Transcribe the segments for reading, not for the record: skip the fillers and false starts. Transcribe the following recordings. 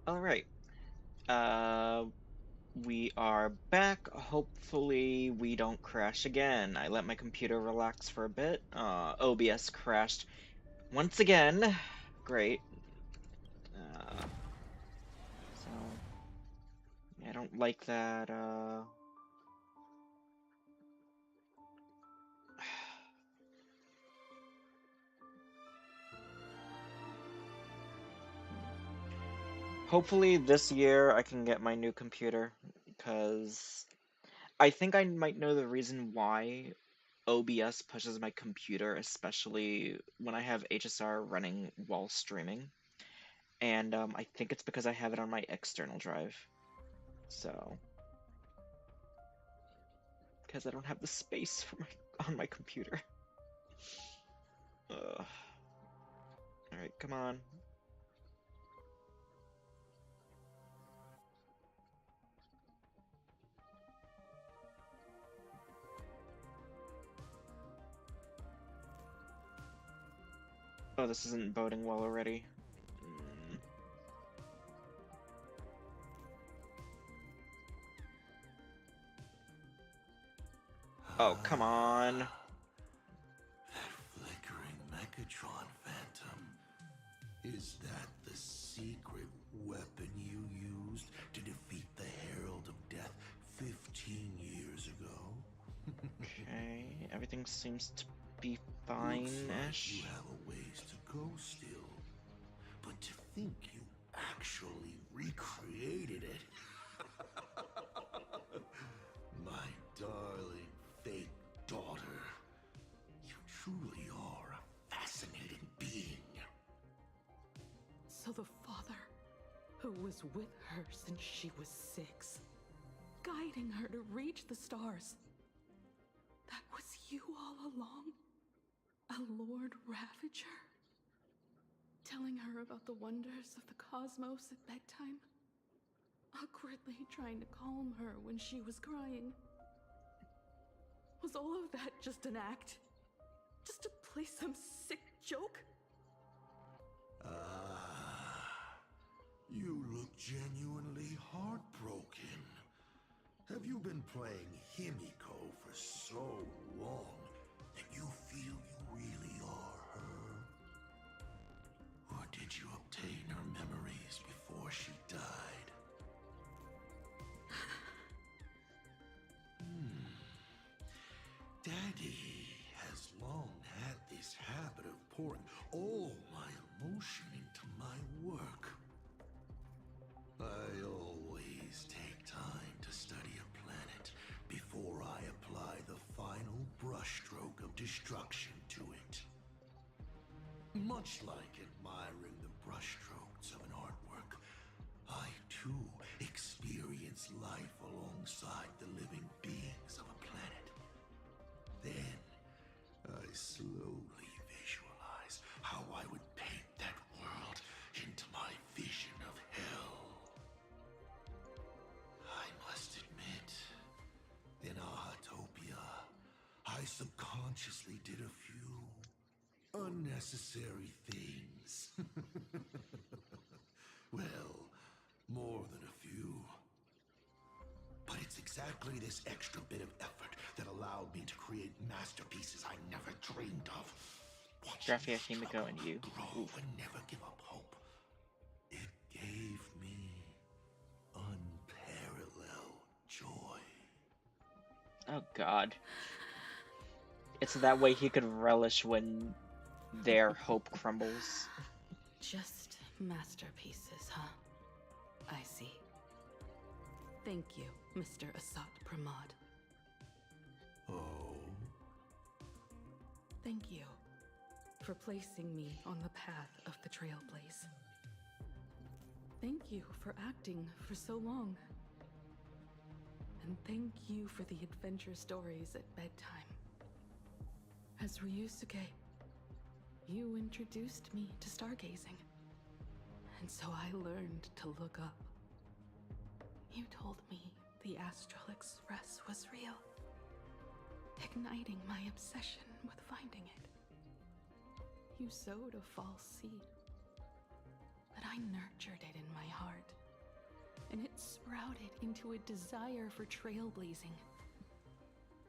Alright. Uh, we are back. Hopefully we don't crash again. I let my computer relax for a bit. OBS crashed once again. Great. Uh, so, yeah, I don't like that, Hopefully this year I can get my new computer, because I think I might know the reason why OBS pushes my computer, especially when I have HSR running while streaming. And I think it's because I have it on my external drive. So, because I don't have the space for on my computer. Ugh. Alright, come on. Oh, this isn't boding well already. Mm. Oh, come on. That flickering Megatron phantom. Is that the secret weapon you used to defeat the Herald of Death 15 years ago? Okay, everything seems to be Looks like you fine-ish. have a ways to go still. But to think you actually recreated it. My darling fake daughter. You truly are a fascinating being. So the father, who was with her since she was 6, guiding her to reach the stars, that was you all along? A Lord Ravager? Telling her about the wonders of the cosmos at bedtime? Awkwardly trying to calm her when she was crying? Was all of that just an act? Just to play some sick joke? You look genuinely heartbroken. Have you been playing Himiko for so long that you feel you really are her? Or did you obtain her memories before she died? Daddy has long had this habit of pouring all my emotion into my work. I always take time to study a planet before I apply the final brushstroke of destruction to it. Much like admiring the brushstrokes of an artwork, I too experience life alongside the living beings of a planet. Then, I slowly visualize how I would paint that world into my vision of hell. I must admit, in Ahatopia, I subconsciously did a few unnecessary things. Well, more than a few. But it's exactly this extra bit of effort that allowed me to create masterpieces I never dreamed of. Watching you Graphia, Himiko, struggle, and you. grow, Oof. and never give up hope. It gave me unparalleled joy. Oh god. It's that way he could relish when their hope crumbles. Just masterpieces, huh? I see. Thank you, Mr. Asat Pramod. Oh? Thank you for placing me on the path of the Trailblaze. Thank you for acting for so long. And thank you for the adventure stories at bedtime. As Ryusuke, you introduced me to stargazing. And so I learned to look up. You told me the Astral Express was real, igniting my obsession with finding it. You sowed a false seed, but I I nurtured it in my heart, and it sprouted into a desire for trailblazing.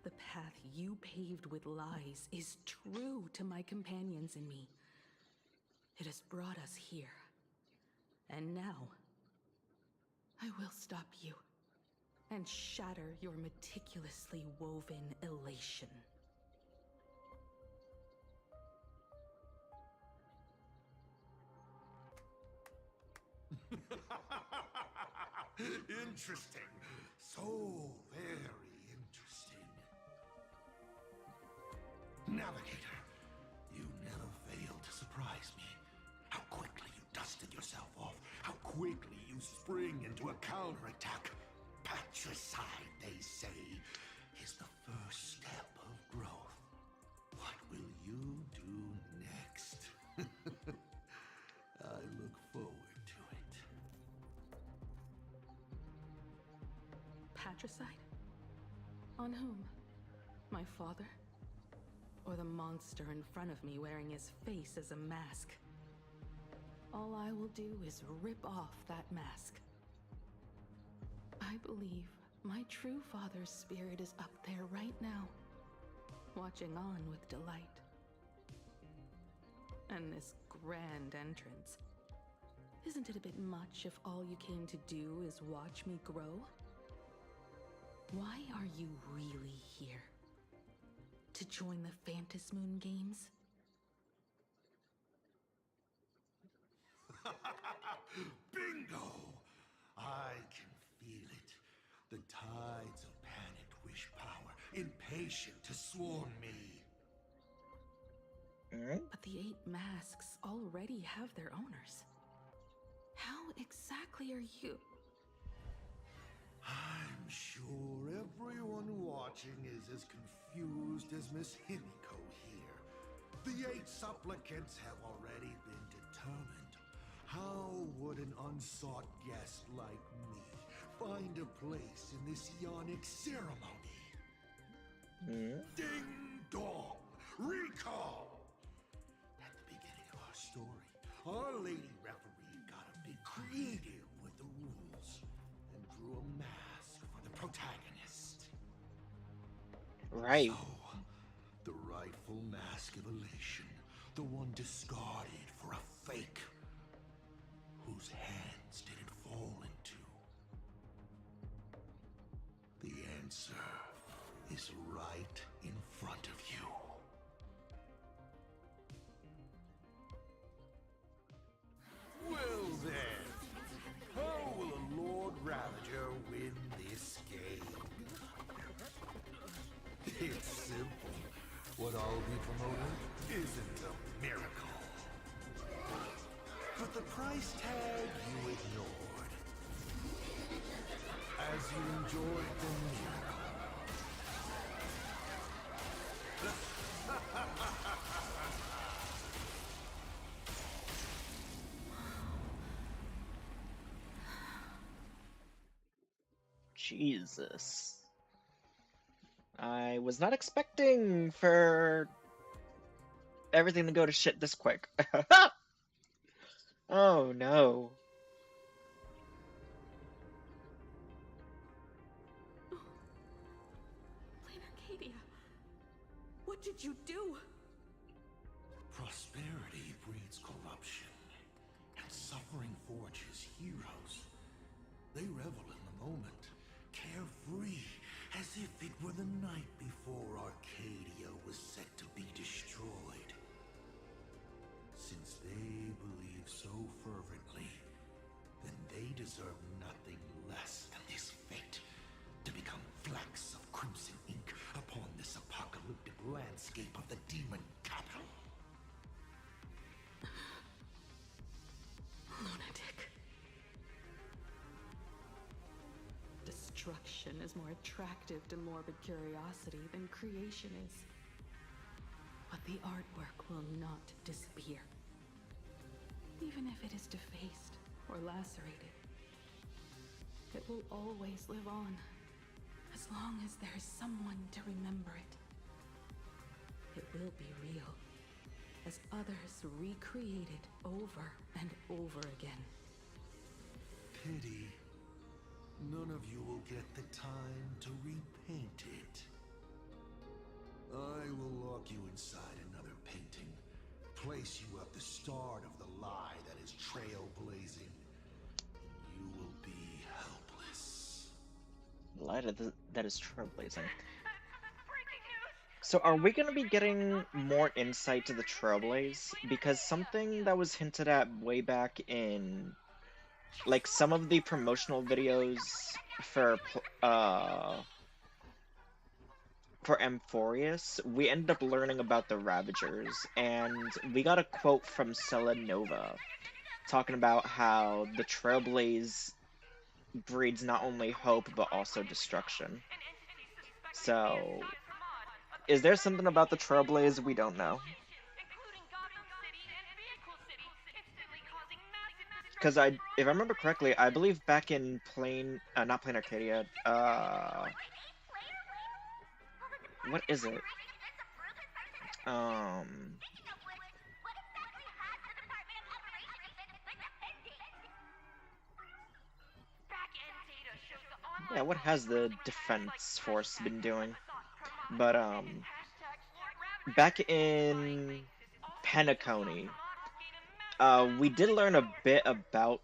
The path you paved with lies is true to my companions and me. It has brought us here. And now, I will stop you and shatter your meticulously woven elation. Interesting. So very interesting. Navigator, you never fail to surprise me. How quickly you dusted yourself off. How quickly you spring into a counterattack. Patricide, they say, is the first step of growth. What will you do next? I look forward to it. Patricide? On whom? My father? Or the monster in front of me wearing his face as a mask? All I will do is rip off that mask. I believe my true father's spirit is up there right now, watching on with delight. And this grand entrance. Isn't it a bit much if all you came to do is watch me grow? Why are you really here? To join the Phantasmoon Games? Bingo! I can feel it. The tides of panicked wish power, impatient to swarm me. But the 8 masks already have their owners. How exactly are you? I'm sure everyone watching is as confused as Miss Himiko here. The 8 supplicants have already been determined. How would an unsought guest like me find a place in this yonic ceremony? Ding dong! Recall! At the beginning of our story, our lady referee got a bit creative with the rules and drew a mask for the protagonist. Right. So, the rightful mask of Elation, the one discarded for a fake, whose hands did it fall into? The answer is right in front of you. Well then, how will a Lord Ravager win this game? It's simple. What I'll be promoting isn't a miracle. But the price tag you ignored. As you enjoyed the miracle. Jesus. I was not expecting for everything to go to shit this quick. Oh no. Plain Arcadia, what did you do? Prosperity breeds corruption, and suffering forges heroes. They revel in the moment, carefree, as if it were the night before Arcadia was set to be destroyed. Since they believe so fervently, then they deserve nothing less than this fate, to become flecks of crimson ink upon this apocalyptic landscape of the demon capital. Lunatic. Destruction is more attractive to morbid curiosity than creation is. But the artwork will not disappear. Even if it is defaced or lacerated, it will always live on, as long as there is someone to remember it. It will be real, as others recreate it over and over again. pity. None of you will get the time to repaint it. I will lock you inside another painting, place you at the start of the lie that is trailblazing. You will be helpless. Light that is trailblazing. So are we going to be getting more insight to the Trailblaze? Because something that was hinted at way back in, like, some of the promotional videos for Amphorius, we ended up learning about the Ravagers, and we got a quote from Selenova talking about how the Trailblaze breeds not only hope but also destruction. So, is there something about the Trailblaze we don't know? Because if I remember correctly, I believe back in not Plain Arcadia, what is it? Yeah, what has the defense force been doing? But, back in Penacony, we did learn a bit about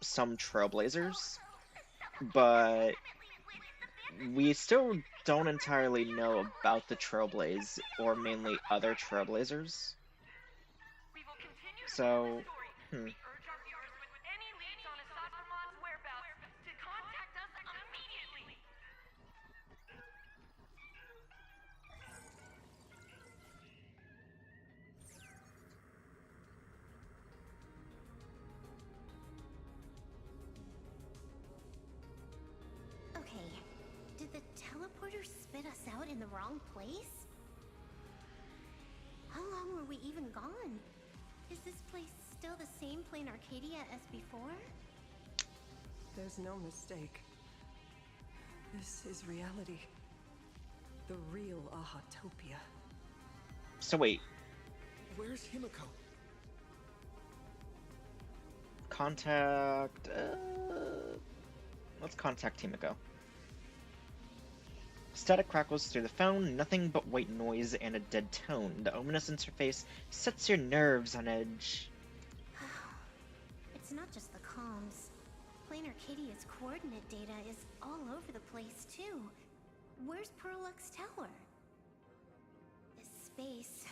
some Trailblazers, but we still don't entirely know about the Trailblaze, or mainly other Trailblazers. So, Okay, did the teleporter spit us out in the wrong place? How long were we even gone? Is this place still the same Plain Arcadia as before? There's no mistake. This is reality. The real Ahatopia. so wait, Where's Himiko? contact, let's contact Himiko. Static crackles through the phone, nothing but white noise and a dead tone. The ominous interface sets your nerves on edge. It's not just the comms. Plain Arcadia's coordinate data is all over the place, too. Where's Perlux Tower? This space...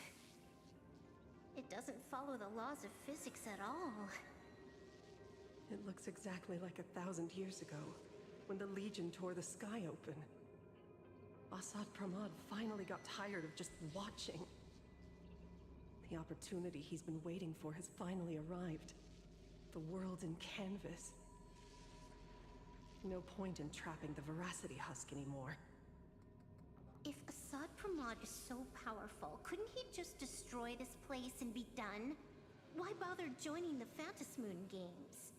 It doesn't follow the laws of physics at all. It looks exactly like 1,000 years ago, when the Legion tore the sky open. Asat Pramad finally got tired of just watching. The opportunity he's been waiting for has finally arrived. The world in canvas. No point in trapping the Veracity Husk anymore. If Asat Pramad is so powerful, couldn't he just destroy this place and be done? Why bother joining the Phantasmoon games?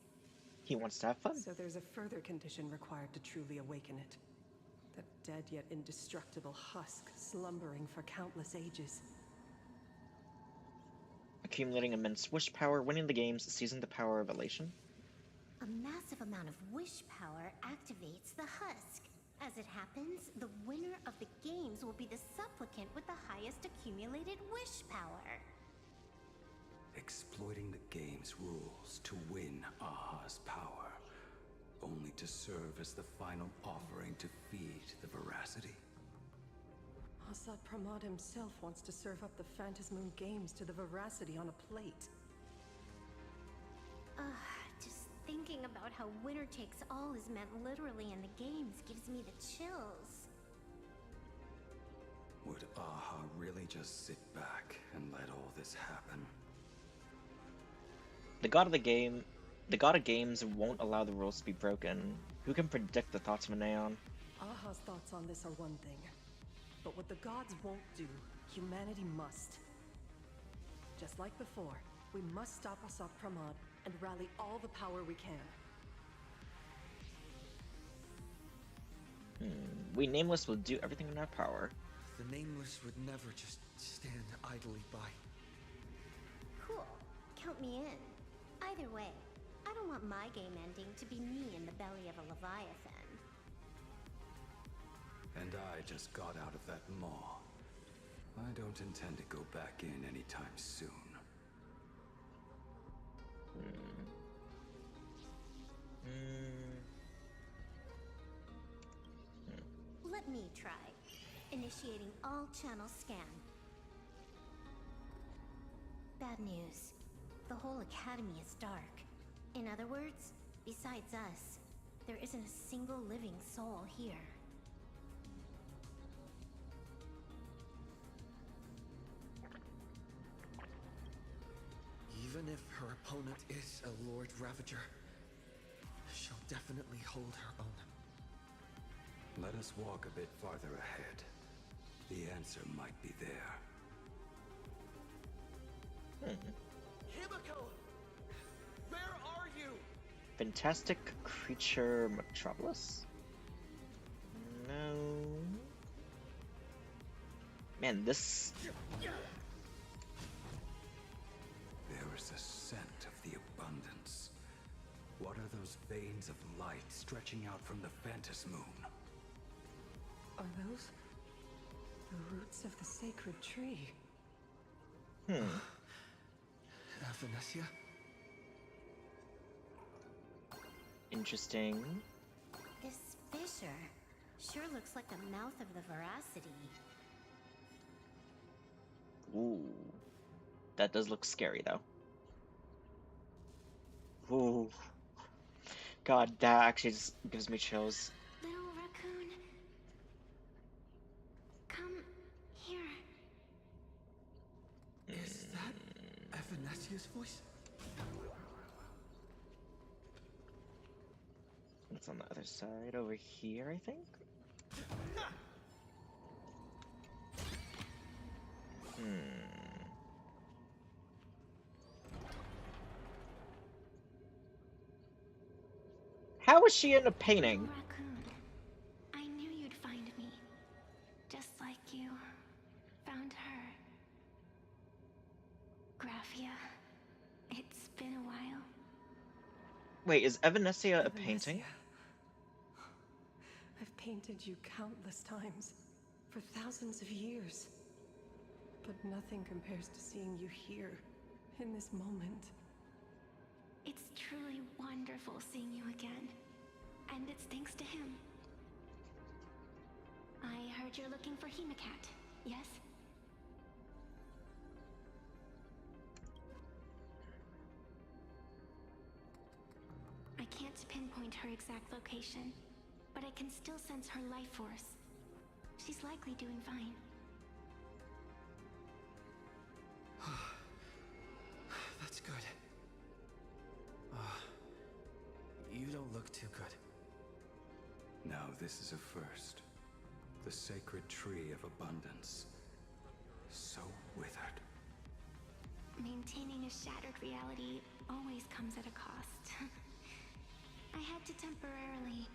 He wants to have fun. So there's a further condition required to truly awaken it. That dead yet indestructible husk slumbering for countless ages. Accumulating immense wish power, winning the games, seizing the power of Elation. A massive amount of wish power activates the husk. As it happens, the winner of the games will be the supplicant with the highest accumulated wish power. Exploiting the game's rules to win Aha's power, only to serve as the final offering to feed the Veracity. Asat Pramad himself wants to serve up the Phantasmoon games to the Veracity on a plate. Just thinking about how winner takes all is meant literally in the games gives me the chills. Would Aha really just sit back and let all this happen? The god of games won't allow the rules to be broken. Who can predict the thoughts of an Aeon? Aha's thoughts on this are one thing. But what the gods won't do, humanity must. Just like before, we must stop Asat Pramad and rally all the power we can. We Nameless will do everything in our power. The Nameless would never just stand idly by. Cool. Count me in. Either way, I don't want my game ending to be me in the belly of a leviathan. And I just got out of that maw. I don't intend to go back in anytime soon. Let me try. Initiating all channel scan. Bad news. The whole academy is dark. In other words, besides us, there isn't a single living soul here. Even if her opponent is a Lord Ravager, she'll definitely hold her own. Let us walk a bit farther ahead. The answer might be there. Himiko! Where are you? Fantastic creature Metropolis? No. Man, this. There is a scent of the abundance. What are those veins of light stretching out from the Phantas Moon? Are those the roots of the sacred tree? Venetia? Interesting. This fissure sure looks like the mouth of the veracity. Ooh. That does look scary, though. Ooh. God, that actually just gives me chills. Little raccoon. Come here. Is that Venetia's voice? It's on the other side, over here, I think? How was she in a painting? Little raccoon. I knew you'd find me. Just like you found her. Graphia. It's been a while. Wait, is Evanescia a painting? Venetia. I've painted you countless times, for thousands of years. But nothing compares to seeing you here, in this moment. It's truly wonderful seeing you again. And it's thanks to him. I heard you're looking for Hemacat, yes? I can't pinpoint her exact location, but I can still sense her life force. She's likely doing fine. That's good. You don't look too good. Now this is a first. The sacred tree of abundance. So withered. Maintaining a shattered reality always comes at a cost. I had to temporarily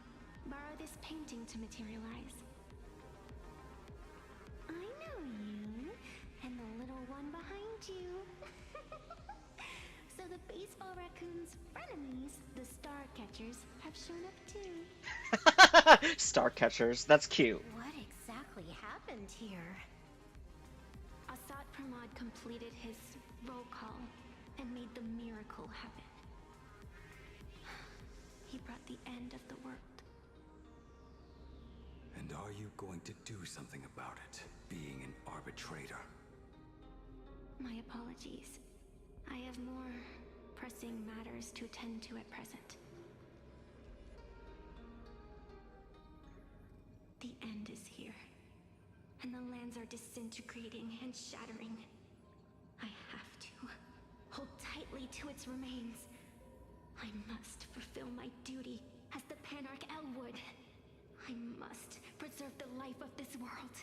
borrow this painting to materialize. I know you, and the little one behind you. So the baseball raccoon's frenemies, the star catchers, have shown up too. Star catchers, that's cute. What exactly happened here? Asat Pramod completed his roll call and made the miracle happen. He brought the end of the world. And are you going to do something about it, being an arbitrator? My apologies. I have more pressing matters to attend to at present. The end is here, and the lands are disintegrating and shattering. I have to hold tightly to its remains. I must fulfill my duty as the Panarch Elwood. I must preserve the life of this world.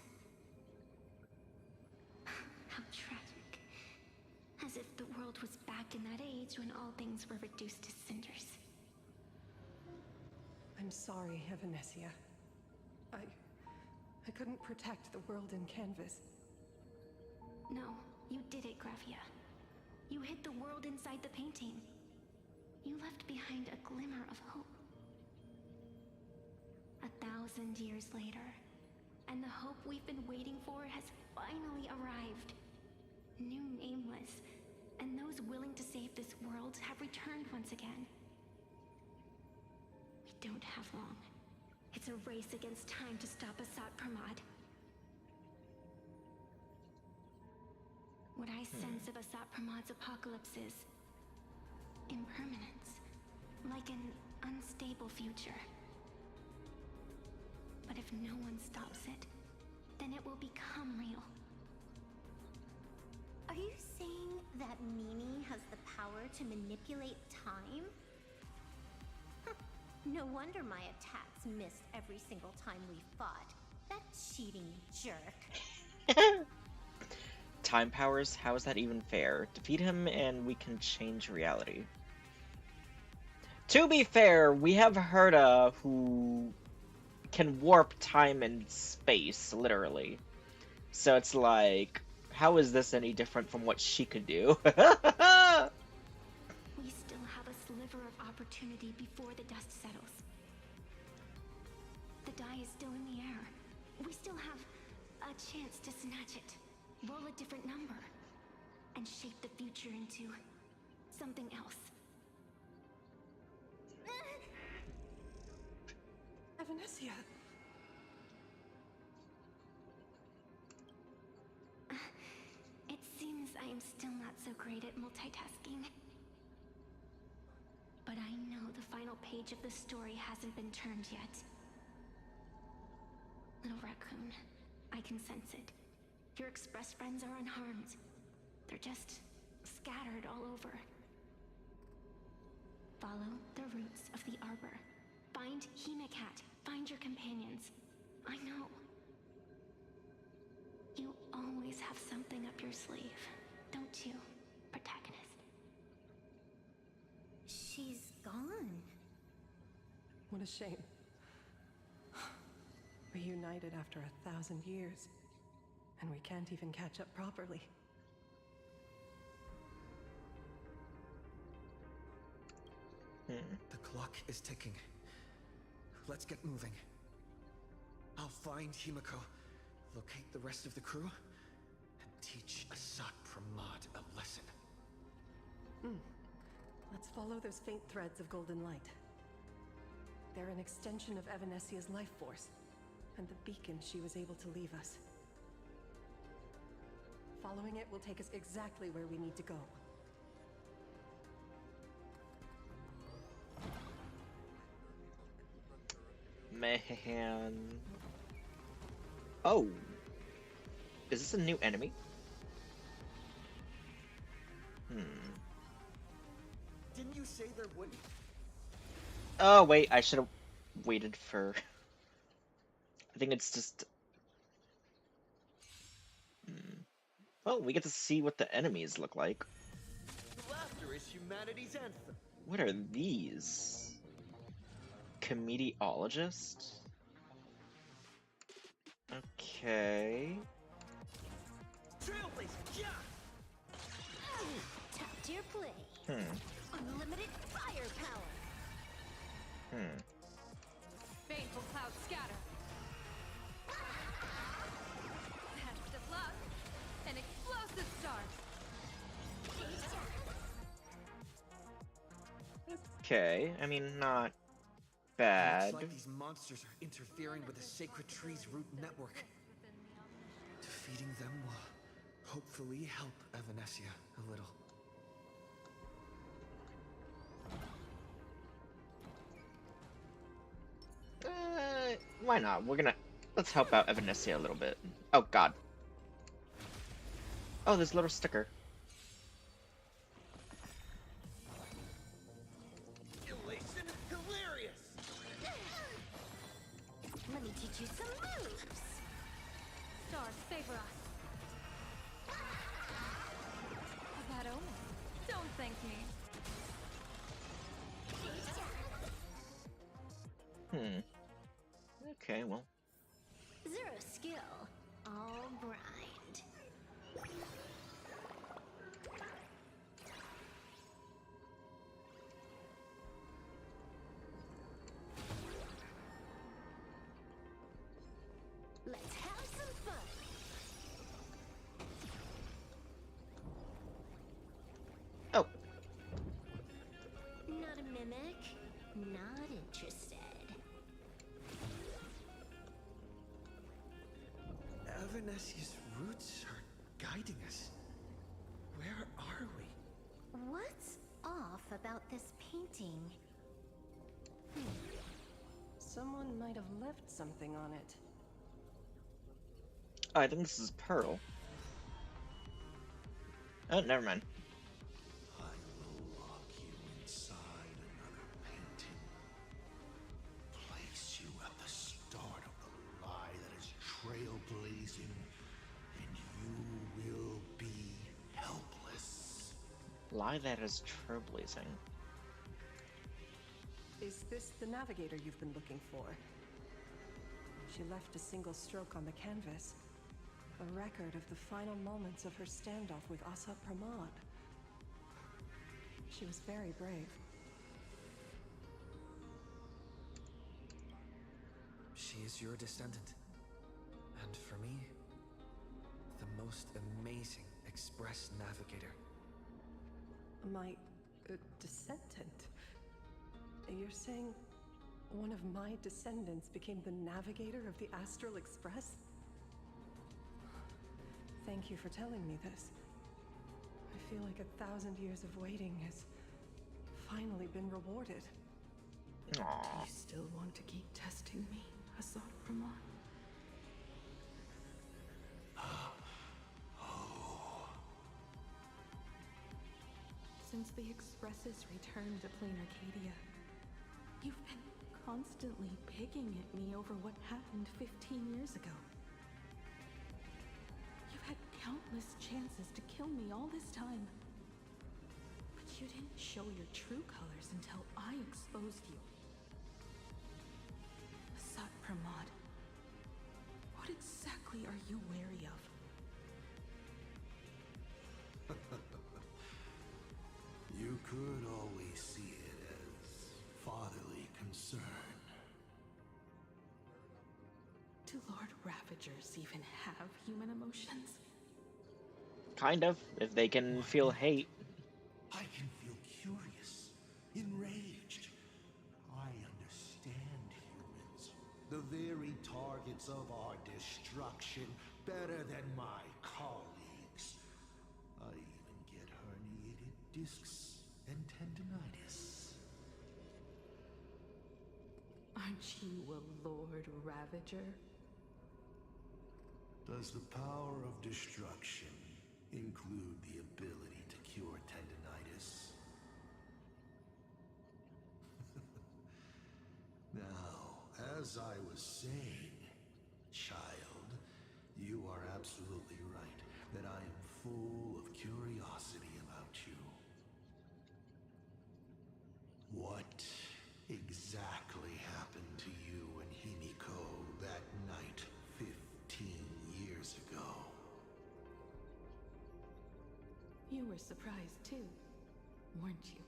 How tragic. As if the world was back in that age when all things were reduced to cinders. I'm sorry, Venetia. I couldn't protect the world in canvas. No, you did it, Graphia. You hid the world inside the painting. You left behind a glimmer of hope. 1,000 years later, and the hope we've been waiting for has finally arrived. New Nameless, and those willing to save this world have returned once again. We don't have long. It's a race against time to stop Asat Pramod. What I sense of Asat Pramod's apocalypse is impermanence, like an unstable future. But if no one stops it, then it will become real. Are you saying that Mimi has the power to manipulate time? No wonder my attacks missed every single time we fought. That cheating jerk. Time powers? How is that even fair? Defeat him and we can change reality. To be fair, we have Herta who can warp time and space, literally. So it's like, how is this any different from what she could do? We still have a sliver of opportunity before the dust settles. The die is still in the air. We still have a chance to snatch it, roll a different number, and shape the future into something else. Evanessia! It seems I am still not so great at multitasking. But I know the final page of the story hasn't been turned yet. Little raccoon, I can sense it. Your express friends are unharmed. They're just scattered all over. Follow the roots of the arbor. Find Hemacat. Find your companions. I know. You always have something up your sleeve, don't you, protagonist? She's gone. What a shame. Reunited after 1,000 years, and we can't even catch up properly. The clock is ticking. Let's get moving. I'll find Himiko, locate the rest of the crew, and teach Asat Pramod a lesson. Let's follow those faint threads of golden light. They're an extension of Evanessia's life force, and the beacon she was able to leave us. Following it will take us exactly where we need to go. Man. Oh. Is this a new enemy? Didn't you say there wouldn't? Oh, wait, I should have waited for... I think it's just... Well, we get to see what the enemies look like. Laughter is humanity's anthem. What are these? Comediologist? Okay. Trailblazer, yeah! Top tier play. Unlimited firepower. Baneful clouds scatter. Best of luck. An explosive start. Okay, I mean, not bad. Looks like these monsters are interfering with the sacred tree's root network. Defeating them will hopefully help Evanessia a little. Why not? Let's help out Evanessia a little bit. Oh, God. Oh, there's a little sticker. Elation, hilarious! Let me teach you some moves. Stars favor us. A bad omen. Don't thank me. Okay, well. Zero skill, all grind. Let's have some fun! Oh, Not a mimic. Not interested. Evanesia's roots are guiding us. Where are we? What's off about this painting? Someone might have left something on it. I think this is Pearl. Oh, never mind. I will lock you inside another painting. Place you at the start of the lie that is trailblazing, and you will be helpless. Lie that is trailblazing. Is this the navigator you've been looking for? She left a single stroke on the canvas. A record of the final moments of her standoff with Asat Pramod. She was very brave. She is your descendant. And for me, the most amazing express navigator. My descendant? You're saying one of my descendants became the navigator of the Astral Express? Thank you for telling me this. I feel like 1,000 years of waiting has finally been rewarded. Aww. You still want to keep testing me, Asat Pramod? Since the Expresses returned to Plain Arcadia, you've been constantly picking at me over what happened 15 years ago. You've had countless chances to kill me all this time. But you didn't show your true colors until I exposed you. Asat Pramod, what exactly are you wary of? You could always see it as fatherly concern. Do Lord Ravagers even have human emotions? Kind of, if they can feel hate. I can feel curious, enraged. I understand humans, the very targets of our destruction, better than my colleagues. I even get herniated discs and tendinitis. Aren't you a Lord Ravager? Does the power of destruction include the ability to cure tendinitis? Now, as I was saying, child, you are absolutely right that I am full of curiosity about you. What exactly happened to you and Himiko that night 15 years ago? You were surprised too, weren't you?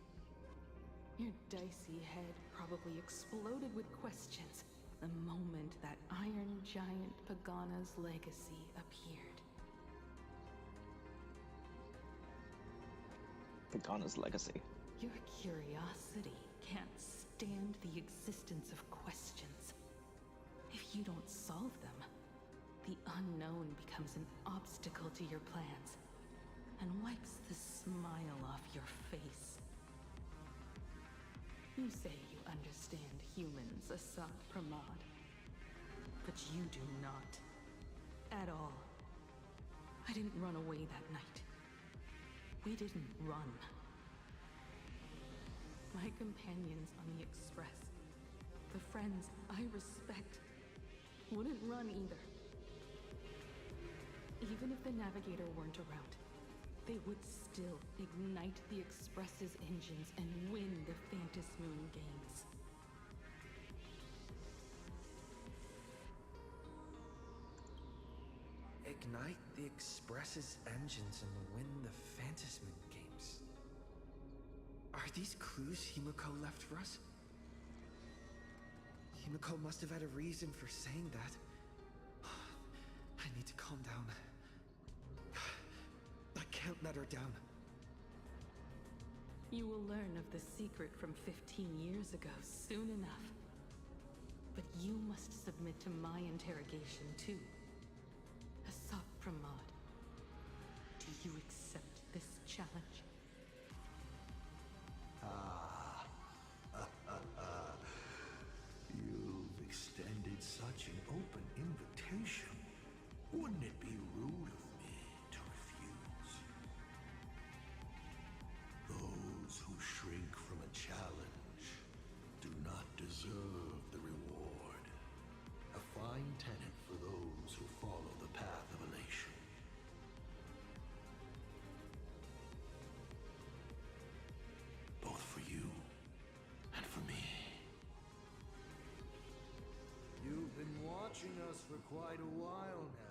Your dicey head probably exploded with questions the moment that Iron Giant Pagana's legacy appeared. Pagana's legacy. Your curiosity can't stand the existence of questions. If you don't solve them, the unknown becomes an obstacle to your plans and wipes the smile off your face. You say you understand humans, Asat Pramod, but you do not. At all. I didn't run away that night. We didn't run. My companions on the Express, the friends I respect, wouldn't run either. Even if the Navigator weren't around, they would still ignite the Express's engines and win the Phantom Moon games. Ignite the Express's engines and win the Phantasm games. Are these clues Himiko left for us? Himiko must have had a reason for saying that. I need to calm down. I can't let her down. You will learn of the secret from 15 years ago soon enough. But you must submit to my interrogation too. Asat Pramod, do you accept this challenge? You've extended such an open invitation. Wouldn't it be rude of me to refuse? Those who shrink from a challenge do not deserve the reward. A fine tenet for those who follow the path of elation. Both for you and for me. You've been watching us for quite a while now.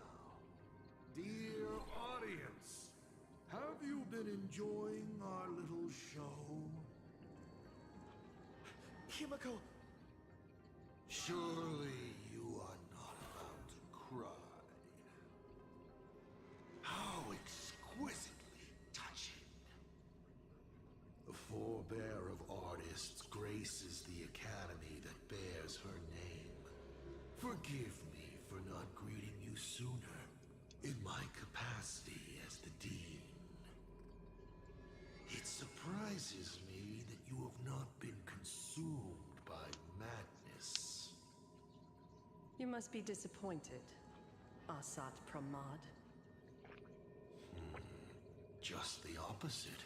Dear audience, have you been enjoying our little show? Himiko! Surely you are not about to cry. How exquisitely touching. The forebear of artists graces the academy that bears her name. Forgive me for not greeting you sooner in my capacity as the Dean. It surprises me that you have not been consumed by madness. You must be disappointed, Asat Pramod. Just the opposite.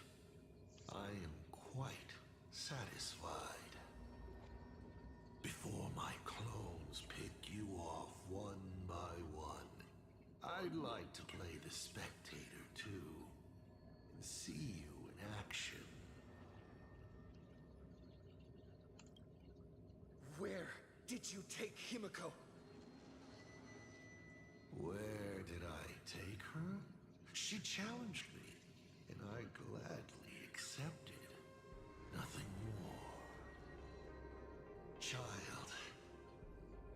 I am quite satisfied. Before my clones pick you off one by one, I'd like to play the spectator too, and see you in action. Where did you take Himiko? Where did I take her? She challenged me, and I gladly accepted. Nothing more. Child,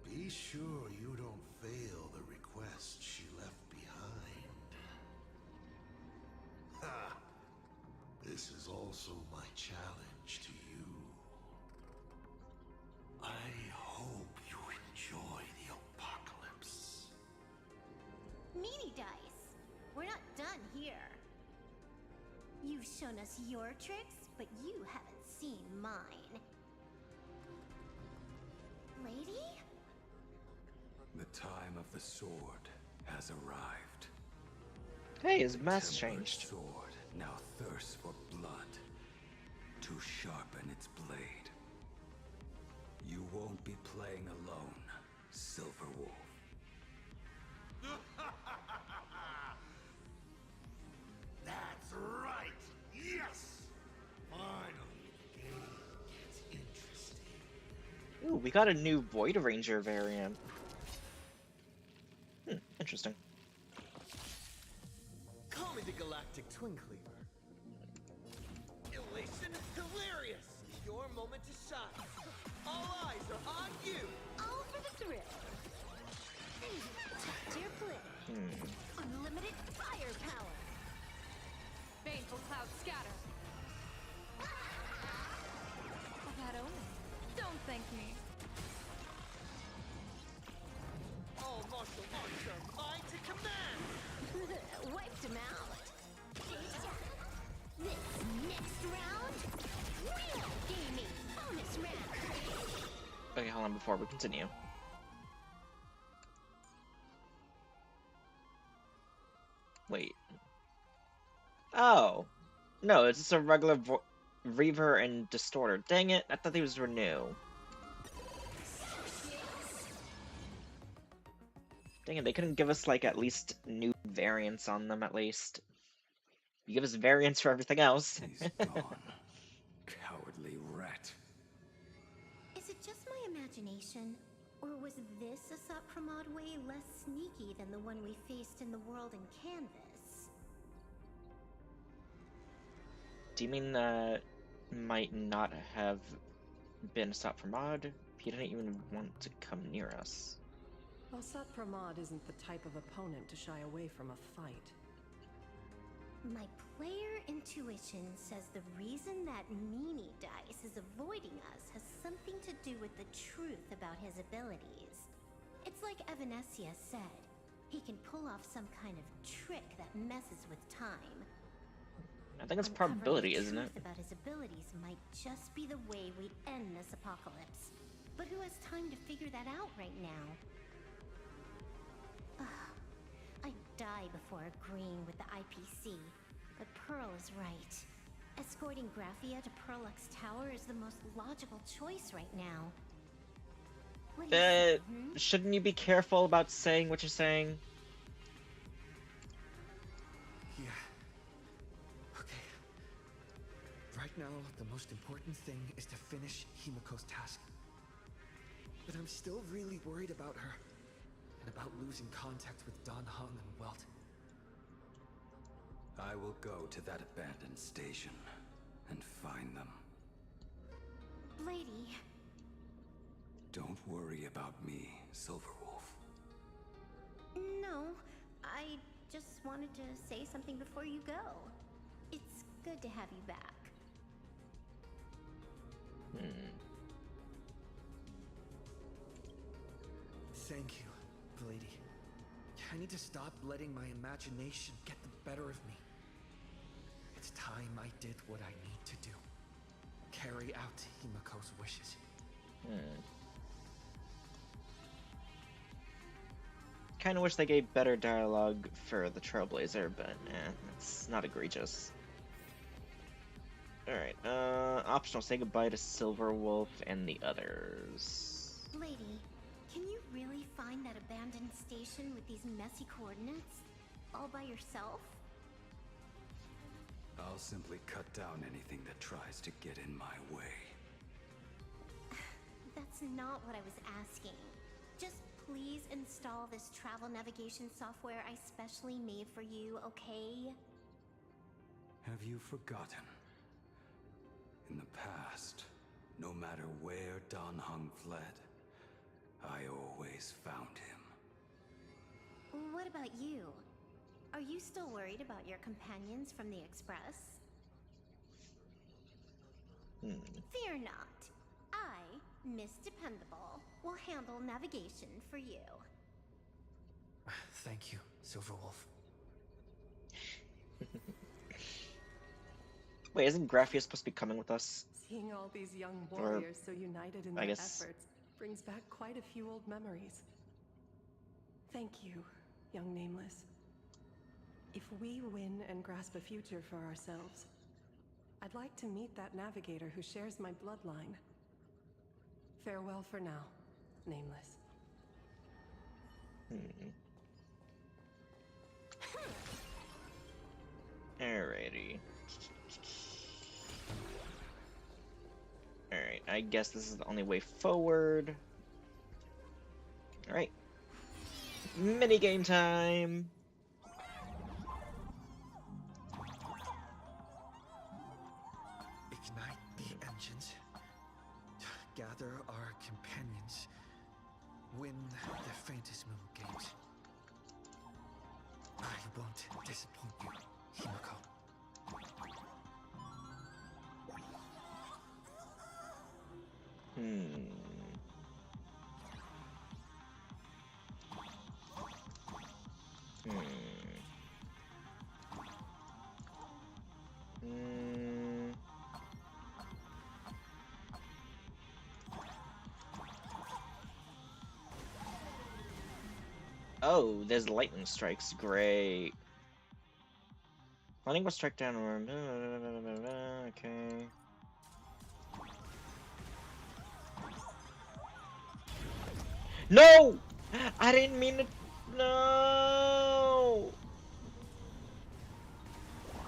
be sure you don't fail the request she left behind. Ha! This is also my challenge to you. I hope you enjoy the apocalypse. Meanie dice! We're not done here. You've shown us your tricks, but you haven't seen mine. Lady? The time of the sword has arrived. Hey, his The mask tempered changed. sword now thirsts for blood to sharpen its blade. You won't be playing alone, Silver Wolf. That's right! Yes! Finally, the game gets interesting. Ooh, we got a new Void Ranger variant. Interesting. Call me the Galactic Twin Cleaver. Elation, hilarious! Your moment to shine. All eyes are on you! All for the thrill. Top tier play. Unlimited firepower. Baneful cloud scatter. That omen. Don't thank me. All martial arts are mine to command! Wiped him out. This next round, real gaming bonus round. Okay, hold on before we continue. Wait. Oh. No, it's just a regular Reaver and Distorter. Dang it, I thought these were new. Dang it, they couldn't give us, like, at least new variants on them, at least. You give us variants for everything else. He's gone. Cowardly rat. Is it just my imagination, or was this Asat Pramod way less sneaky than the one we faced in the world in Canvas? Do you mean that might not have been a stop for Mod? He didn't even want to come near us. Asat Pramod isn't the type of opponent to shy away from a fight. My player intuition says the reason that Meanie Dice is avoiding us has something to do with the truth about his abilities. It's like Evanesia said. He can pull off some kind of trick that messes with time. I think it's Uncovering probability, the isn't it? truth about his abilities might just be the way we end this apocalypse. But who has time to figure that out right now? I'd die before agreeing with the IPC, but Pearl is right. Escorting Graphia to Perlux Tower is the most logical choice right now. What do you say, Shouldn't you be careful about saying what you're saying? Yeah. Okay. Right now, the most important thing is to finish Himiko's task. But I'm still really worried about her. And about losing contact with Dan Heng and Welt. I will go to that abandoned station and find them. Lady? Don't worry about me, Silverwolf. No, I just wanted to say something before you go. It's good to have you back. Thank you, lady. I need to stop letting my imagination get the better of me. It's time I did what I need to do. Carry out Himiko's wishes. Kinda wish they gave better dialogue for the Trailblazer, but it's not egregious. Alright, optional, say goodbye to Silverwolf and the others. Lady, can you really find that abandoned station with these messy coordinates? All by yourself? I'll simply cut down anything that tries to get in my way. That's not what I was asking. Just please install this travel navigation software I specially made for you, okay? Have you forgotten? In the past, no matter where Dan Heng fled, I always found him. What about you? Are you still worried about your companions from the Express? Fear not. I, Miss Dependable, will handle navigation for you. Thank you, Silverwolf. Wait, isn't Graphia supposed to be coming with us? Seeing all these young Or, warriors so united in I their guess- efforts brings back quite a few old memories. Thank you, young Nameless. If we win and grasp a future for ourselves, I'd like to meet that navigator who shares my bloodline. Farewell for now, Nameless. Alrighty. Alright, I guess this is the only way forward. Alright. Minigame time! Ignite the engines. Gather our companions. Win the Faintest Moon Games. I won't disappoint you, Himiko. Oh, there's lightning strikes. Great. Lightning will strike down. Okay. No! I didn't mean to. No!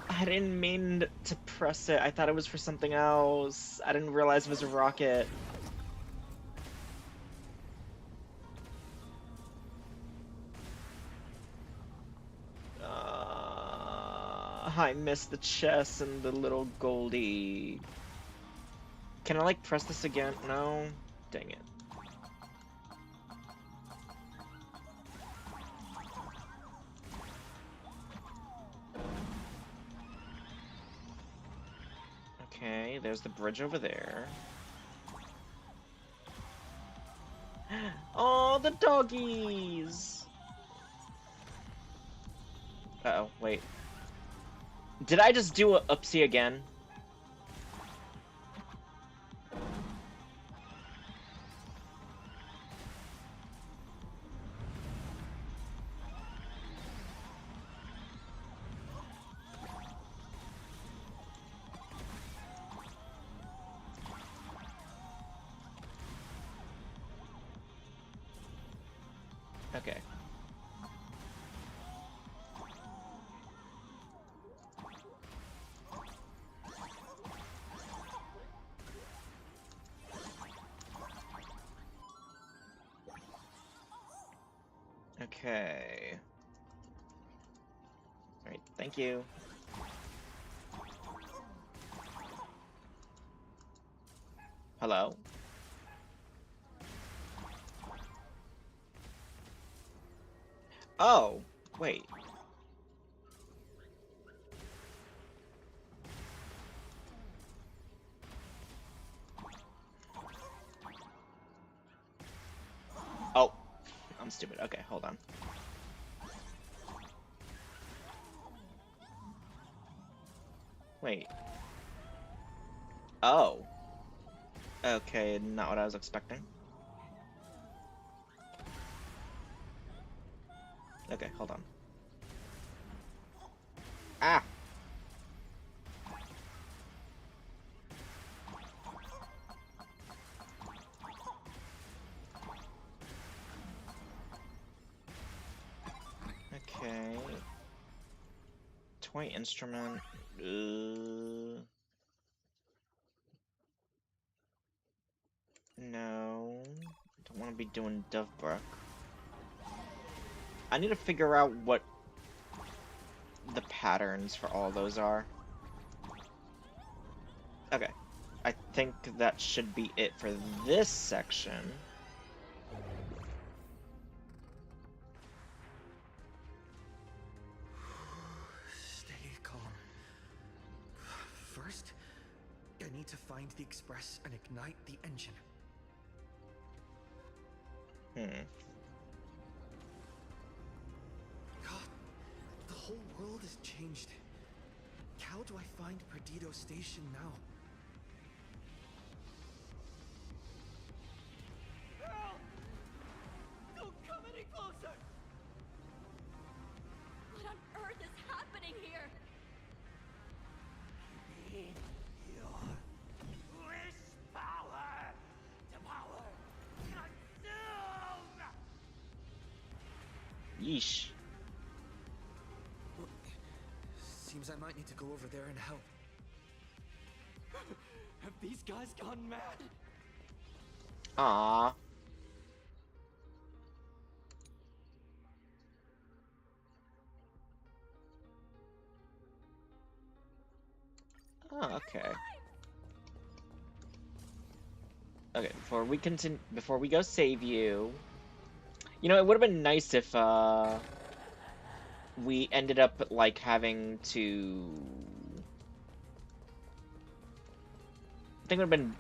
I didn't mean to press it. I thought it was for something else. I didn't realize it was a rocket. I missed the chest and the little Goldie. Can I like press this again? No? Dang it. Okay, there's the bridge over there. Oh, the doggies! Uh-oh, wait. Did I just do a oopsie again? Okay. Okay. Alright, thank you. Hello? Oh, wait. Oh, I'm stupid. Okay, hold on. Wait. Oh. Okay, not what I was expecting. Okay, hold on. Ah! Okay. Toy instrument. No. Don't want to be doing Dovebrook. I need to figure out what the patterns for all those are. Okay. I think that should be it for this section. Stay calm. First, I need to find the express and ignite the engine. God, the whole world has changed. How do I find Perdido Station now? Don't come any closer! What on earth is happening here? Need your wish power to power consume! Yeesh. Seems I might need to go over there and help. Have these guys gone mad? Aww. Oh, okay. Okay, before we go save you, you know, it would have been nice if, we ended up, like, having to... I think it would have been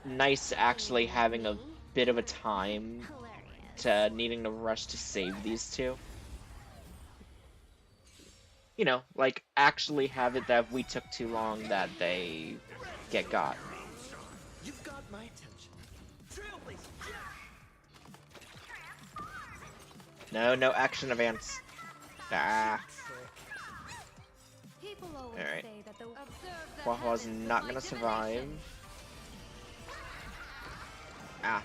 nice actually having a bit of a time to needing to rush to save these two. You know, like, actually have it that if we took too long that they get got. You've got my attention. Trailblazer! No action advance. Ah. People always Alright. say that the Waha's not gonna survive. Ah.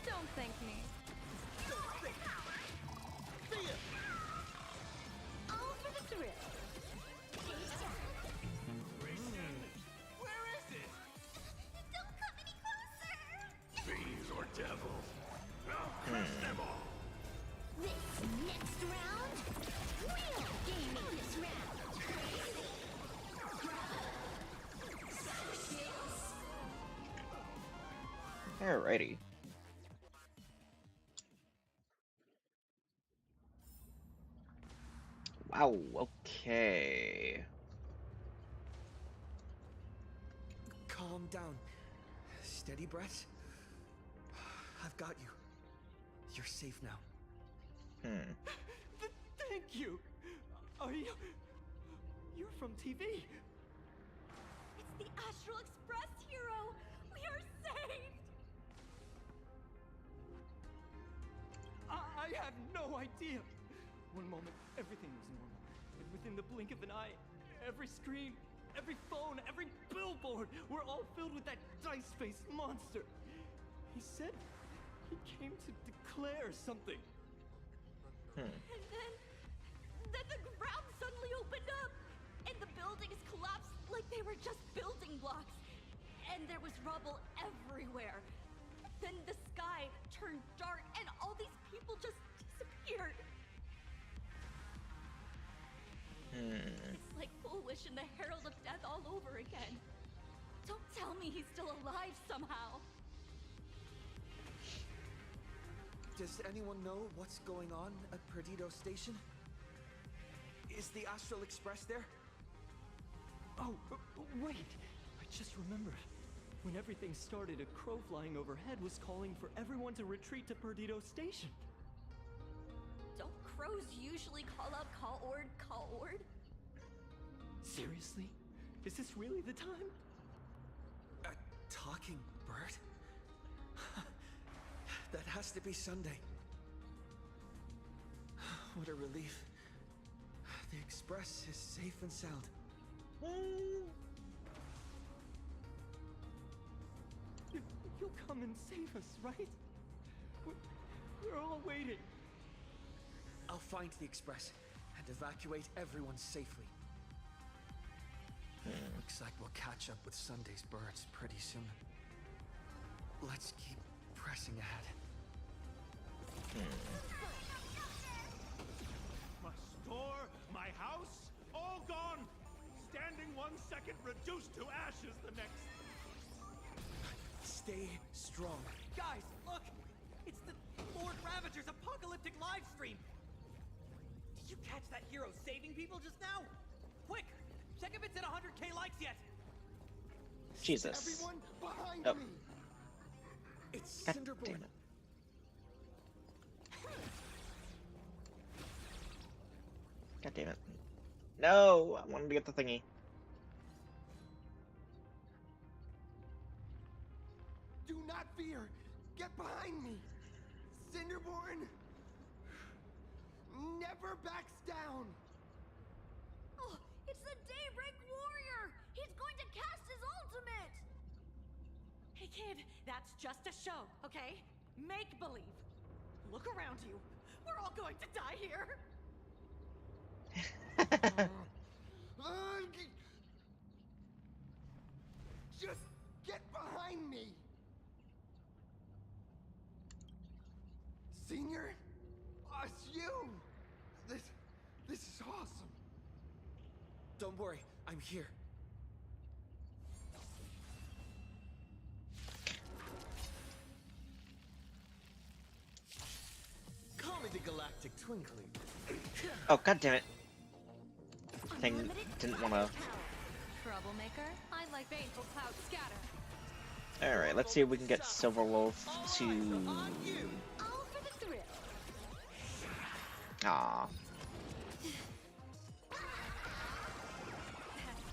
Don't thank me. all for the thrill. Where is it? Don't come any closer. Fiends or devils? I'll crush them all. This next round, we'll gaming this round. Alrighty. Wow, okay. calm down. Steady breath. I've got you. You're safe now. Thank you. Are you? You're from TV. It's the Astral Express hero! We are saved! I have no idea. One moment, everything was normal. And within the blink of an eye, every screen, every phone, every billboard were all filled with that dice-faced monster. He said he came to declare something. And then the ground suddenly opened up, and the buildings collapsed like they were just building blocks. And there was rubble everywhere. Then the sky turned dark, and all these people just disappeared. It's like Foolish and the Herald of Death all over again. Don't tell me he's still alive somehow. Does anyone know what's going on at Perdido Station? Is the Astral Express there? Oh, wait. I just remembered. When everything started, a crow flying overhead was calling for everyone to retreat to Perdido Station. Don't crows usually call out call ord? Seriously? Is this really the time? A talking bird? That has to be Sunday. What a relief. The Express is safe and sound. You'll come and save us, right? We're all waiting. I'll find the Express and evacuate everyone safely. Looks like we'll catch up with Sunday's birds pretty soon. Let's keep pressing ahead. My store, my house, all gone. Standing 1 second, reduced to ashes the next. Stay strong. Guys, look! It's the Lord Ravager's apocalyptic live stream! Did you catch that hero saving people just now? Quick! Check if it's at 100K likes yet! Jesus. Everyone behind Oh. me! It's God Cinderborn. damn it. God damn it. No! I wanted to get the thingy. Do not fear! Get behind me! Cinderborn never backs down! Oh, it's the Daybreak Warrior! He's going to cast his ultimate! Hey kid, that's just a show, okay? Make believe. Look around you. We're all going to die here. Just get behind me! Senior? It's you! This is awesome! Don't worry, I'm here. Call me the Galactic Twinkling. Oh, god damn it. Thing didn't want to. Troublemaker? I like baneful cloud scatter. Alright, let's see if we can get Silver Wolf to. All for the thrill. Aw. Best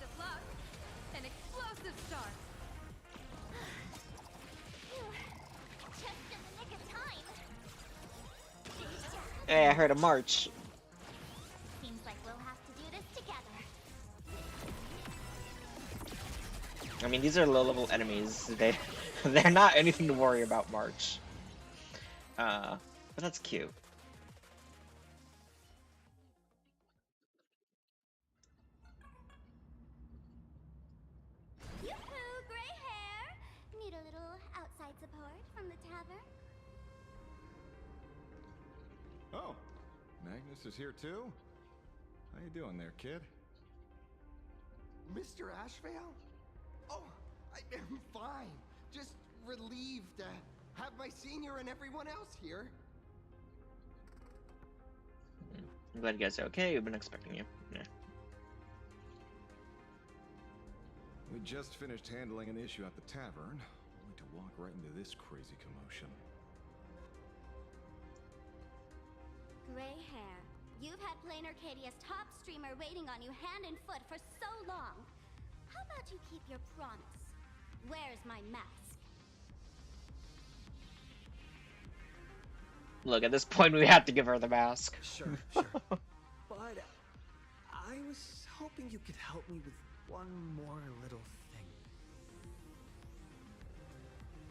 of luck. An explosive start. Just in the nick of time. Hey, I heard a march. Seems like we'll have to do this together. I mean, these are low-level enemies. They're not anything to worry about, March. But that's cute. Yoo-hoo, gray hair! Need a little outside support from the tavern? Oh, Magnus is here too? How you doing there, kid? Mr. Ashvale? Oh, I'm fine. Just relieved to have my senior and everyone else here. I'm glad you guys are okay. We've been expecting you. Yeah. We just finished handling an issue at the tavern, only to walk right into this crazy commotion. Gray hair, you've had Plain Arcadia's top streamer waiting on you hand and foot for so long. How about you keep your promise? Where's my mask? Look, at this point, we have to give her the mask. Sure, sure. But I was hoping you could help me with one more little thing.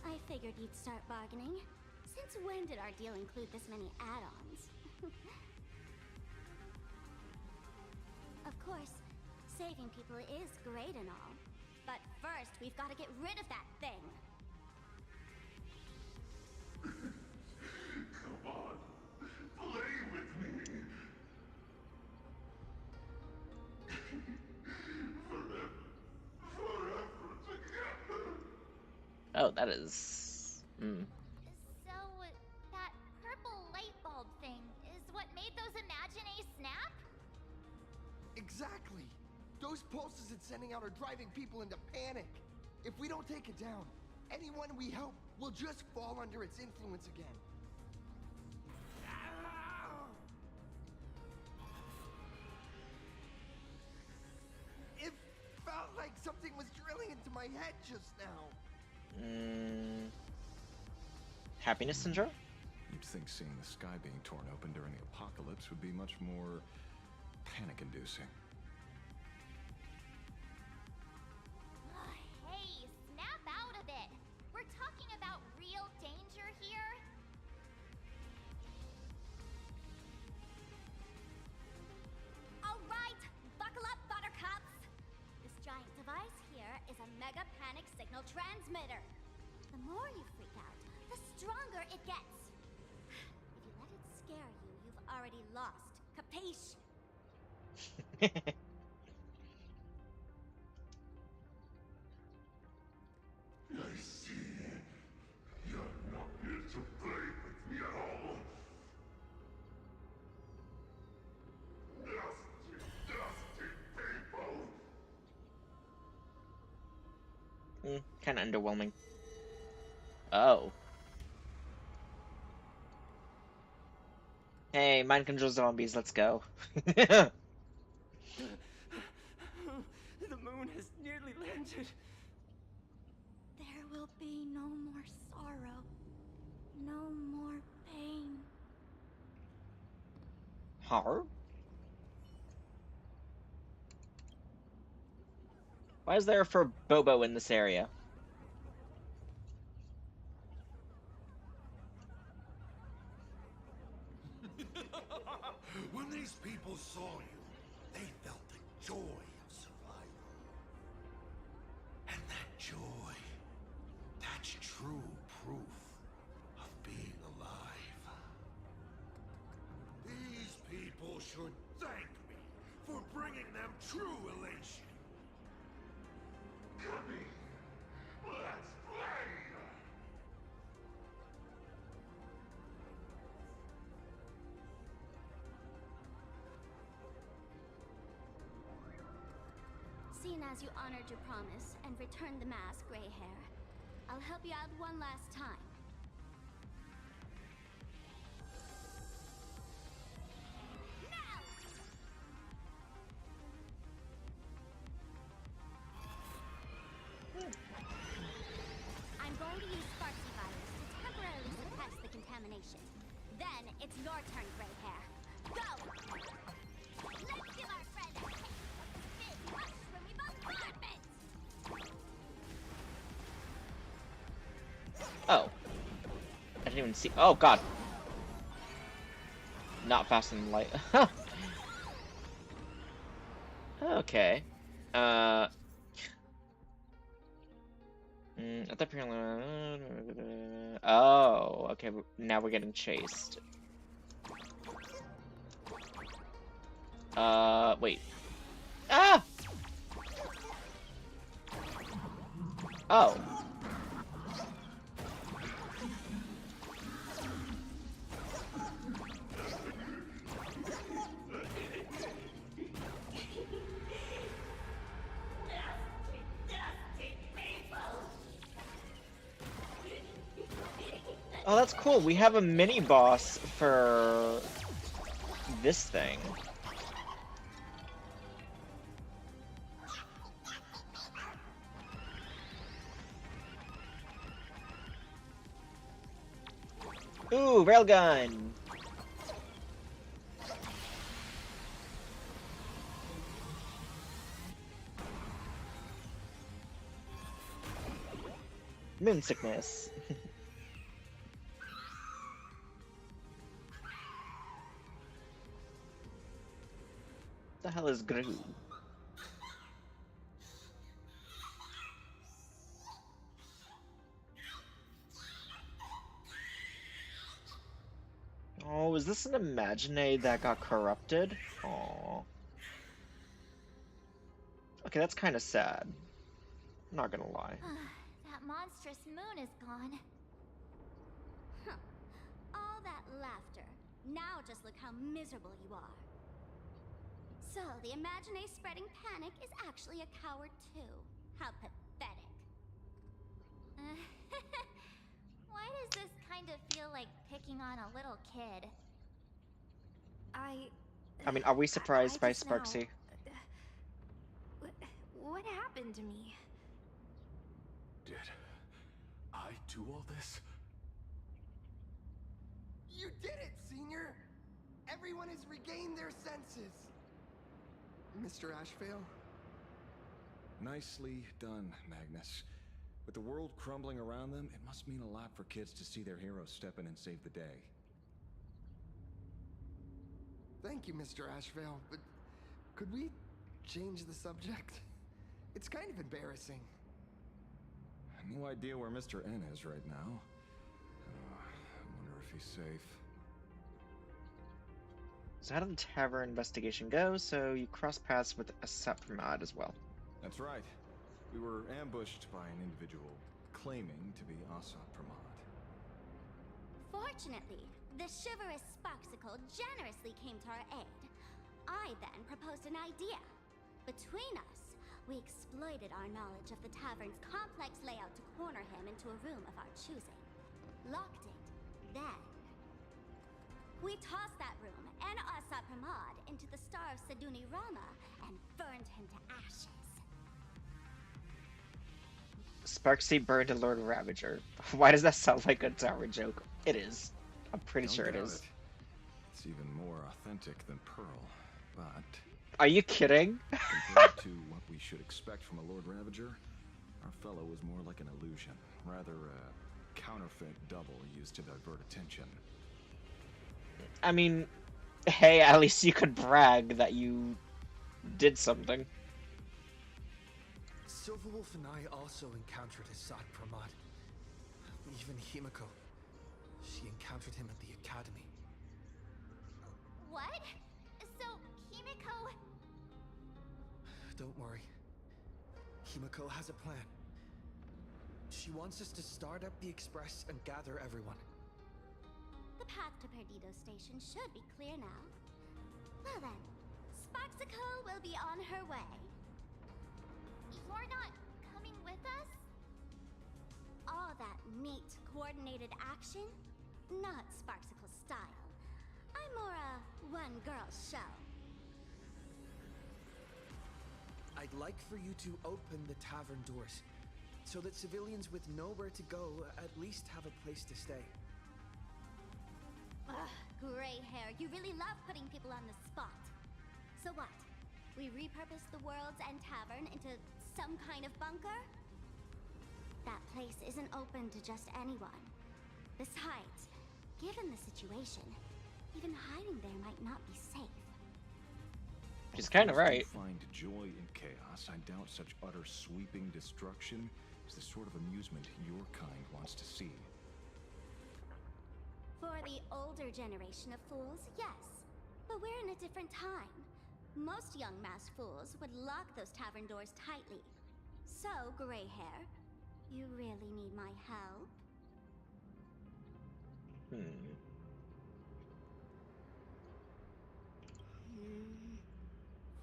I figured you'd start bargaining. Since when did our deal include this many add-ons? Of course, saving people is great and all. But first, we've got to get rid of that thing. Come on, play with me. Forever together. Oh, that is... So, that purple light bulb thing is what made those Imaginae snap? Exactly. Those pulses it's sending out are driving people into panic. If we don't take it down, anyone we help will just fall under its influence again. It felt like something was drilling into my head just now. Happiness syndrome? You'd think seeing the sky being torn open during the apocalypse would be much more panic-inducing. Hey, snap out of it! We're talking about real danger here. Alright, buckle up, buttercups! This giant device here is a mega panic signal transmitter. The more you freak out, the stronger it gets. If you let it scare you, you've already lost. Capiche? I see. You're not here to play with me at all. Nasty people. Kind of underwhelming. Oh. Hey, mind control zombies, let's go. The moon has nearly landed. There will be no more sorrow, no more pain. Huh? Why is there a for Bobo in this area? When these people saw you, they felt the joy of survival. And that joy, that's true proof of being alive. These people should thank me for bringing them true elation. Come in. Let's play! Seeing as you honored your promise and returned the mask, Gray Hair, I'll help you out one last time. Now! I'm going to use Sparksy virus to temporarily suppress the contamination. Then it's your turn, Gray Hair. Go! Let's give our friend a taste of the big mushroomy bombardment! Oh. I didn't even see. Oh, God. Not fast in the light. Okay. At the oh, okay. Now we're getting chased. Wait. Ah! Oh. Oh, that's cool. We have a mini boss for this thing. Ooh, railgun! Moon sickness. The hell is Gru? Oh, is this an Imaginary that got corrupted? Oh. Okay, that's kind of sad. I'm not gonna lie. That monstrous moon is gone. Huh. All that laughter. Now just look how miserable you are. So, the Imaginary spreading panic is actually a coward too. How pathetic. Why does this kind of feel like picking on a little kid? I mean, are we surprised by Sparksy? What happened to me? Did I do all this? You did it, Senior! Everyone has regained their senses! Mr. Ashvale? Nicely done, Magnus. With the world crumbling around them, it must mean a lot for kids to see their heroes step in and save the day. Thank you, Mr. Ashvale, but could we change the subject? It's kind of embarrassing. No idea where Mr. N is right now. I wonder if he's safe. So how did the tavern investigation go? So you cross paths with Asat as well. That's right. We were ambushed by an individual claiming to be Asat. Fortunately, the chivalrous Sparksicle generously came to our aid. I then proposed an idea. Between us, we exploited our knowledge of the tavern's complex layout to corner him into a room of our choosing. Locked it. Then, we tossed that room and Asat into the star of Seduni Rama and burned him to ashes. Sparksy burned a Lord Ravager. Why does that sound like a tower joke? It is. I'm pretty sure it is. It's even more authentic than Pearl, but... Are you kidding? Compared to what we should expect from a Lord Ravager, our fellow was more like an illusion. Rather a counterfeit double used to divert attention. I mean, hey, at least you could brag that you did something. Silverwolf and I also encountered Asat Pramod. Even Himiko. She encountered him at the academy. What? So, Himiko... Don't worry. Himiko has a plan. She wants us to start up the Express and gather everyone. The path to Perdido Station should be clear now. Well then, Sparksicle will be on her way. You're not coming with us? All that neat, coordinated action? Not Sparksicle style. I'm more a one-girl show. I'd like for you to open the tavern doors, so that civilians with nowhere to go at least have a place to stay. Ugh, gray hair, you really love putting people on the spot. So what? We repurpose the world's end tavern into some kind of bunker? That place isn't open to just anyone. Besides, given the situation, even hiding there might not be safe. She's kind of right. If you find joy in chaos, I doubt such utter sweeping destruction is the sort of amusement your kind wants to see. For the older generation of fools, yes. But we're in a different time. Most young masked fools would lock those tavern doors tightly. So, gray hair, you really need my help?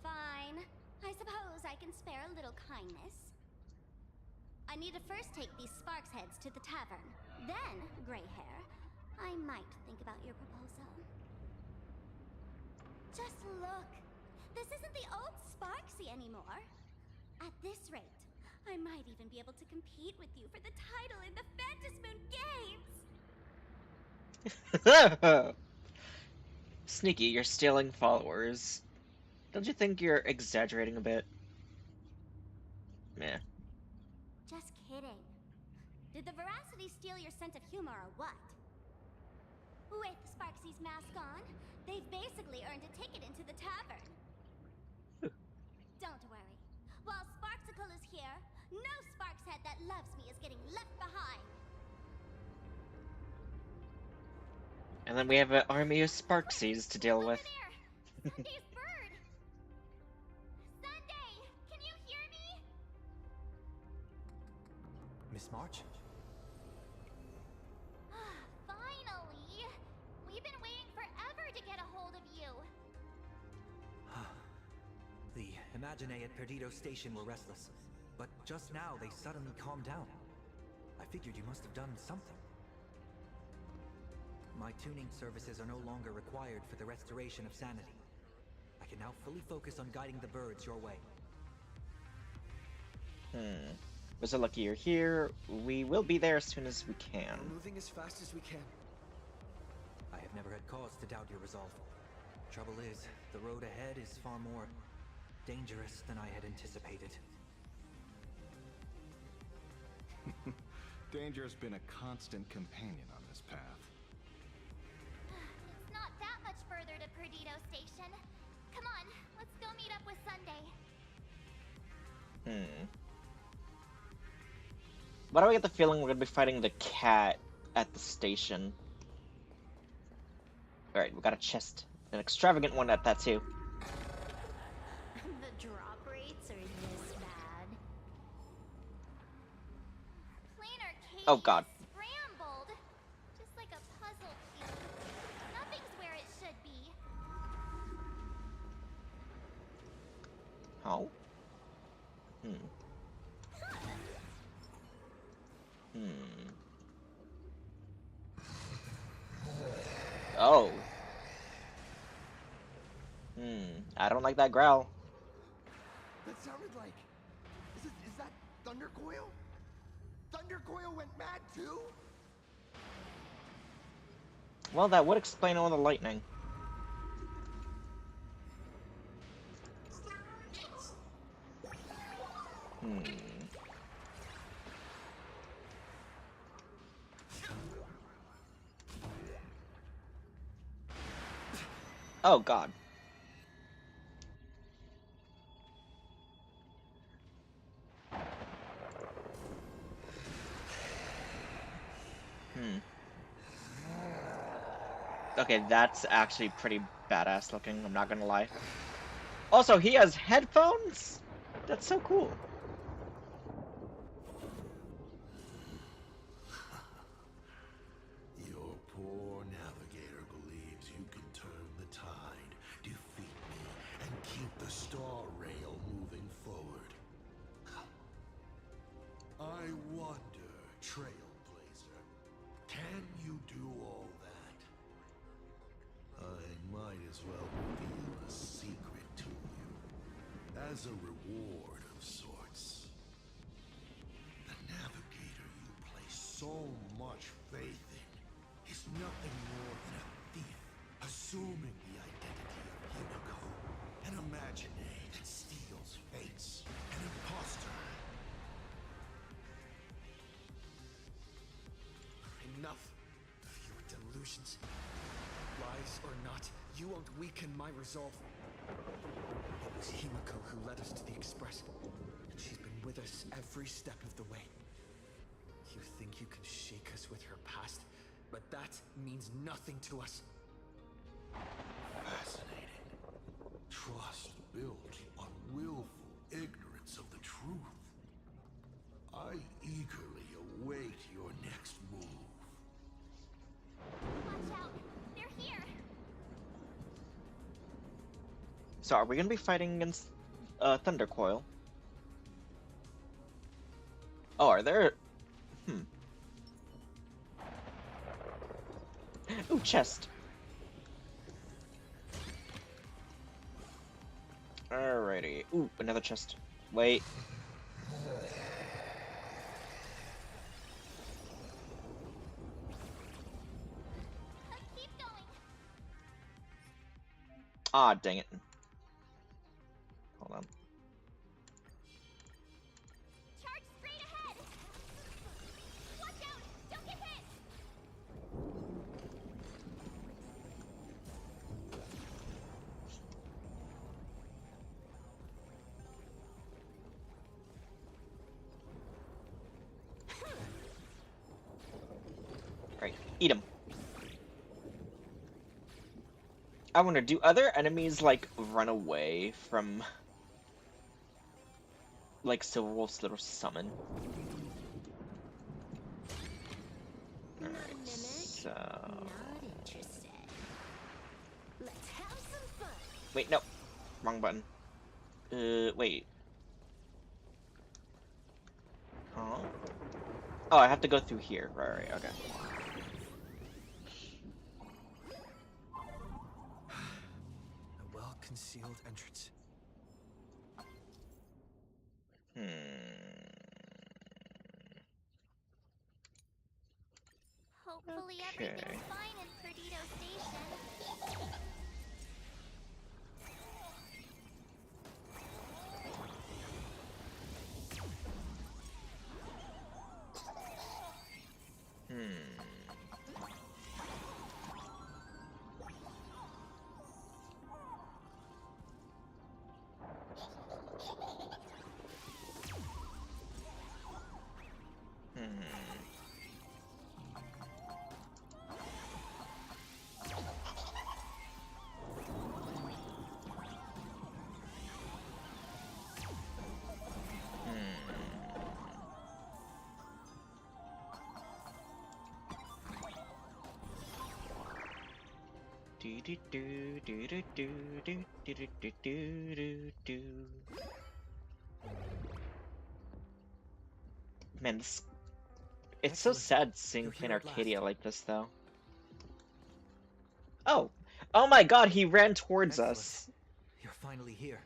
Fine. I suppose I can spare a little kindness. I need to first take these Sparks heads to the tavern. Then, gray hair, I might think about your proposal. Just look! This isn't the old Sparksy anymore. At this rate, I might even be able to compete with you for the title in the Phantasmoon Games! Sneaky, you're stealing followers. Don't you think you're exaggerating a bit? Meh. Just kidding. Did the veracity steal your sense of humor or what? With Sparksy's mask on, they've basically earned a ticket into the tavern. Don't worry. While Sparksicle is here, no Sparkshead that loves me is getting left behind. And then we have an army of Sparksies to deal with. Sunday's bird! Sunday! Can you hear me? Miss March? Finally! We've been waiting forever to get a hold of you. The Imaginae at Perdido Station were restless, but just now they suddenly calmed down. I figured you must have done something. My tuning services are no longer required for the restoration of sanity. I can now fully focus on guiding the birds your way. We're so lucky you're here. We will be there as soon as we can. We're moving as fast as we can. I have never had cause to doubt your resolve. Trouble is, the road ahead is far more dangerous than I had anticipated. Danger's been a constant companion on this path. It's not that much further to Perdido Station. Come on, let's go meet up with Sunday. Why do I get the feeling we're gonna be fighting the cat at the station? Alright, we got a chest. An extravagant one at that too. The drop rates are this bad. Planar Katie Oh god. scrambled. Just like a puzzle cube. Nothing's where it should be. Oh? Oh. I don't like that growl. That sounded like... Is that Thundercoil? Thundercoil went mad too? Well, that would explain all the lightning. Oh god. Okay, that's actually pretty badass looking, I'm not gonna lie. Also, he has headphones? That's so cool. Your poor navigator believes you can turn the tide, defeat me, and keep the star rail moving forward. I wonder, Trailblazer, can you do all that? I might as well reveal a secret to you, as a reward of sorts. The navigator you place so much faith in is nothing more than a thief, assuming the identity of Himiko, an Imaginae that steals fates, an imposter. Enough of your delusions. Lies or not, you won't weaken my resolve. It was Himiko who led us to the Express, and she's been with us every step of the way. You think you can shake us with her past, but that means nothing to us. Fascinating. Trust built on willful ignorance of the truth. I eagerly await your next move. Watch out! They're here! So are we gonna be fighting against Thundercoil? Oh, are there... chest. Alrighty. Ooh, another chest. Wait. Keep going. Ah, dang it. Hold on. Charge straight ahead. Watch out! Don't get hit. Alright, eat him. I wonder, do other enemies, like, run away from, like, Silverwolf's little summon? Alright, so... Not interested. Let's have some fun. Wait, no. Wrong button. Wait. Huh? Oh, I have to go through here. Right, okay. A well-concealed entrance. Hopefully Okay. everything's fine in Perdido Station. Man, this... It's so sad seeing Plain Arcadia like this, though. Oh! Oh my god, he ran towards us! You're finally here.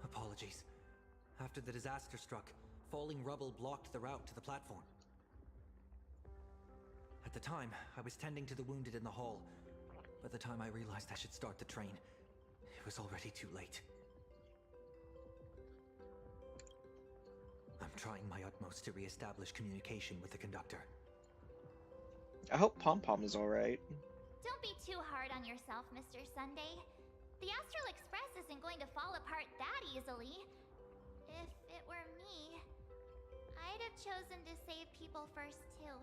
Apologies. After the disaster struck, falling rubble blocked the route to the platform. At the time, I was tending to the wounded in the hall. By the time I realized I should start the train, it was already too late. I'm trying my utmost to re-establish communication with the conductor. I hope Pom Pom is alright. Don't be too hard on yourself, Mr. Sunday. The Astral Express isn't going to fall apart that easily. If it were me, I'd have chosen to save people first, too.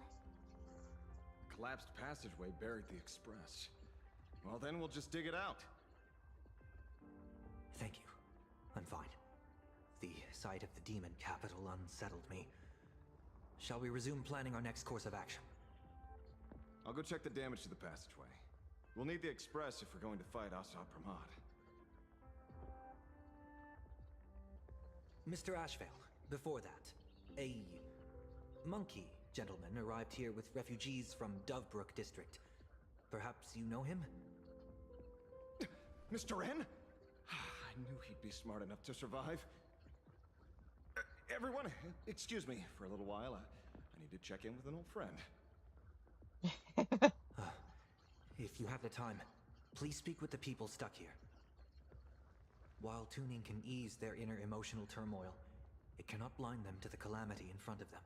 Collapsed passageway buried the express. Well, then we'll just dig it out. Thank you. I'm fine. The sight of the demon capital unsettled me. Shall we resume planning our next course of action? I'll go check the damage to the passageway. We'll need the express if we're going to fight Asat Pramod. Mr. Ashvale, before that, a monkey gentleman arrived here with refugees from Dovebrook district. Perhaps you know him? Mr. N? I knew he'd be smart enough to survive. Everyone, excuse me for a little while. I need to check in with an old friend. If you have the time, please speak with the people stuck here. While tuning can ease their inner emotional turmoil, it cannot blind them to the calamity in front of them.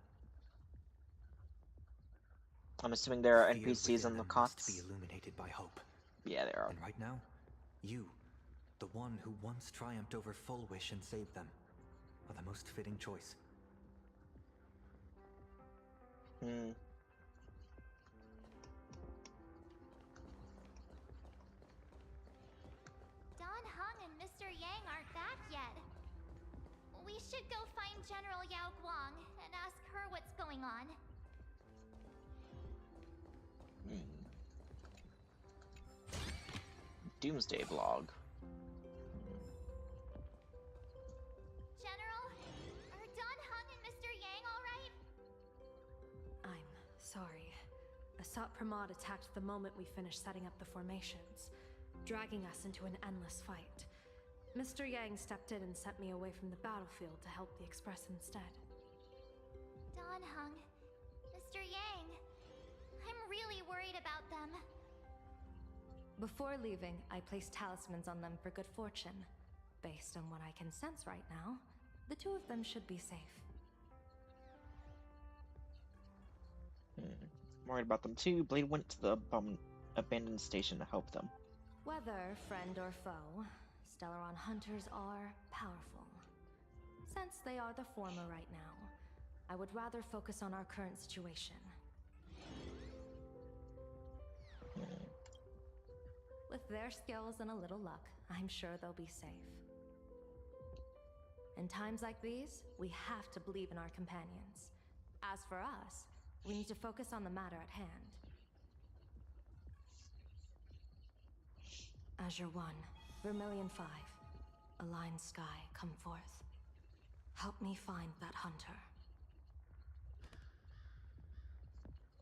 I'm assuming there are Fear NPCs within on the them must cots. be illuminated by hope. Yeah, there are. And right now, you, the one who once triumphed over Full Wish and saved them, are the most fitting choice. Don Hung and Mr. Yang aren't back yet. We should go find General Yao Guang and ask her what's going on. Doomsday Blog. General, are Don Hung and Mr. Yang all right? I'm Asat Pramod attacked the moment we finished setting up the formations, dragging us into an endless fight. Mr. Yang stepped in and sent me away from the battlefield to help the Express instead. Don Hung, Mr. Yang, I'm really worried about them. Before leaving, I placed talismans on them for good fortune. Based on what I can sense right now, the two of them should be safe. Worried about them too. Blade went to the abandoned station to help them. Whether friend or foe, Stellaron hunters are powerful. Since they are the former right now, I would rather focus on our current situation. With their skills and a little luck, I'm sure they'll be safe. In times like these, we have to believe in our companions. As for us, we need to focus on the matter at hand. Azure 1, Vermilion 5, Aligned Sky, come forth. Help me find that hunter.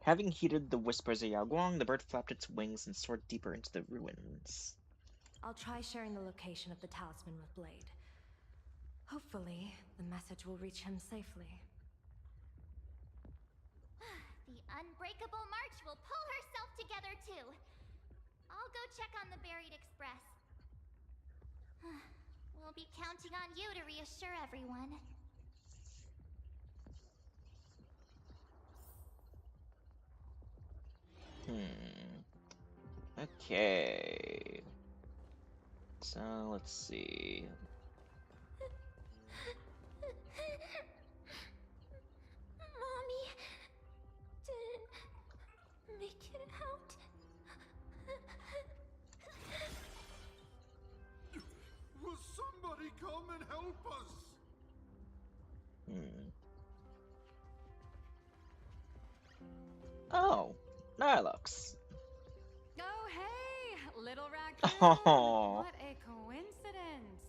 Having heeded the whispers of Yao Guang, the bird flapped its wings and soared deeper into the ruins. I'll try sharing the location of the talisman with Blade. Hopefully, the message will reach him safely. The Unbreakable March will pull herself together too. I'll go check on the buried Express. We'll be counting on you to reassure everyone. Okay. So, let's see. Mommy didn't make it out. Will somebody come and help us? Oh, Nilux. Oh, hey, little raccoon. Oh. What a coincidence.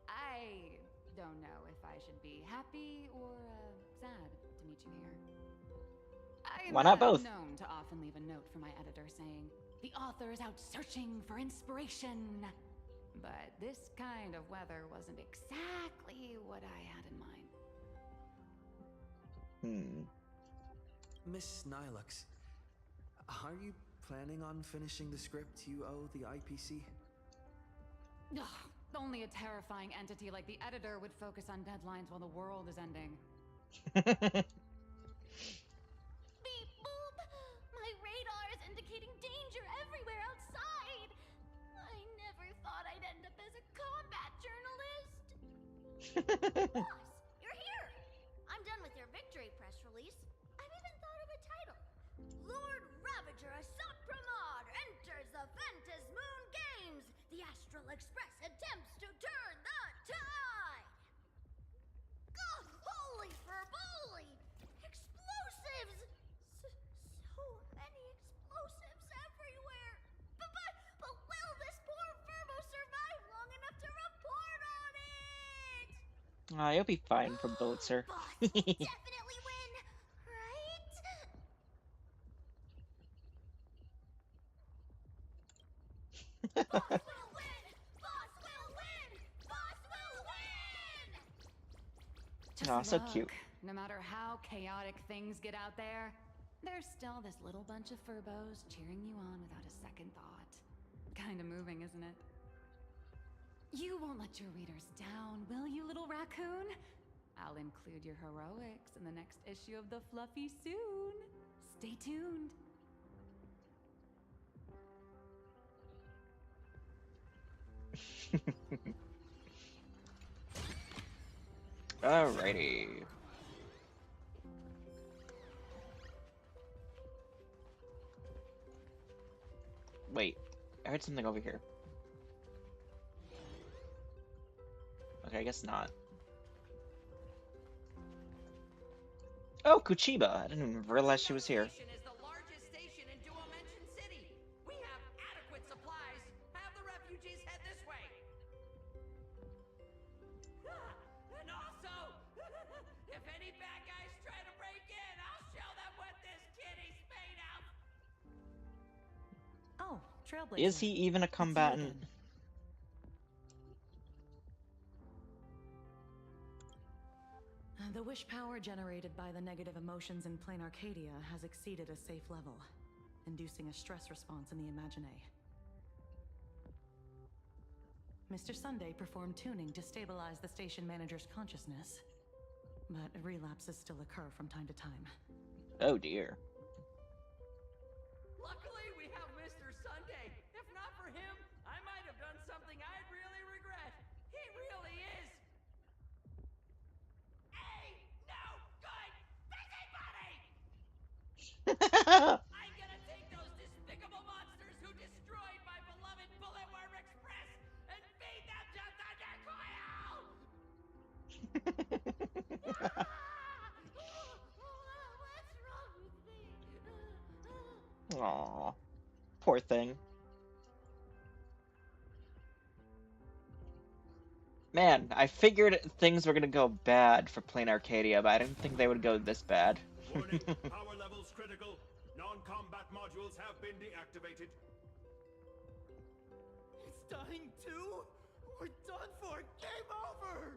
I don't know if I should be happy or sad to meet you here. Why not both? Known to often leave a note for my editor saying, the author is out searching for inspiration. But this kind of weather wasn't exactly what I had in mind. Miss Nilux, are you planning on finishing the script you owe the IPC? Ugh, only a terrifying entity like the editor would focus on deadlines while the world is ending. Beep boop! My radar is indicating danger everywhere outside! I never thought I'd end up as a combat journalist! Boss, you're here! I'm done with your victory press release. I've even thought of a title. Lord Ravager Asat Pramod enters the Ventus Moon Games! The Astral Express attempts to turn the tide! Ugh, holy furboli! Explosives! So many explosives everywhere! But will this poor Furbo survive long enough to report on it? You'll be fine from bullets, sir. Definitely win, right? Boss will win! Boss will win! Boss will win! Just Aw, so look, cute. no matter how chaotic things get out there, there's still this little bunch of furbos cheering you on without a second thought. Kinda moving, isn't it? You won't let your readers down, will you, little raccoon? I'll include your heroics in the next issue of the Fluffy soon. Stay tuned. Alrighty. Wait, I heard something over here. Okay, I guess not. Oh, Kuchiba! I didn't even realize she was here. Is the largest station in Duo-Mention City. We have adequate supplies. Have the refugees head this way. And also, if any bad guys try to break in, I'll show them what this kitty's made of. Trailblazer. Is he even a It's you combatant? again. The wish power generated by the negative emotions in Plane Arcadia has exceeded a safe level, inducing a stress response in the Imaginae. Mr. Sunday performed tuning to stabilize the station manager's consciousness, but relapses still occur from time to time. Oh dear. Luckily, we have Mr. Sunday. If not for him, I might have done something I'd really regret. He really is a no good busybody! I'm gonna take those despicable monsters who destroyed my beloved Bulletworm Express and feed them to Thunder Coil! What's wrong with me? Aw, poor thing. Man, I figured things were gonna go bad for Plane Arcadia, but I didn't think they would go this bad. Warning, power levels critical. Non-combat modules have been deactivated. It's dying too? We're done for! Game over!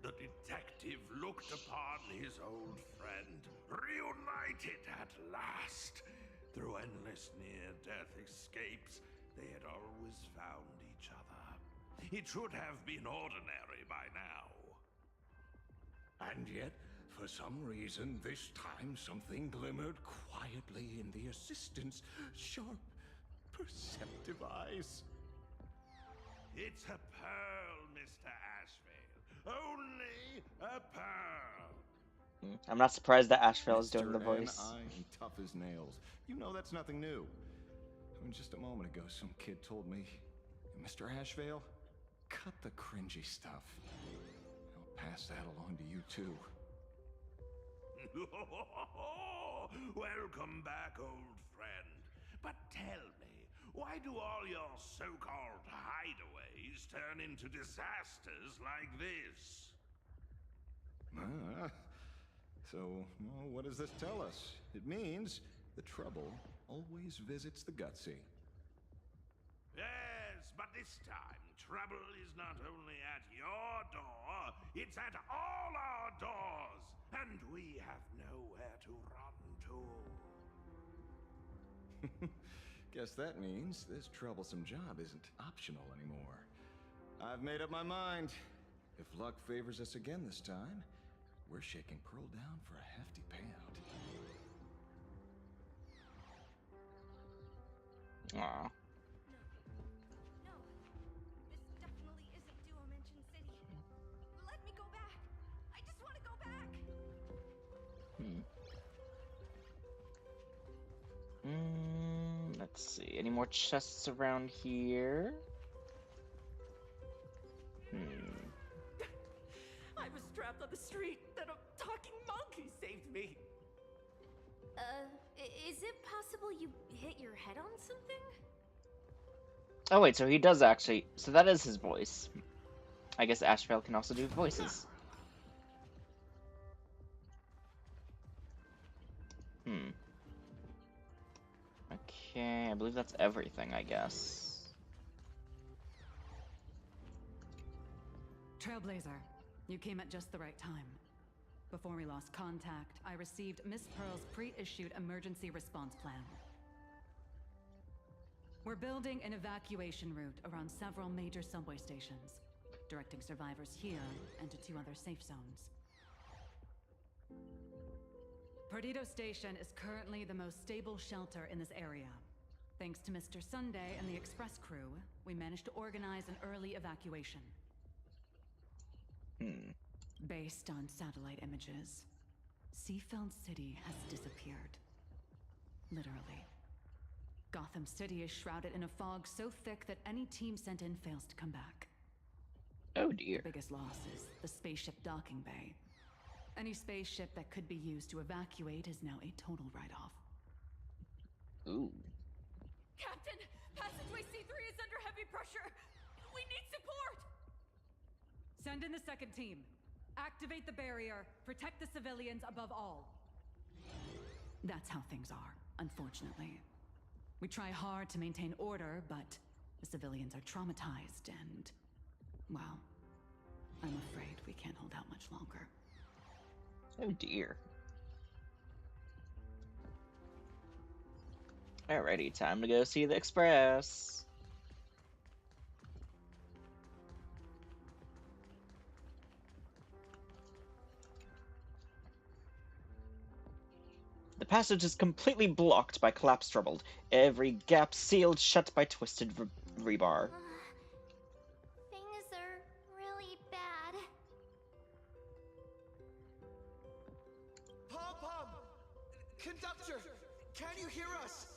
The detective looked upon his old friend, reunited at last. Through endless near-death escapes, they had always found each other. It should have been ordinary by now. And yet, for some reason, this time something glimmered quietly in the assistant's sharp, perceptive eyes. It's a pearl, Mr. Ashvale. Only a pearl. I'm not surprised that Ashvale is doing the Mr. voice. N.I. tough as nails. You know that's nothing new. I mean, just a moment ago, some kid told me, Mr. Ashvale, cut the cringy stuff. I'll pass that along to you, too. Welcome back, old friend. But tell me, why do all your so-called hideaways turn into disasters like this? So, well, what does this tell us? It means the trouble always visits the gutsy. Yes, but this time, trouble is not only at your door, it's at all our doors, and we have nowhere to run to. Guess that means this troublesome job isn't optional anymore. I've made up my mind. If luck favors us again this time, we're shaking Pearl down for a hefty payout. Aw. No, this definitely isn't Duo Mansion City. Let me go back. I just want to go back. Let's see. Any more chests around here? I was trapped on the street, then a talking monkey saved me. Is it possible you hit your head on something? Oh wait, so he does actually. So that is his voice. I guess Ashvale can also do voices. Okay, I believe that's everything, I guess. Trailblazer, you came at just the right time. Before we lost contact, I received Miss Pearl's pre-issued emergency response plan. We're building an evacuation route around several major subway stations, directing survivors here and to 2 other safe zones. Perdido Station is currently the most stable shelter in this area. Thanks to Mr. Sunday and the express crew, we managed to organize an early evacuation. Based on satellite images, Seafeld City has disappeared. Literally. Gotham City is shrouded in a fog so thick that any team sent in fails to come back. Oh dear. The biggest loss is the spaceship docking bay. Any spaceship that could be used to evacuate is now a total write-off. Ooh. Captain, passageway C3 is under heavy pressure. We need support. Send in the second team. Activate the barrier. Protect the civilians above all. That's how things are, unfortunately. We try hard to maintain order, but the civilians are traumatized and, well, I'm afraid we can't hold out much longer. Oh dear. Alrighty, time to go see the Express. The passage is completely blocked by collapsed rubble. Every gap sealed shut by twisted rebar. Things are really bad. Pom-Pom! Conductor! Can you hear us?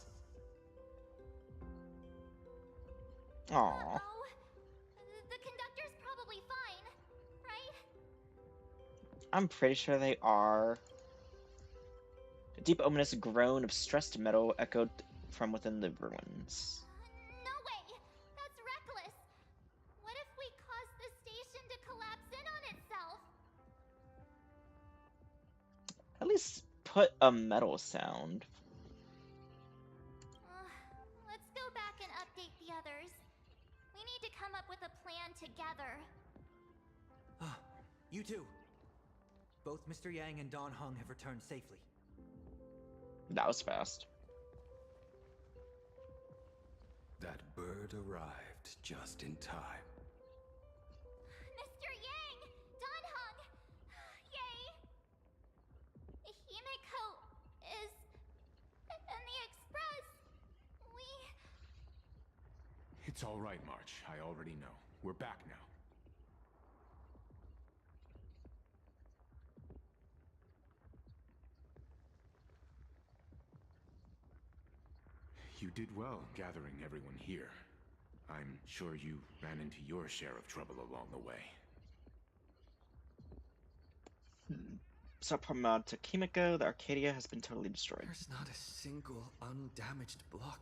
Aww. The conductor's probably fine, right? I'm pretty sure they are. A deep, ominous groan of stressed metal echoed from within the ruins. No way! That's reckless! What if we cause the station to collapse in on itself? At least put a metal sound. Let's go back and update the others. We need to come up with a plan together. Ah, you two. Both Mr. Yang and Don Hung have returned safely. That was fast. That bird arrived just in time. Mr. Yang! Don Hung! Yay! Himiko is... in the Express. It's all right, March. I already know. We're back now. You did well gathering everyone here. I'm sure you ran into your share of trouble along the way. Subpromod to Kimiko, the Arcadia has been totally destroyed. There's not a single undamaged block.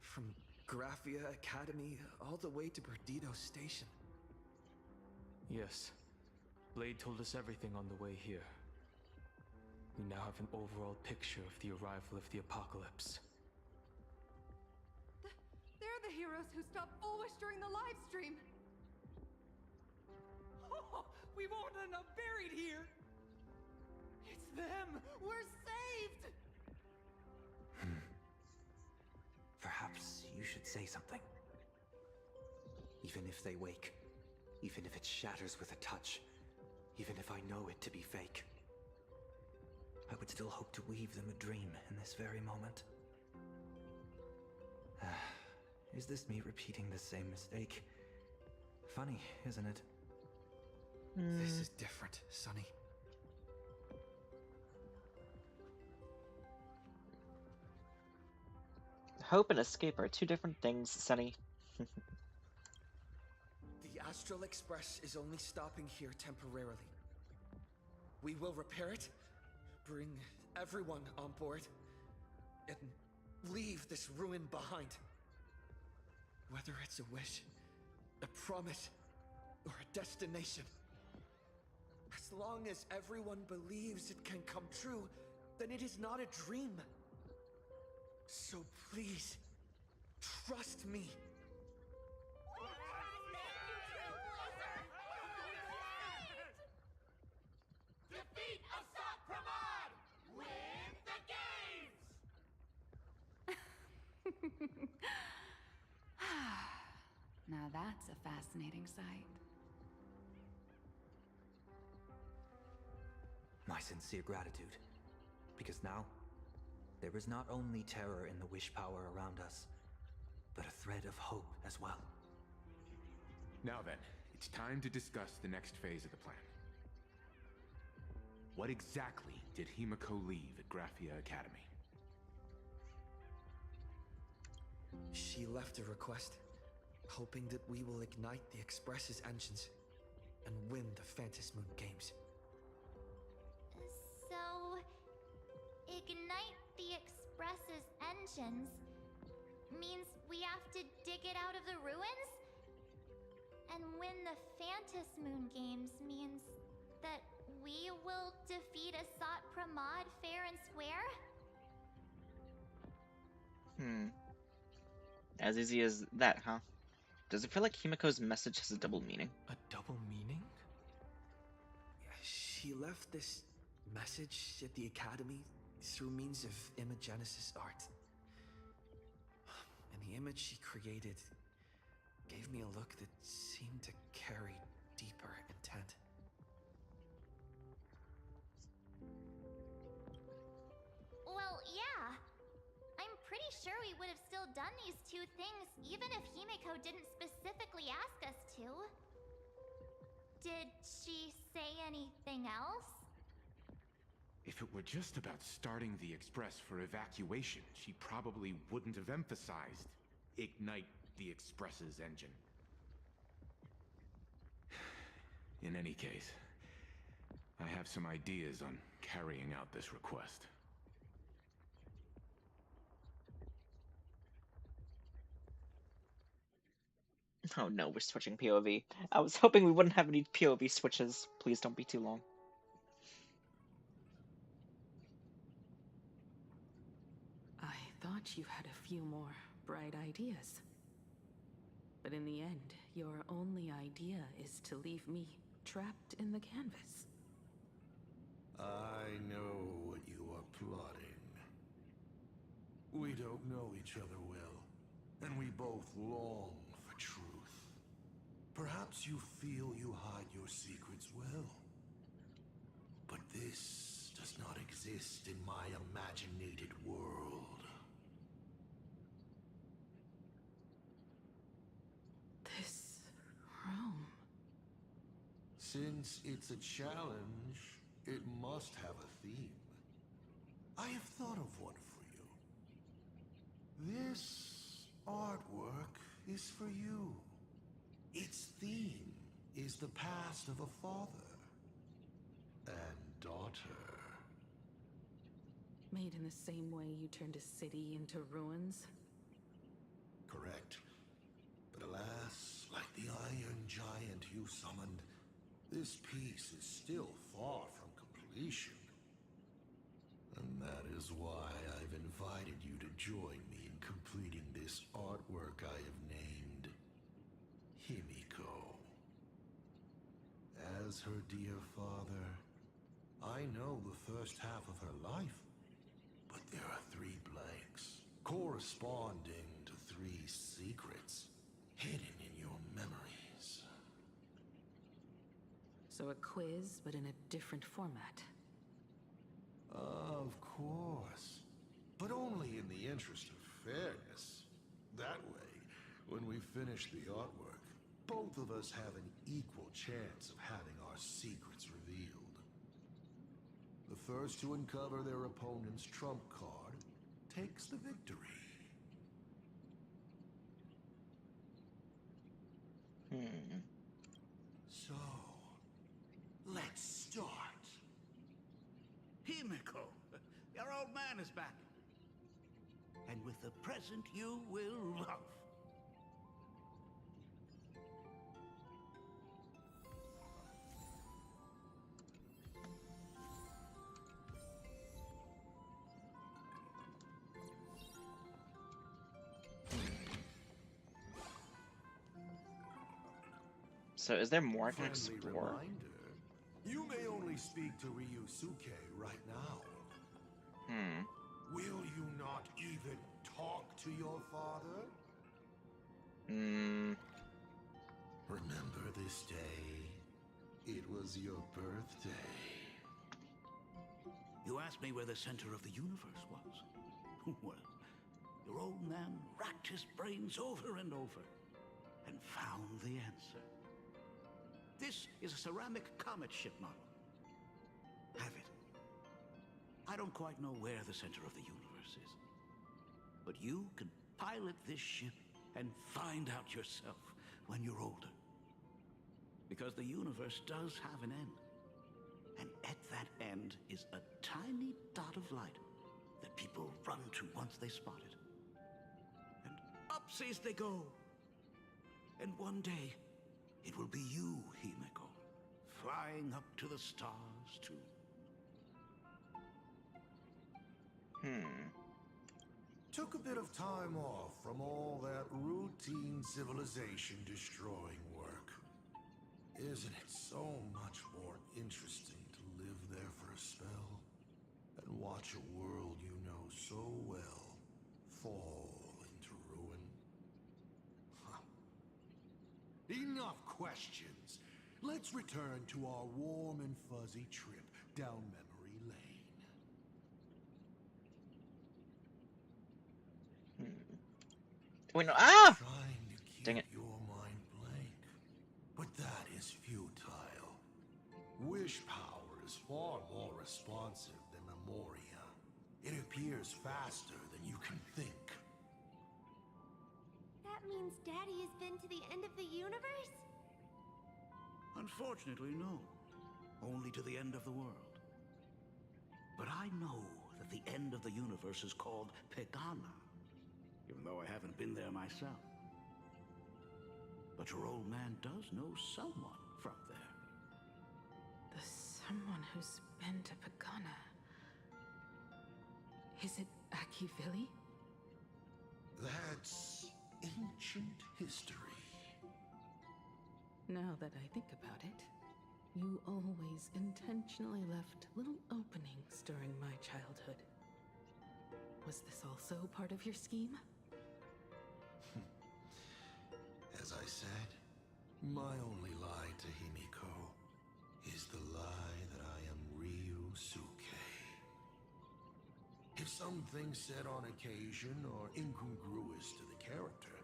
From Graphia Academy all the way to Perdido Station. Yes. Blade told us everything on the way here. We now have an overall picture of the arrival of the apocalypse. They're the heroes who stopped Bulwish during the live stream. We won't end up buried here! It's them! We're saved! Perhaps you should say something. Even if they wake, even if it shatters with a touch, even if I know it to be fake, I would still hope to weave them a dream in this very moment. Is this me repeating the same mistake? Funny, isn't it? This is different, Sonny. Hope and escape are two different things, Sonny. The Astral Express is only stopping here temporarily. We will repair it, bring everyone on board, and leave this ruin behind. Whether it's a wish, a promise, or a destination. As long as everyone believes it can come true, then it is not a dream. So please, trust me. Defeat Asat Pramod! Win the games! Now that's a fascinating sight. My sincere gratitude. Because now, there is not only terror in the wish power around us, but a thread of hope as well. Now then, it's time to discuss the next phase of the plan. What exactly did Himiko leave at Graphia Academy? She left a request, hoping that we will ignite the Express's engines and win the Phantom Moon Games. So, ignite the Express's engines means we have to dig it out of the ruins? And win the Phantom Moon Games means that we will defeat Asat Pramod fair and Hmm. As easy as that, huh? Does it feel like Himiko's message has a double meaning? A double meaning? She left this message at the academy through means of imagenesis art. And the image she created gave me a look that seemed to carry deeper intent. Well, yeah. I'm pretty sure we would have still done these two things even if Himiko didn't specifically ask us to. Did she say anything else? If it were just about starting the express for evacuation, she probably wouldn't have emphasized ignite the express's engine. In any case, I have some ideas on carrying out this request. Oh no, we're switching POV. I was hoping we wouldn't have any POV switches. Please don't be too long. I thought you had a few more bright ideas. But in the end, your only idea is to leave me trapped in the canvas. I know what you are plotting. We don't know each other well, and we both long for truth. Perhaps you feel you hide your secrets well. But this does not exist in my imaginated world. This room. Since it's a challenge, it must have a theme. I have thought of one for you. This artwork is for you. Its theme is the past of a father and daughter. Made in the same way you turned a city into ruins? Correct. But alas, like the iron giant you summoned, this piece is still far from completion. And that is why I've invited you to join me in completing this artwork I have named Himiko. As her dear father, I know the first half of her life, but there are 3 blanks corresponding to 3 secrets hidden in your memories. So a quiz, but in a different format. Of course. But only in the interest of fairness. That way, when we finish the artwork, both of us have an equal chance of having our secrets revealed. The first to uncover their opponent's trump card takes the victory. So, let's start. Himiko, your old man is back. And with a present you will love. So is there more I can Friendly explore? reminder, you may only speak to Ryusuke right now. Will you not even talk to your father? Remember this day? It was your birthday. You asked me where the center of the universe was. Well, your old man racked his brains over and over and found the answer. This is a ceramic comet ship model. Have it. I don't quite know where the center of the universe is, but you can pilot this ship and find out yourself when you're older. Because the universe does have an end. And at that end is a tiny dot of light that people run to once they spot it. And upsies they go. And one day, it will be you, Himiko, flying up to the stars too. Took a bit of time off from all that routine civilization destroying work. Isn't it so much more interesting to live there for a spell and watch a world you know so well fall into ruin? Huh. Enough questions. Let's return to our warm and fuzzy trip down memory lane. Wait, no. Ah! Trying to Dang keep it. your mind blank, but that is futile. Wish power is far more responsive than Memoria. It appears faster than you can think. That means Daddy has been to the end of the universe? Unfortunately, no. Only to the end of the world. But I know that the end of the universe is called Pegana, even though I haven't been there myself. But your old man does know someone from there. The someone who's been to Pagana. Is it Akivili? That's ancient history. Now that I think about it, you always intentionally left little openings during my childhood. Was this also part of your scheme? As I said, my only lie to Himiko is the lie that I am Ryusuke. If something's said on occasion or incongruous to the character,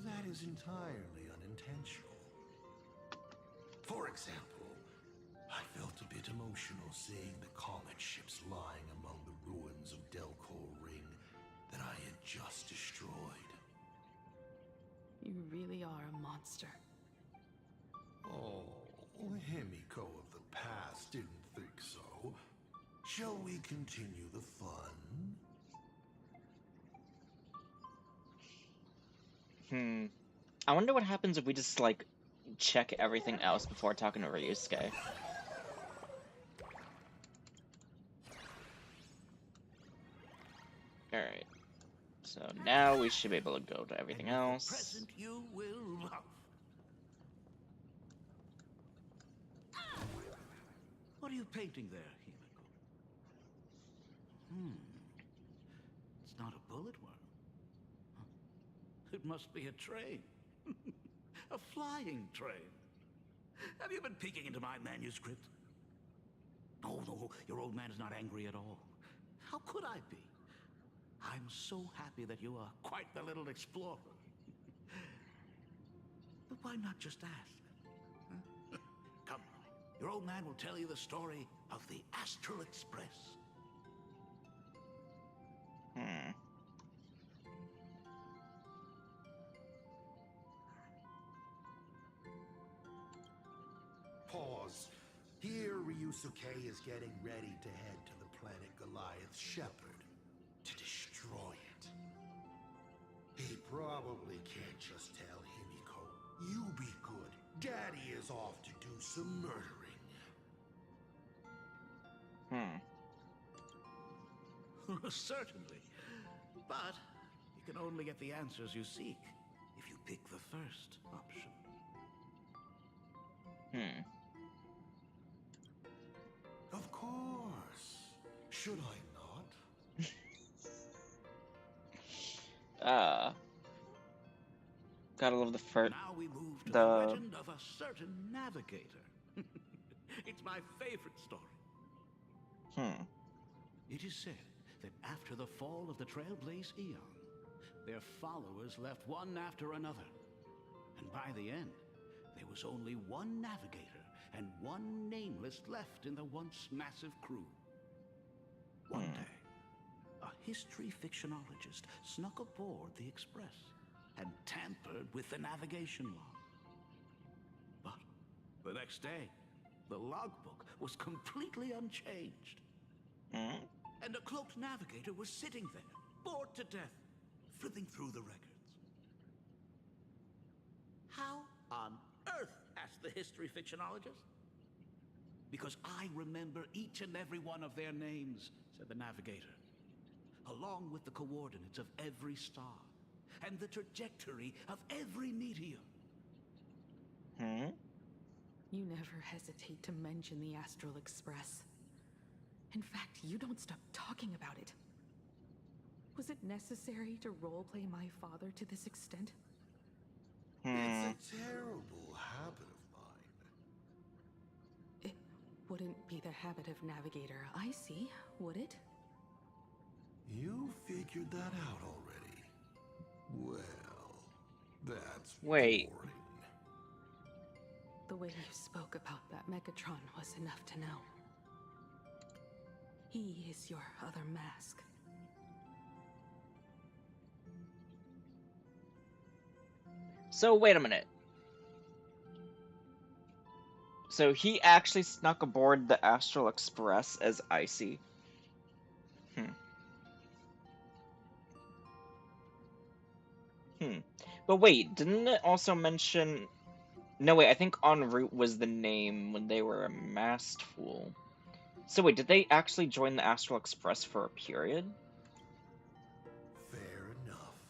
that is entirely unintentional. For example, I felt a bit emotional seeing the comet ships lying among the ruins of Delcor Ring that I had just destroyed. You really are a monster. Oh, Himiko of the past didn't think so. Shall we continue the fun? I wonder what happens if we just, like, check everything else before talking to Ryusuke. Alright. So now we should be able to go to everything else. Present you will love. What are you painting there, Himiko? It's not a bullet worm. It must be a train. A flying train. Have you been peeking into my manuscript? No, your old man is not angry at all. How could I be? I'm so happy that you are quite the little explorer. But why not just ask? Huh? Come, your old man will tell you the story of the Astral Express. Pause. Here, Ryusuke is getting ready to head to the planet Goliath's Shepherd to destroy it. He probably can't just tell Himiko, "You be good. Daddy is off to do some murdering." Certainly. But you can only get the answers you seek if you pick the first option. Of course. Should I not? Gotta love the first. Now we move to the legend of a certain navigator. It's my favorite story. It is said that after the fall of the Trailblaze Eon, their followers left one after another. And by the end, there was only one navigator and one nameless left in the once massive crew. One day, a history fictionologist snuck aboard the Express and tampered with the navigation log. But the next day, the logbook was completely unchanged. And a cloaked navigator was sitting there, bored to death, flipping through the records. How on earth? Asked the history fictionologist. Because I remember each and every one of their names, said the navigator. along with the coordinates of every star, and the trajectory of every meteor. Hmm? You never hesitate to mention the Astral Express. In fact, you don't stop talking about it. Was it necessary to roleplay my father to this extent? It's a terrible habit of mine. It wouldn't be the habit of Navigator I see, would it? You figured that out already. Well, that's Wait. boring. The way you spoke about that Megatron was enough to know. He is your other mask. So wait a minute. So he actually snuck aboard the Astral Express as Icy. But wait, didn't it also mention... No, wait, I think En route was the name when they were a masked fool. So wait, did they actually join the Astral Express for a period? Fair enough.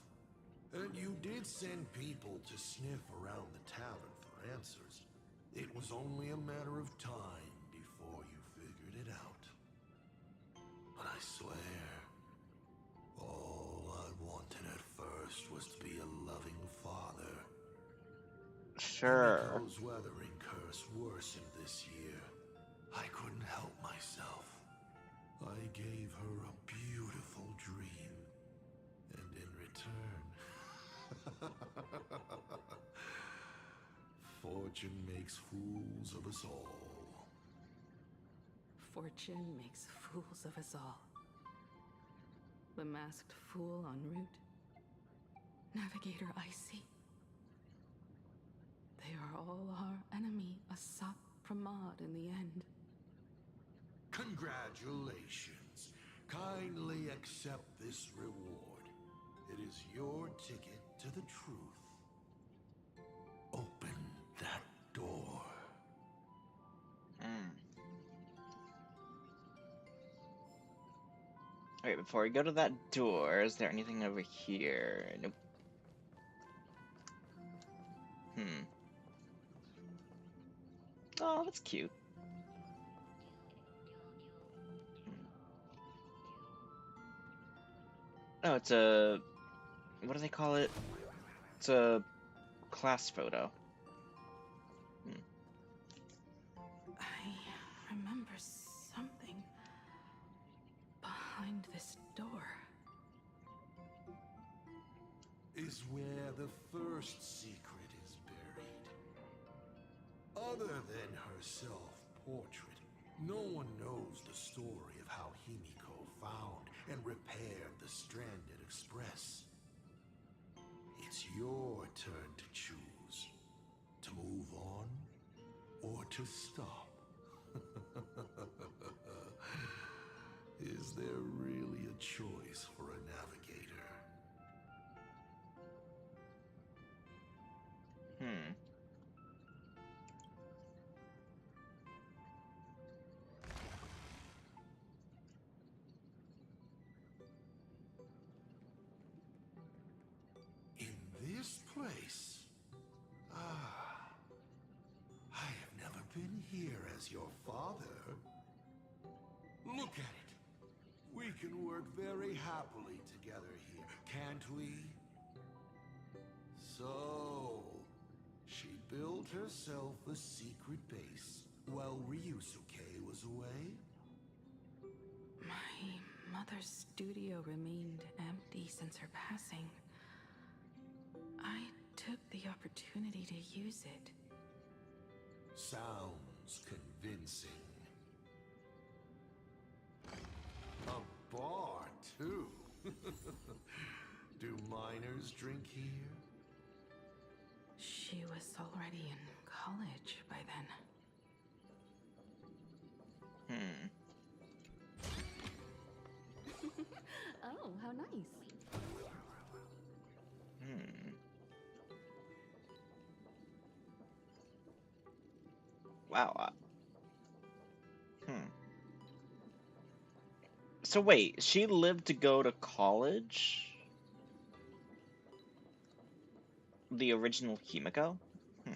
And you did send people to sniff around the tavern for answers. It was only a matter of time before you figured it out. But I swear, all I wanted at first was to be a loving father. Sure. Himiko's weathering curse worsened this year. I couldn't help myself. I gave her a beautiful dream. And in return... Fortune makes fools of us all. Fortune makes fools of us all. The masked fool en route. Navigator Icy. They are all our enemy, Asat Pramod, in the end. Congratulations. Kindly accept this reward. It is your ticket to the truth. Open that door. Alright, before we go to that door, is there anything over here? Nope. Oh, that's cute. Oh, it's a... What do they call it? It's a class photo. I remember something behind this door. Is where the first secret is buried. Other than her self-portrait, no one knows the story of how Himiko found and repaired the stranded express. It's your turn to choose. To move on, or to stop. Is there really a choice for a navigator? In this place? Ah. I have never been here as your father. Look at it. We can work very happily together here, can't we? So, she built herself a secret base while Ryusuke was away? My mother's studio remained empty since her passing. I took the opportunity to use it. Sounds convincing. A bar, too. Do minors drink here? She was already in college by then. Oh, how nice. Wow. So wait, she lived to go to college? The original Himiko? Hmm.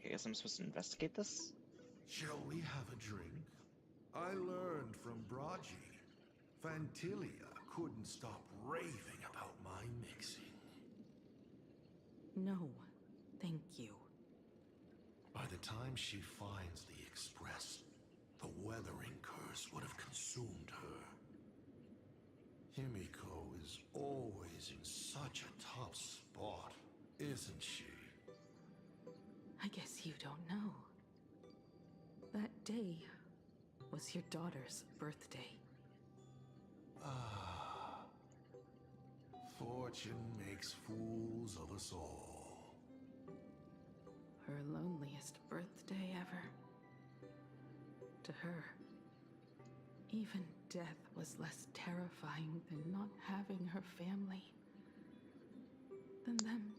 I guess I'm supposed to investigate this? Shall we have a drink? I learned from Braji. Fantilia couldn't stop raving about my mixing. No, thank you. By the time she finds the Express, the weathering curse would have consumed her. Himiko is always in such a tough spot, isn't she? I guess you don't know. That day was your daughter's birthday. Ah. Fortune makes fools of us all. Her loneliest birthday ever. To her, even death was less terrifying than not having her family. Than them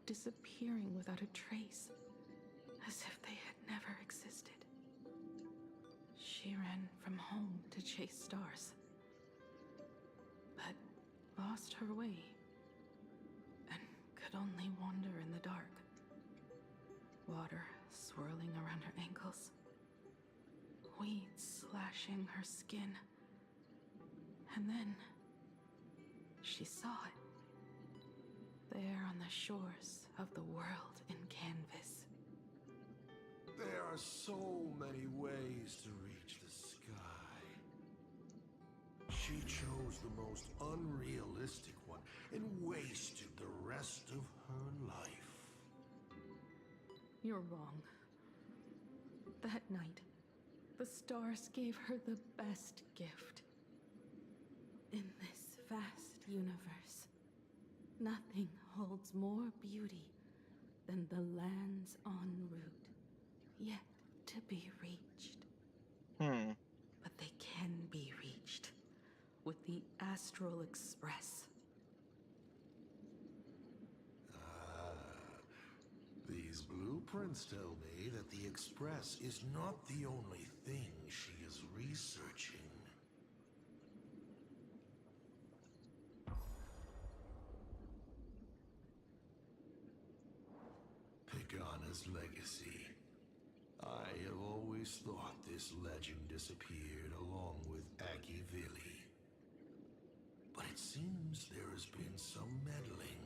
disappearing without a trace, as if they had never existed. She ran from home to chase stars, but lost her way and could only wander in the dark. Water swirling around her ankles, weeds slashing her skin, and then she saw it, there on the shores of the world in canvas. There are so many ways to reach the sky. She chose the most unrealistic one and wasted the rest of her life. You're wrong. That night, the stars gave her the best gift. In this vast universe, nothing holds more beauty than the lands en route, yet to be reached. But they can be reached with the Astral Express. These blueprints tell me that the Express is not the only thing she is researching. Pagana's legacy. I have always thought this legend disappeared along with Akivili. But it seems there has been some meddling.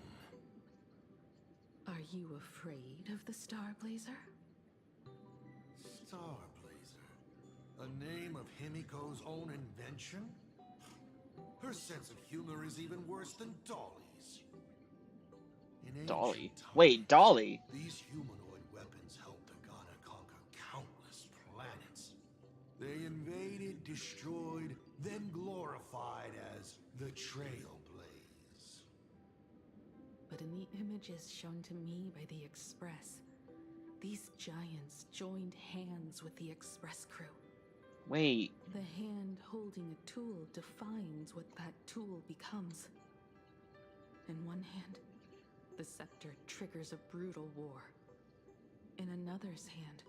Are you afraid of the Star Blazer? Starblazer? A name of Himiko's own invention? Her sense of humor is even worse than Dolly's. In Dolly? ancient times, Wait, Dolly? these humanoid weapons helped Pagana conquer countless planets. They invaded, destroyed, then glorified as the Trailblaze. But in the images shown to me by the Express, these giants joined hands with the Express crew. Wait. The hand holding a tool defines what that tool becomes. In one hand, the scepter triggers a brutal war. In another's hand,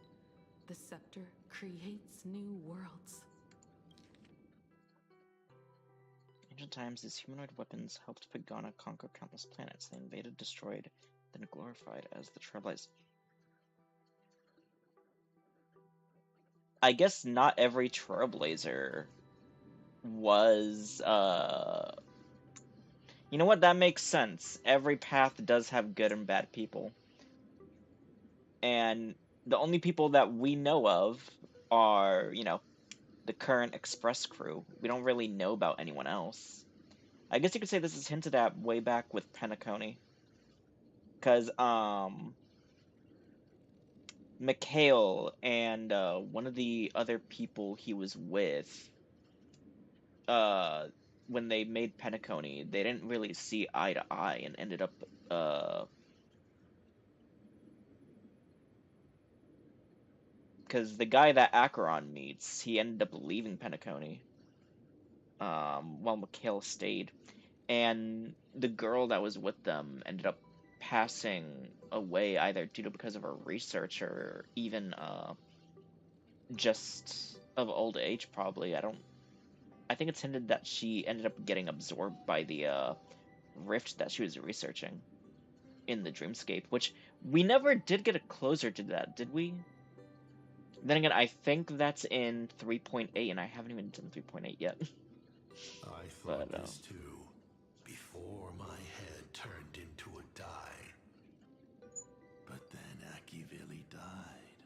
the scepter creates new worlds. Ancient times, these humanoid weapons helped Pagana conquer countless planets. They invaded, destroyed, then glorified as the Trailblaze. I guess not every Trailblazer was, You know what? That makes sense. Every path does have good and bad people. And the only people that we know of are, the current Express crew. We don't really know about anyone else. I guess you could say this is hinted at way back with Penacony. Because, Mikhail and one of the other people he was with, when they made Penacony, they didn't really see eye to eye and ended up, because the guy that Acheron meets, he ended up leaving Penacony, while Mikhail stayed. And the girl that was with them ended up passing away either due to because of her research or even, just of old age, probably. I think it's hinted that she ended up getting absorbed by the rift that she was researching in the dreamscape, which we never did get a closer to that, did we? Then again, I think that's in 3.8, and I haven't even done 3.8 yet. I thought But, this too, before my head turned into a die. But then Akivili died.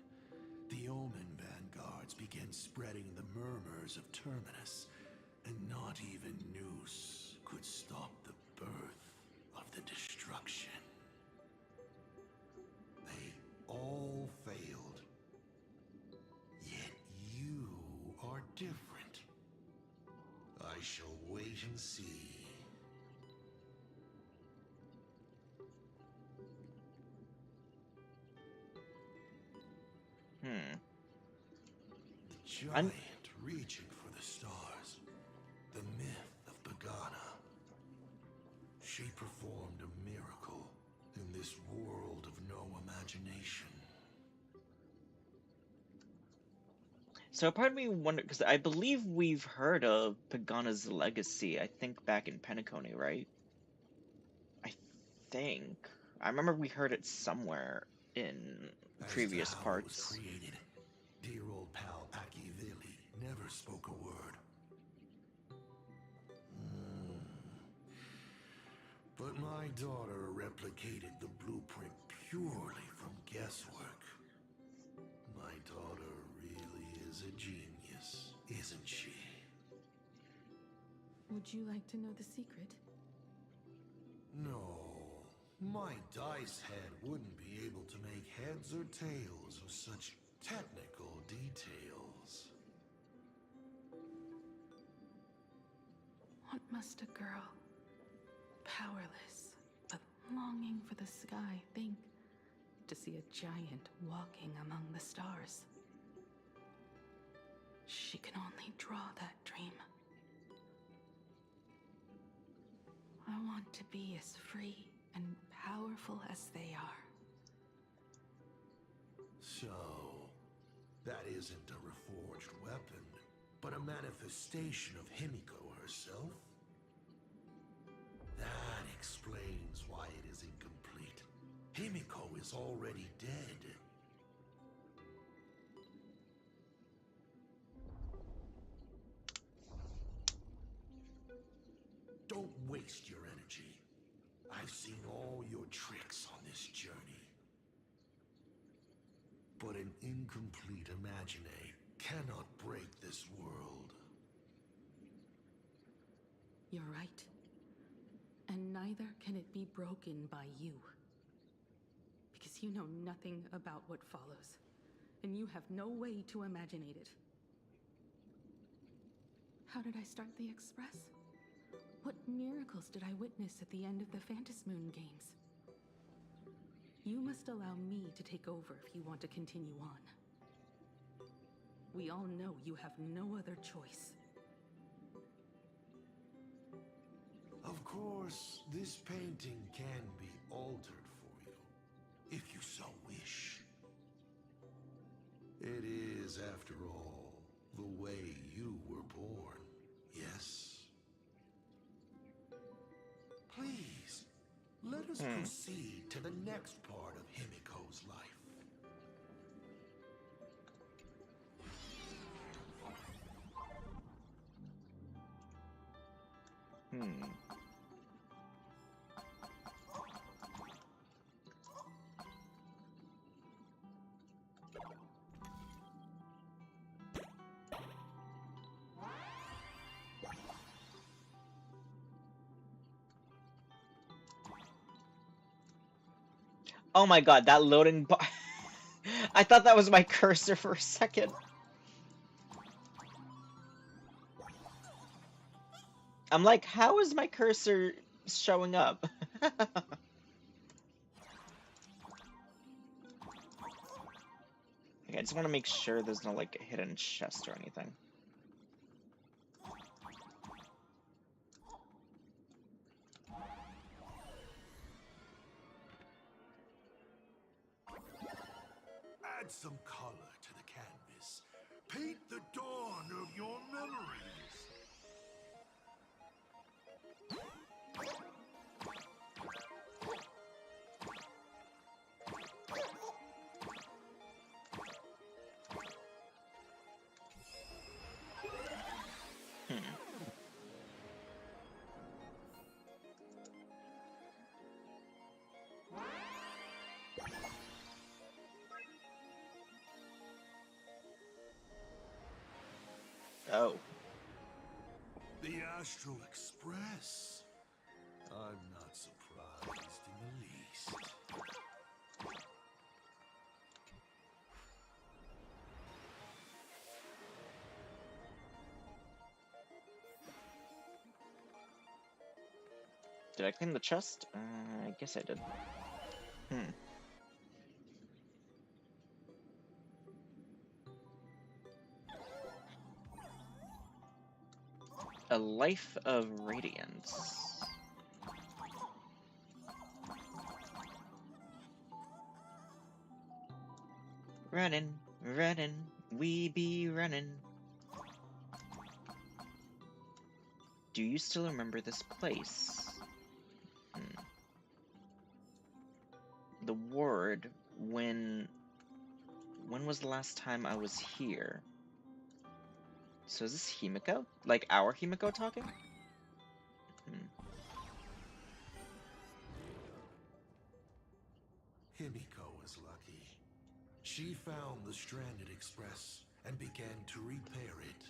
The Omen vanguards began spreading the murmurs of Terminus, and not even Noose could stop the birth of the destruction. They all failed. Yet you are different. I shall wait and see. The giant reaching for the stars. The myth of Pagana. She performed a miracle in this world of no imagination. So part of me wonder, because I believe we've heard of Pagana's legacy, I think back in Penacony, right? I think. I remember we heard it somewhere in previous As to how it was parts. created, dear old pal Akivili never spoke a word. But my daughter replicated the blueprint purely from guesswork. My daughter really is a genius, isn't she? Would you like to know the secret? No. My dice head wouldn't be able to make heads or tails of such technical details. What must a girl, powerless, but longing for the sky, think to see a giant walking among the stars? She can only draw that dream. I want to be as free and powerful as they are. So, that isn't a reforged weapon, but a manifestation of Himiko herself? That explains why it is incomplete. Himiko is already dead. Don't waste your energy. I've seen all your tricks on this journey. But an incomplete Imagine cannot break this world. You're right. And neither can it be broken by you. Because you know nothing about what follows. And you have no way to imagine it. How did I start the Express? What miracles did I witness at the end of the Phantasmoon games? You must allow me to take over if you want to continue on. We all know you have no other choice. Of course, this painting can be altered for you, if you so wish. It is, after all, the way you were born, yes? Please, let us proceed to the next part of Himiko's life. Oh my god, that loading bar. I thought that was my cursor for a second. I'm like, how is my cursor showing up? Okay, I just want to make sure there's no, like, hidden chest or anything. Add some color to the canvas. Oh. The Astral Express. I'm not surprised in the least. Did I clean the chest? I guess I did. A life of radiance. Running, running, we be running. Do you still remember this place? The ward, when was the last time I was here? So is this Himiko? Like our Himiko talking? Himiko was lucky. She found the stranded express and began to repair it.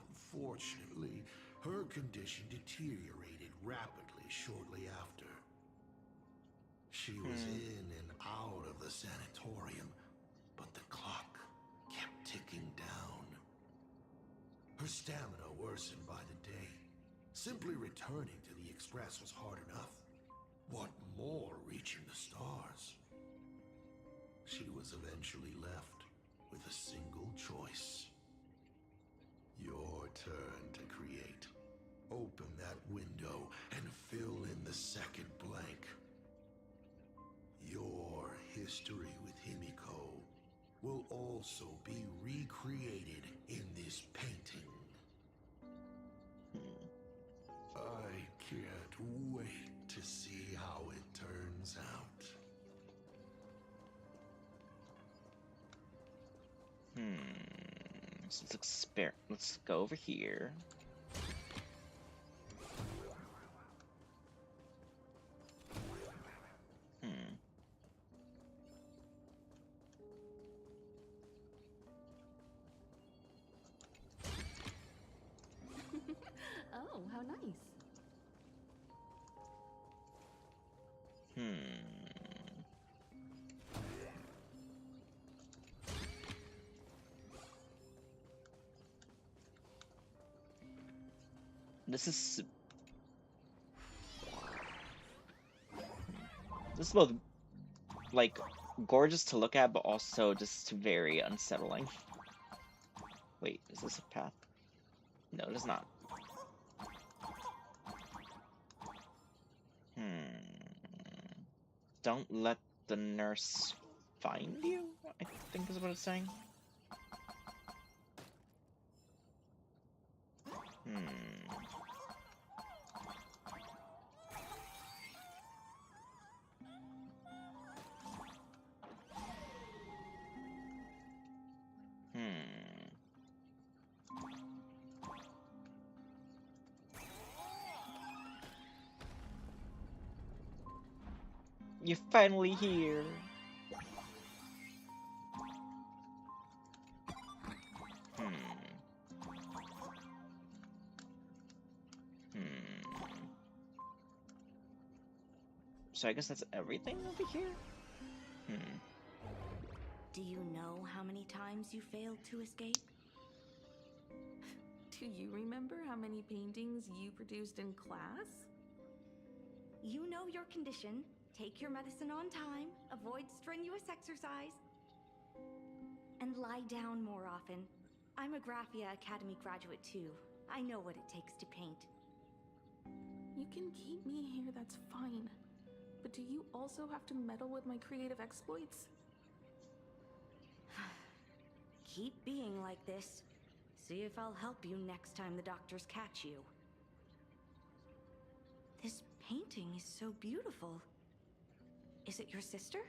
Unfortunately, her condition deteriorated rapidly shortly after. She was in and out of the sanatorium, but the clock kept ticking down. Her stamina worsened by the day. Simply returning to the express was hard enough. What more reaching the stars? She was eventually left with a single choice. Your turn to create. Open that window and fill in the second blank. Your history with Himiko will also be recreated in this painting. I can't wait to see how it turns out. So let's go over here. Oh, how nice. This is both, like, gorgeous to look at, but also just very unsettling. Wait, is this a path? No, it is not. Don't let the nurse find you, I think is what it's saying. You're finally here. So I guess that's everything over here? Do you know how many times you failed to escape? Do you remember how many paintings you produced in class? You know your condition. Take your medicine on time, avoid strenuous exercise, and lie down more often. I'm a Graphia Academy graduate too. I know what it takes to paint. You can keep me here, that's fine. But do you also have to meddle with my creative exploits? Keep being like this. See if I'll help you next time the doctors catch you. This painting is so beautiful. Is it your sister?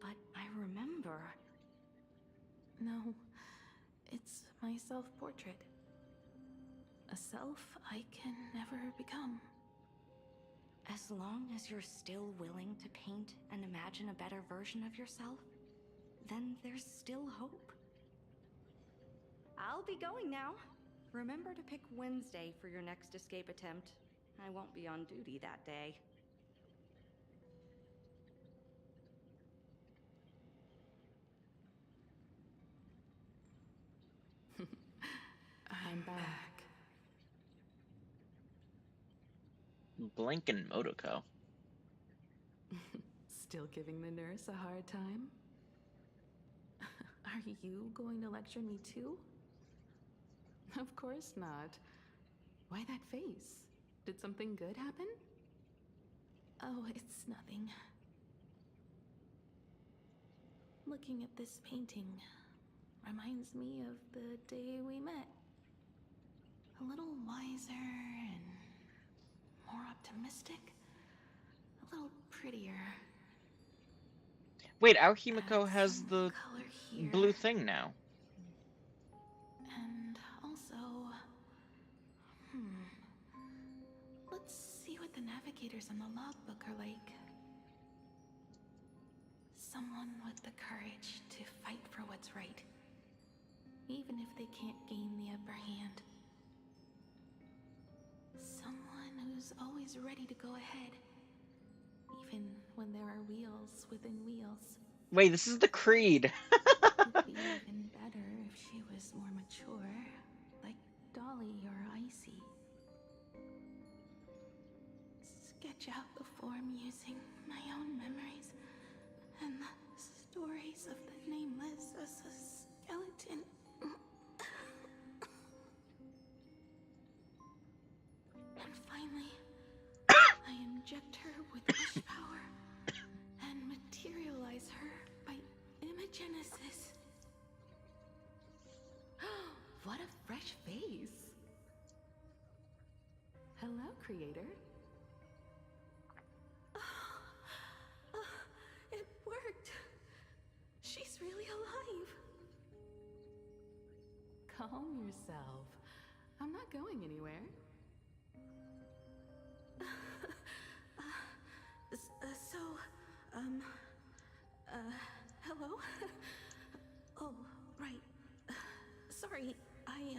But I remember. No, it's my self-portrait. A self I can never become. As long as you're still willing to paint and imagine a better version of yourself, then there's still hope. I'll be going now. Remember to pick Wednesday for your next escape attempt. I won't be on duty that day. I'm back. Blinkin' Motoko. Still giving the nurse a hard time? Are you going to lecture me too? Of course not. Why that face? Did something good happen? Oh, it's nothing. Looking at this painting reminds me of the day we met. A little wiser and more optimistic. A little prettier. Wait, our Himiko has Some the color here. blue thing now. And also... Let's see what the navigators on the logbook are like. Someone with the courage to fight for what's right. Even if they can't gain the upper hand. Someone who's always ready to go ahead. Even when there are wheels within wheels. Wait, this is the Creed. It'd be even better if she was more mature, like Dolly or Icy. Sketch out the form using my own memories and the stories of the nameless as a skeleton. And finally, I inject her with wish power and materialize her by imagenesis. What a fresh face! Hello, creator. It worked! She's really alive! Calm yourself. I'm not going anywhere. Hello? Oh, right. Sorry, I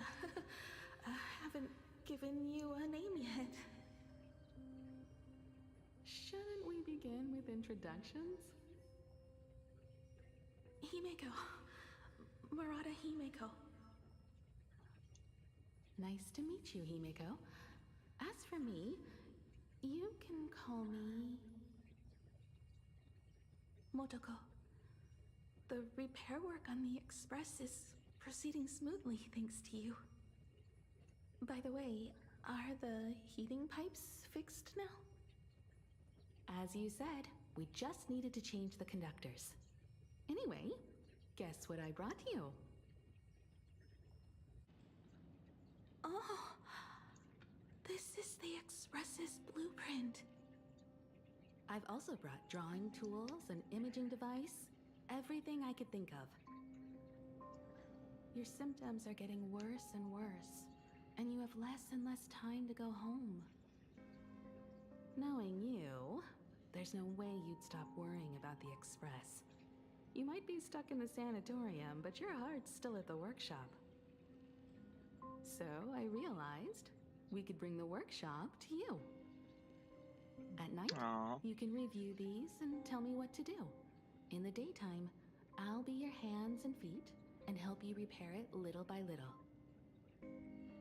haven't given you a name yet. Shouldn't we begin with introductions? Himeko. Murata Himeko. Nice to meet you, Himeko. As for me, you can call me... Motoko. The repair work on the Express is proceeding smoothly thanks to you. By the way, are the heating pipes fixed now? As you said, we just needed to change the conductors. Anyway, guess what I brought you? Oh, this is the Express's blueprint. I've also brought drawing tools, an imaging device, everything I could think of. Your symptoms are getting worse and worse, and you have less and less time to go home. Knowing you, there's no way you'd stop worrying about the Express. You might be stuck in the sanatorium, but your heart's still at the workshop. So I realized we could bring the workshop to you. At night, you can review these and tell me what to do. In the daytime, I'll be your hands and feet and help you repair it little by little.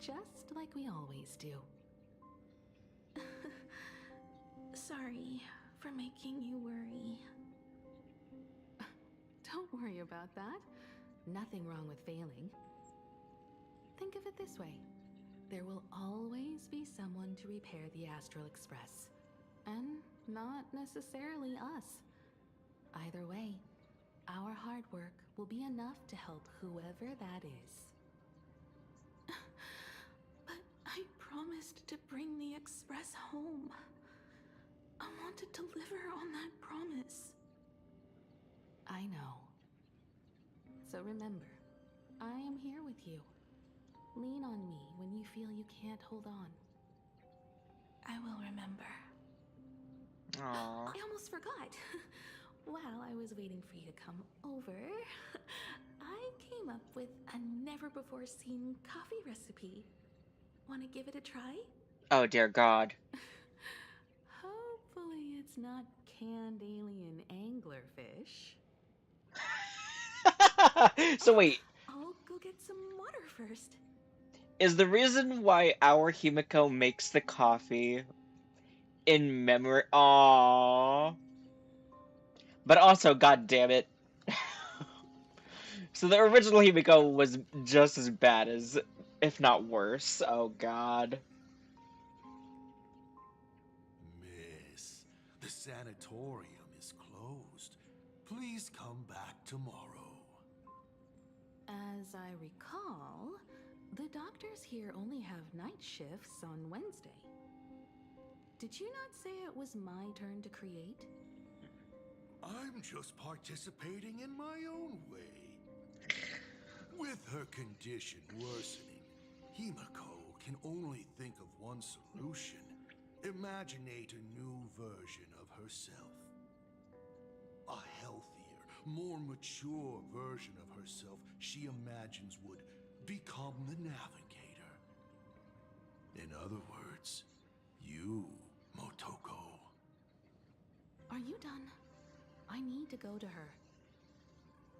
Just like we always do. Sorry for making you worry. Don't worry about that. Nothing wrong with failing. Think of it this way. There will always be someone to repair the Astral Express. And not necessarily us. Either way, our hard work will be enough to help whoever that is. But I promised to bring the Express home. I want to deliver on that promise. I know. So remember, I am here with you. Lean on me when you feel you can't hold on. I will remember. Aww. I almost forgot. While I was waiting for you to come over, I came up with a never-before-seen coffee recipe. Want to give it a try? Oh dear God. Hopefully it's not canned alien anglerfish. So wait, I'll go get some water first. is the reason why our Himiko makes the coffee in memory? Aww. But also, god damn it. So the original Himiko was just as bad as, if not worse. Oh god. Miss, the sanatorium is closed. Please come back tomorrow. As I recall, the doctors here only have night shifts on Wednesday. Did you not say it was my turn to create? I'm just participating in my own way. With her condition worsening, Himiko can only think of one solution. Imaginate a new version of herself. A healthier, more mature version of herself she imagines would become the navigator. In other words, you, Motoko. Are you done? I need to go to her.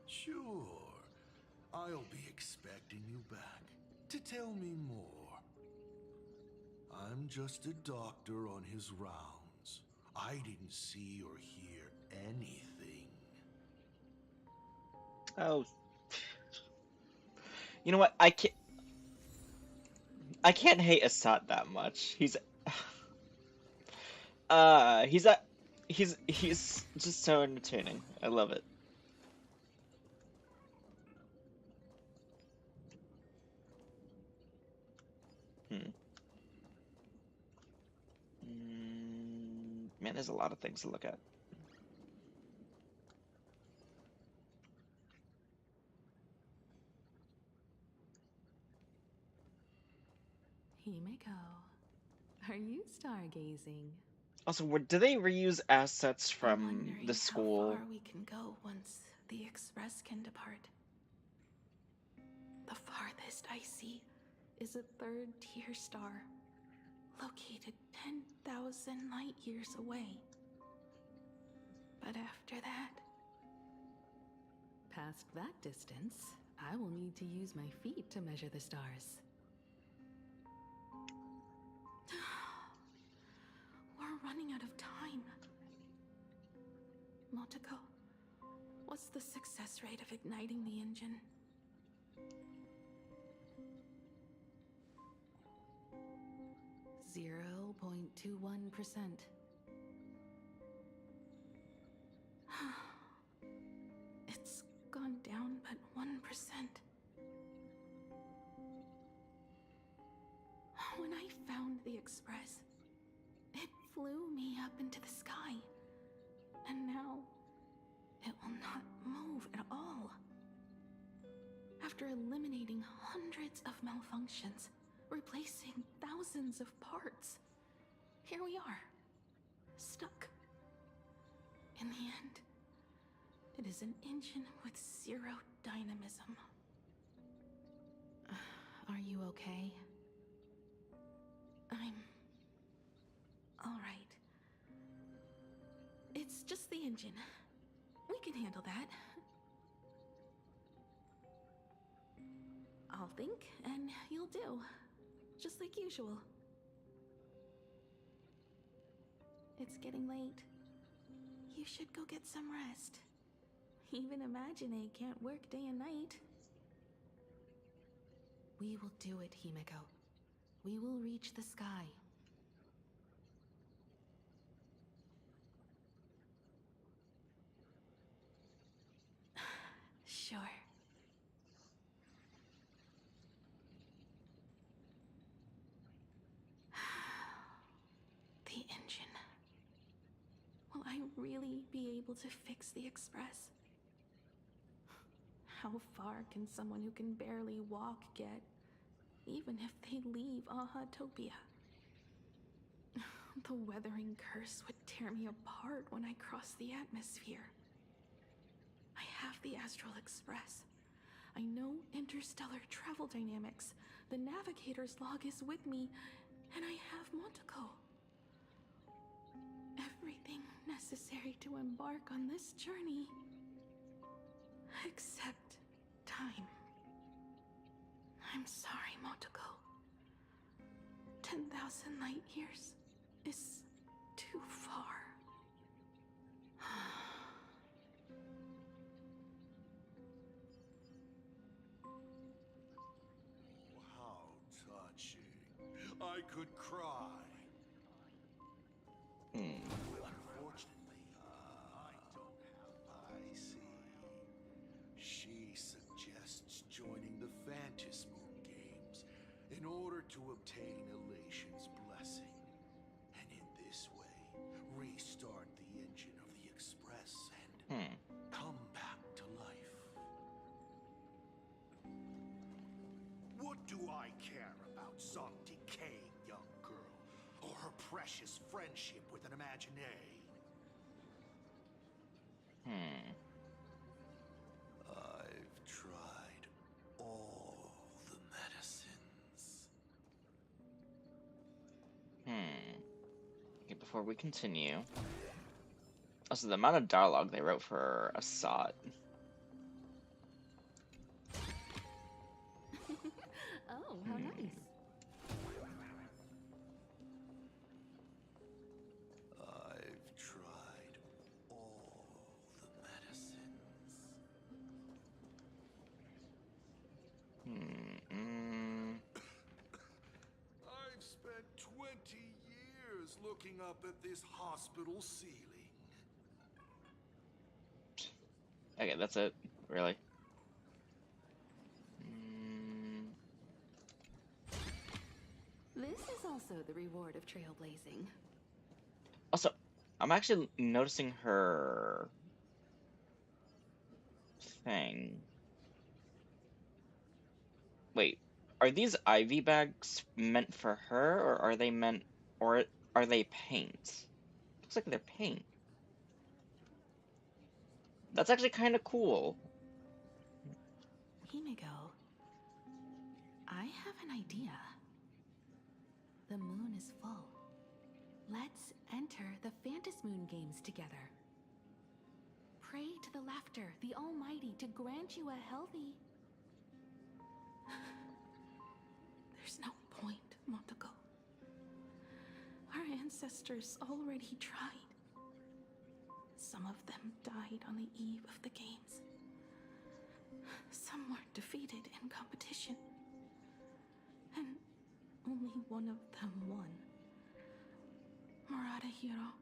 Sure. I'll be expecting you back to tell me more. I'm just a doctor on his rounds. I didn't see or hear anything. Oh. You know what? I can't hate Asat that much. He's a he's just so entertaining. I love it. Hmm. Man, there's a lot of things to look at. Himiko, are you stargazing? Also, do they reuse assets I'm from wondering the how far school? we can go once the express can depart. The farthest I see is a third-tier star, located 10,000 light years away. But after that, past that distance, I will need to use my feet to measure the stars. We're running out of time. Motoko, what's the success rate of igniting the engine? 0.21%. It's gone down but 1%. When I found the express, it flew me up into the sky. And now, it will not move at all. After eliminating hundreds of malfunctions, replacing thousands of parts, here we are, stuck. In the end, it is an engine with zero dynamism. Are you okay? I'm all right. It's just the engine. We can handle that. I'll think, and you'll do. Just like usual. It's getting late. You should go get some rest. Even Imagine can't work day and night. We will do it, Himiko. We will reach the sky. Sure. The engine. Will I really be able to fix the express? How far can someone who can barely walk get, even if they leave Ahatopia? The weathering curse would tear me apart when I cross the atmosphere. I have the Astral Express. I know interstellar travel dynamics. The navigator's log is with me, and I have Montoko. Everything necessary to embark on this journey. Except time. I'm sorry, Montoko. 10,000 light years is too far. How touching. I could cry. Unfortunately, I don't have. I see. She suggests joining the Phantasm Games in order to obtain Elation's blessing. And in this way, restart the engine of the Express and come back to life. What do I care about some decaying young girl or her precious friendship with an imaginary? I've tried all the medicines. Okay, before we continue. Also, the amount of dialogue they wrote for Asat. Oh, how nice. I've tried all the medicines. I've spent 20 years looking up at this hospital ceiling. Okay, that's it. Really? This is also the reward of trailblazing. Also, I'm actually noticing her thing. Wait, are these IV bags meant for her, or are they meant, or are they paint? Looks like they're paint. That's actually kind of cool. Himiko, I have an idea. The moon is full. Let's enter the Phantasmoon Games together. Pray to the Laughter, the Almighty, to grant you a healthy... There's no point, Montoko. Our ancestors already tried. Some of them died on the eve of the games. Some were defeated in competition. And only one of them won. Murata Hiro.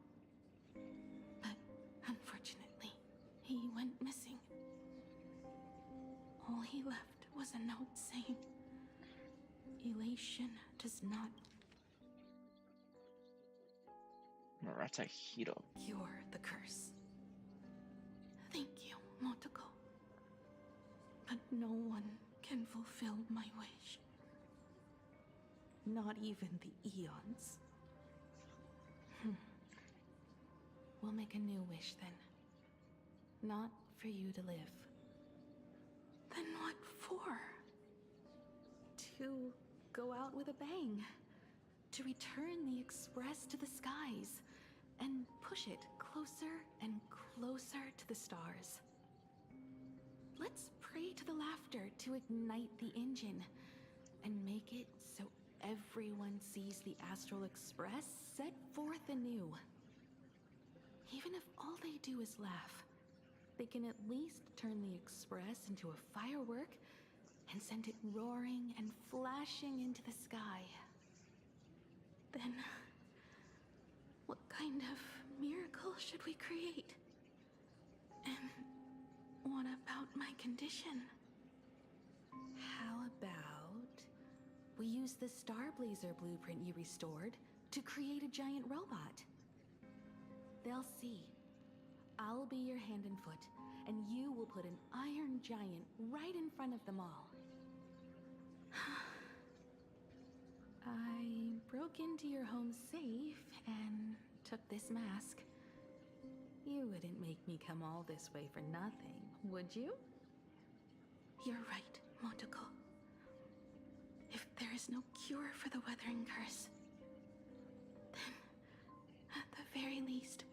But unfortunately, he went missing. All he left was a note saying, Elation does not Murata Hiro. cure the curse. Thank you, Motoko. But no one can fulfill my wish. Not even the eons. We'll make a new wish then. Not for you to live. Then what for? To go out with a bang. To return the Express to the skies. And push it closer and closer to the stars. Let's pray to the Laughter to ignite the engine. And make it so everyone sees the Astral Express set forth anew. Even if all they do is laugh, they can at least turn the Express into a firework and send it roaring and flashing into the sky. Then, what kind of miracle should we create? And what about my condition? How about we use the Starblazer blueprint you restored to create a giant robot? They'll see. I'll be your hand and foot, and you will put an iron giant right in front of them all. I broke into your home safe and took this mask. You wouldn't make me come all this way for nothing, would you? You're right, Motoko. If there is no cure for the weathering curse, then, at the very least,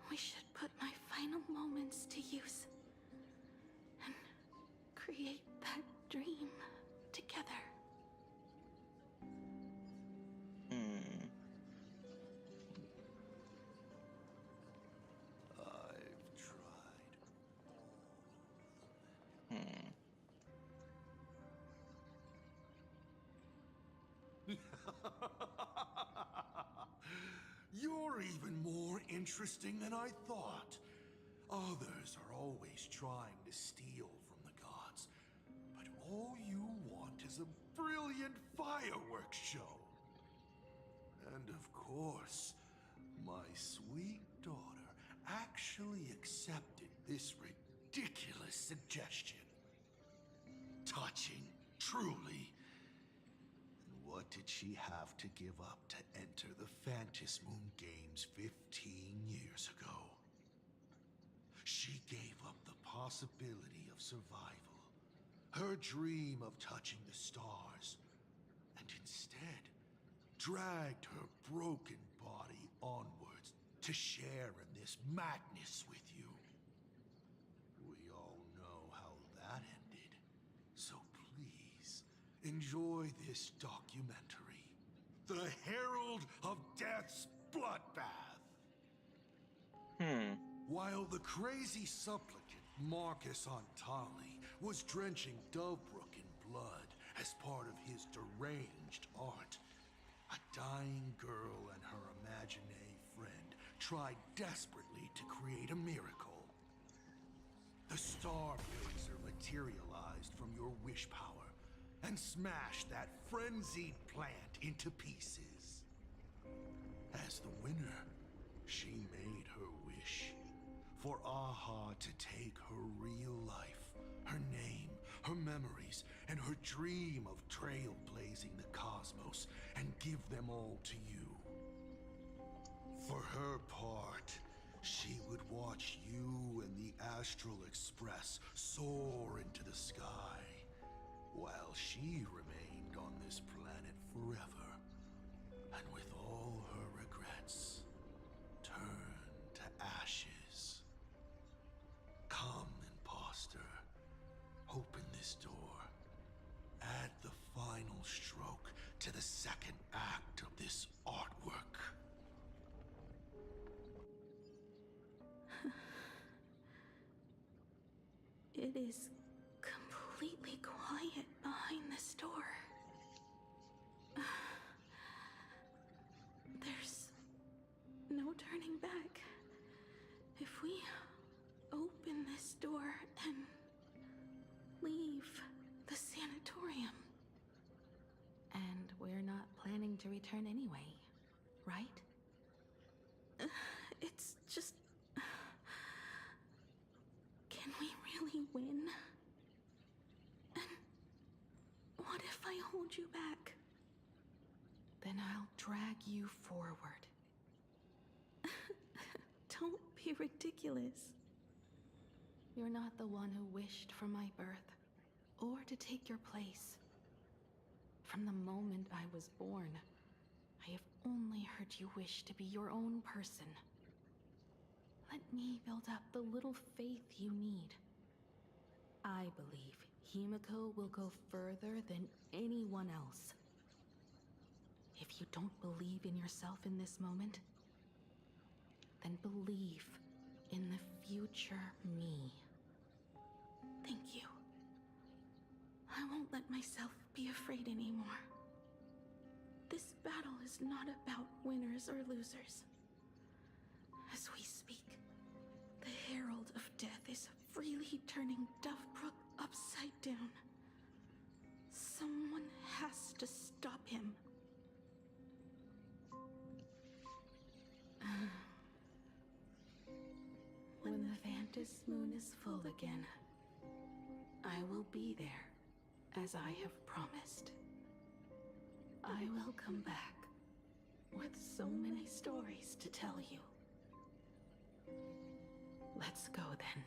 we should put my final moments to use and create that dream together. I've tried. You're even more interesting than I thought. Others are always trying to steal from the gods, but all you want is a brilliant fireworks show. And of course, my sweet daughter actually accepted this ridiculous suggestion. Touching, truly. And what did she have to give up to enter the Phantasmoon Games 15 years ago? She gave up the possibility of survival, her dream of touching the stars, and instead dragged her broken body onwards to share in this madness with you. We all know how that ended, so please enjoy this documentary, The Herald of Death's Bloodbath. While the crazy supplicant Marcus Antali was drenching Dovebrook in blood as part of his deranged art, a dying girl and her imaginary friend tried desperately to create a miracle. The Star Blazer materialized from your wish power and smashed that frenzied plant into pieces. As the winner, she made her wish for Aha to take her real life, her name, her memories, and her dream of trailblazing the cosmos and give them all to you. For her part, she would watch you and the Astral Express soar into the sky, while she remained on this planet forever, and with all her regrets, turned to ashes. Come, imposter. Open this door. Add the final stroke to the second act of this artwork. It is completely quiet behind this door. There's no turning back. If we open this door and leave the sanatorium. And we're not planning to return anyway, right? It's just... Can we really win? And what if I hold you back? Then I'll drag you forward. Don't be ridiculous. You're not the one who wished for my birth, or to take your place. From the moment I was born, I have only heard you wish to be your own person. Let me build up the little faith you need. I believe Himiko will go further than anyone else. If you don't believe in yourself in this moment, then believe in the future me. Thank you. I won't let myself be afraid anymore. This battle is not about winners or losers. As we speak, the Herald of Death is freely turning Dovebrook upside down. Someone has to stop him. When the Phantasmoon is full again, I will be there, as I have promised. I will come back with so many stories to tell you. Let's go then.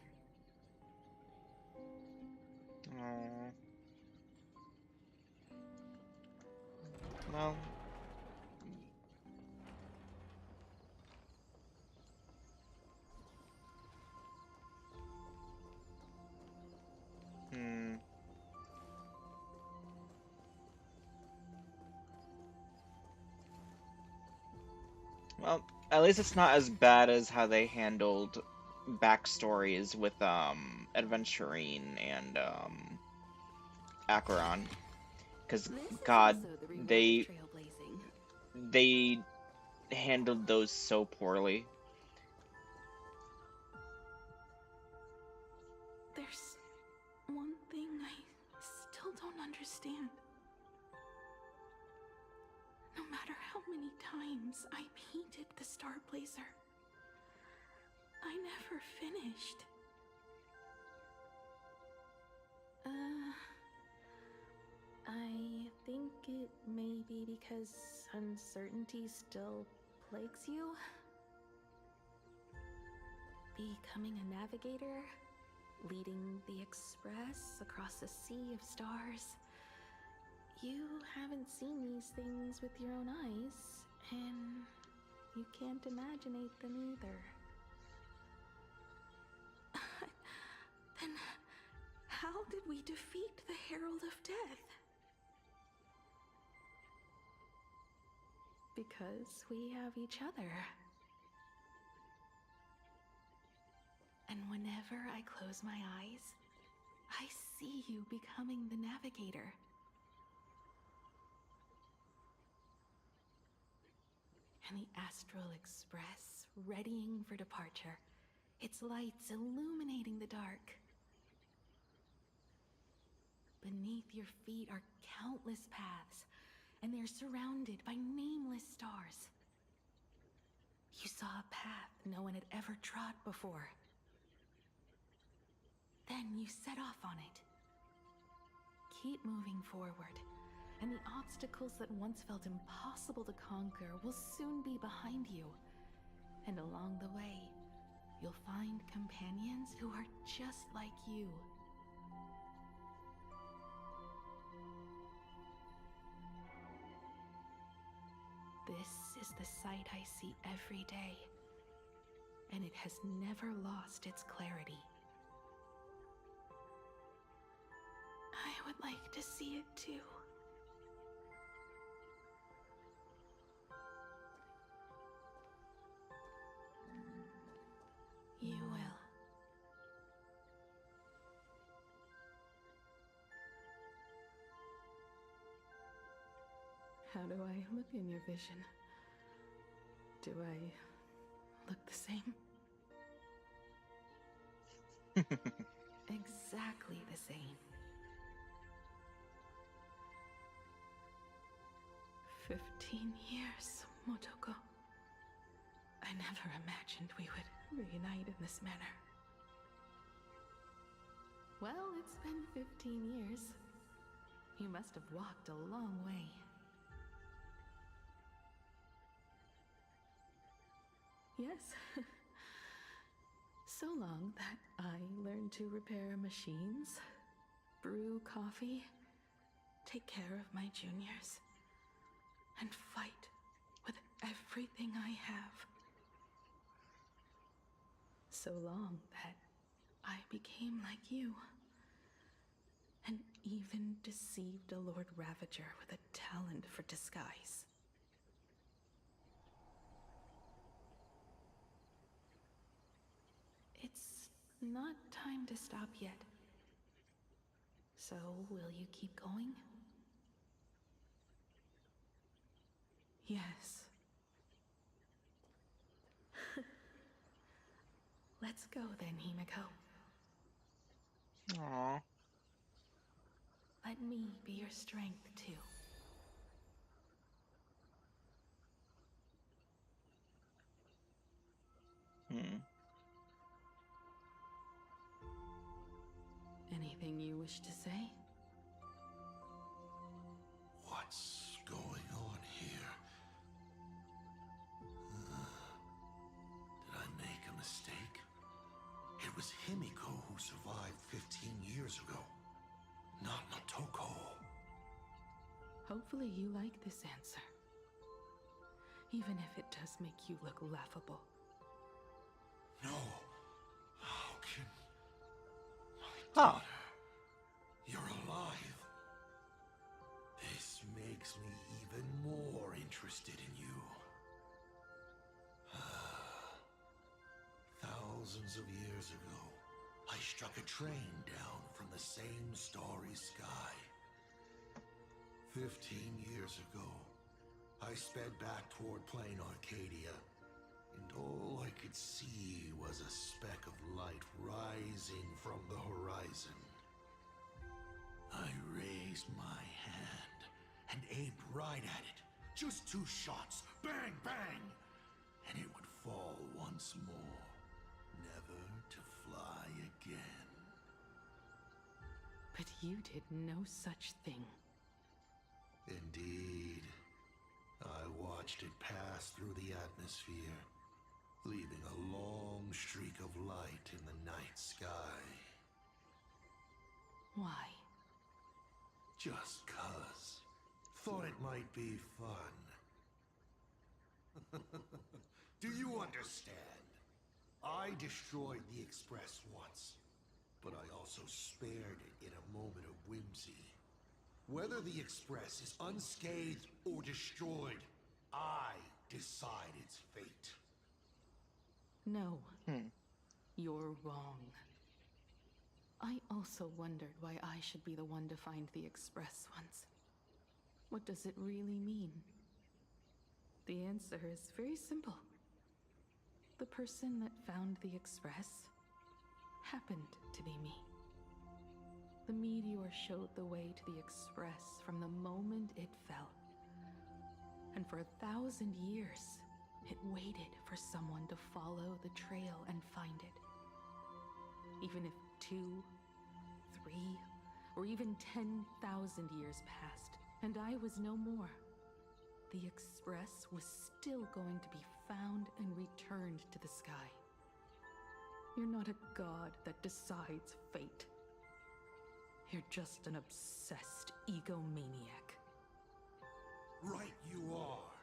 Oh. Well. Hmm. Well, at least it's not as bad as how they handled backstories with Adventurine and Acheron. Because This is God, also the reward of they trailblazing. they handled those so poorly. There's one thing I still don't understand. No matter how many times I painted the Star Blazer, I never finished. I think it may be because uncertainty still plagues you. Becoming a navigator, leading the Express across a sea of stars. You haven't seen these things with your own eyes, and you can't imaginate them either. Then how did we defeat the Herald of Death? Because we have each other. And whenever I close my eyes, I see you becoming the navigator. And the Astral Express readying for departure, its lights illuminating the dark. Beneath your feet are countless paths, and they're surrounded by nameless stars. You saw a path no one had ever trod before. Then you set off on it. Keep moving forward, and the obstacles that once felt impossible to conquer will soon be behind you. And along the way, you'll find companions who are just like you. This is the sight I see every day, and it has never lost its clarity. I would like to see it too. You will. How do I look in your vision? Do I look the same? Exactly the same. 15 years, Motoko. I never imagined we would reunite in this manner. Well, it's been 15 years. You must have walked a long way. Yes. So long that I learned to repair machines, brew coffee, take care of my juniors, and fight with everything I have. So long that I became like you, and even deceived a Lord Ravager with a talent for disguise. It's not time to stop yet. So, will you keep going? Yes. Let's go then, Himiko. Aww. Let me be your strength, too. Anything you wish to say? What's going on here? Did I make a mistake? It was Himiko who survived 15 years ago. not Motoko. Hopefully you like this answer. Even if it does make you look laughable. No. How can... Huh. You're alive. This makes me even more interested in you. Thousands of years ago, I struck a train down from the same starry sky. 15 years ago, I sped back toward plain Arcadia, and all I could see was a speck of light rising from the horizon. I raised my hand and aimed right at it. Just 2 shots, bang, bang, and it would fall once more, never to fly again. But you did no such thing. Indeed. I watched it pass through the atmosphere, leaving a long streak of light in the night sky. Why? Just 'cause. Thought it might be fun. Do you understand? I destroyed the Express once, but I also spared it in a moment of whimsy. Whether the Express is unscathed or destroyed, I decide its fate. No. You're wrong. I also wondered why I should be the one to find the Express once. What does it really mean? The answer is very simple. The person that found the Express happened to be me. The meteor showed the way to the Express from the moment it fell. And for 1,000 years, it waited for someone to follow the trail and find it. Even if 2, 3, or even 10,000 years passed, and I was no more, the Express was still going to be found and returned to the sky. You're not a god that decides fate. You're just an obsessed egomaniac. Right you are.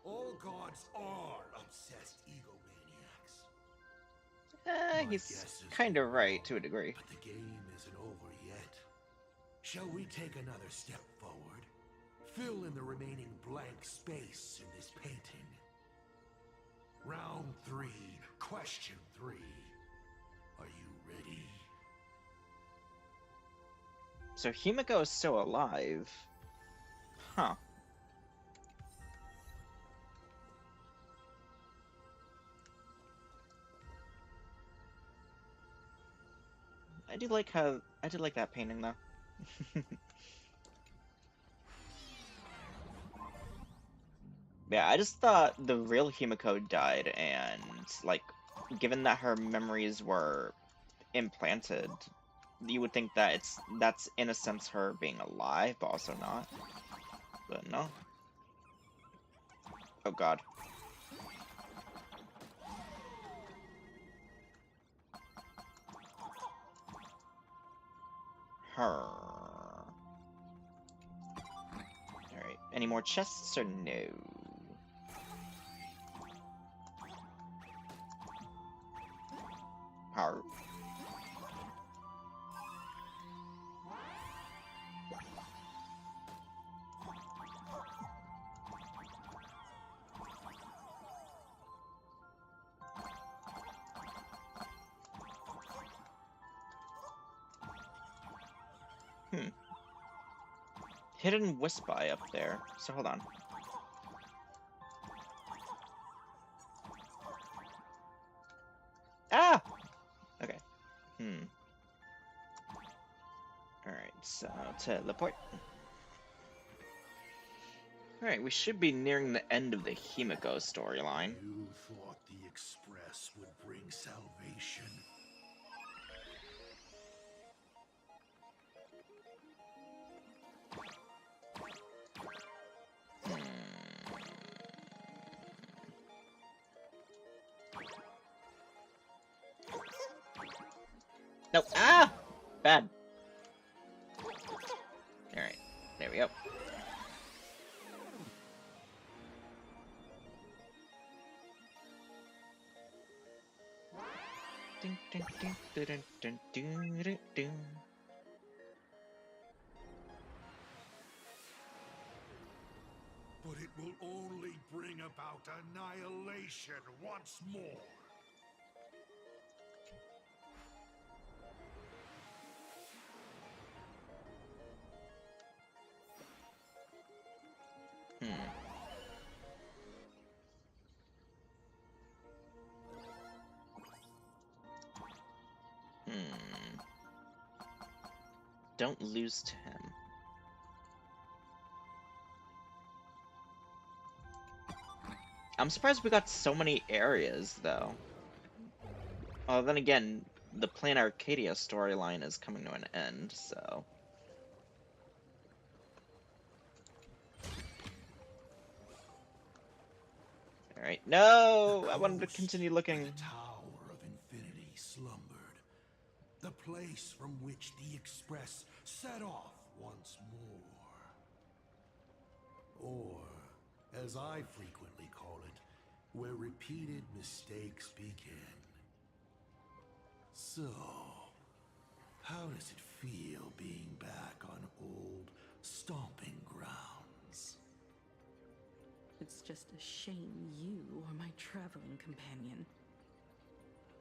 All gods are obsessed egomaniacs. He's kind of right to a degree. But the game isn't over yet. Shall we take another step forward? Fill in the remaining blank space in this painting. Round 3, question 3. Are you ready? So Himiko is still alive. Huh. I do like that painting though. Yeah, I just thought the real Himiko died, and like, given that her memories were implanted, you would think that that's in a sense her being alive, but also not. But no. Oh god. Her. Alright, any more chests or no? Her. Hidden Wisp Eye up there, so hold on. Ah! Okay. Alright, so teleport. Alright, we should be nearing the end of the Himiko storyline. You thought the Express would bring salvation. No, ah! Bad. There we go. Ding, ding, ding, dun, dun, dun, dun, dun, dun. But it will only bring about annihilation once more. Don't lose to him. I'm surprised we got so many areas, though. Well, then again, the Plain Arcadia storyline is coming to an end, so... Alright, no! I wanted to continue looking. The Tower of Infinity slumbered. The place from which the Express set off once more. Or, as I frequently call it, where repeated mistakes begin. So, how does it feel being back on old stomping grounds? It's just a shame you are my traveling companion.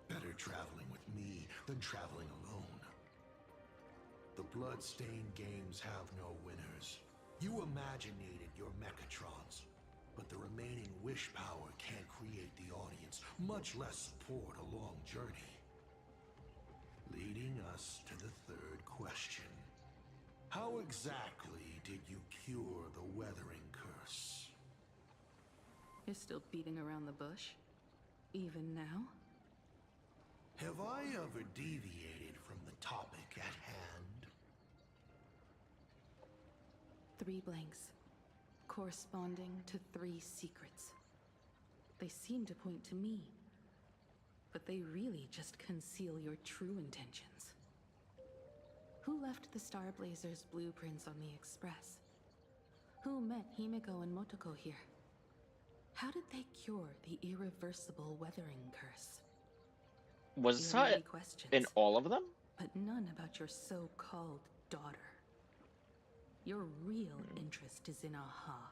Better traveling with me than traveling alone. The blood-stained games have no winners. You imaginated your Mechatrons, but the remaining wish power can't create the audience, much less support a long journey. Leading us to the third question. How exactly did you cure the weathering curse? You're still beating around the bush? Even now? Have I ever deviated from the topic at hand? 3 blanks, corresponding to 3 secrets. They seem to point to me, but they really just conceal your true intentions. Who left the Star Blazers' blueprints on the Express? Who met Himiko and Motoko here? How did they cure the irreversible weathering curse? Was You have many Asat questions, in all of them? but none about your so-called daughter. Your real interest is in Aha.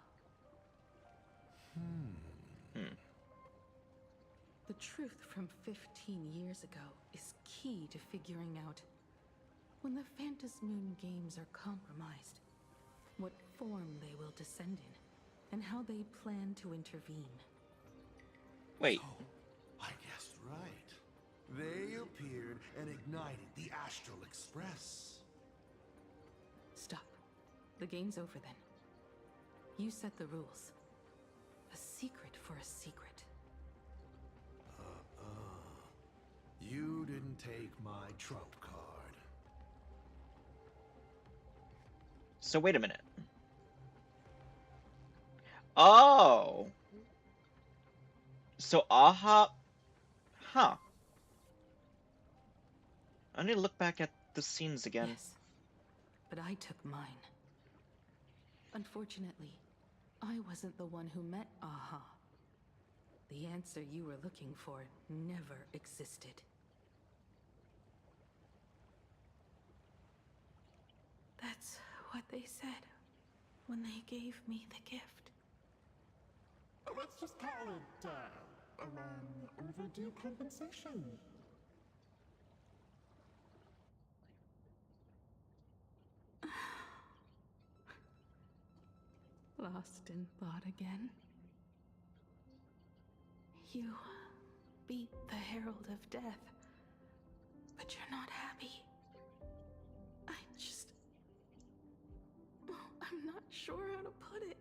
The truth from 15 years ago is key to figuring out when the Phantasmoon games are compromised, what form they will descend in, and how they plan to intervene. Wait. So, I guessed right. They appeared and ignited the Astral Express. Stop. The game's over then. You set the rules. A secret for a secret. You didn't take my trump card. So wait a minute. Oh! So Aha... Huh. I need to look back at the scenes again. Yes, but I took mine. Unfortunately, I wasn't the one who met Aha. The answer you were looking for never existed. That's what they said when they gave me the gift. Let's just call it, a long overdue compensation. Lost in thought again? You beat the Herald of Death, but you're not happy. I'm not sure how to put it.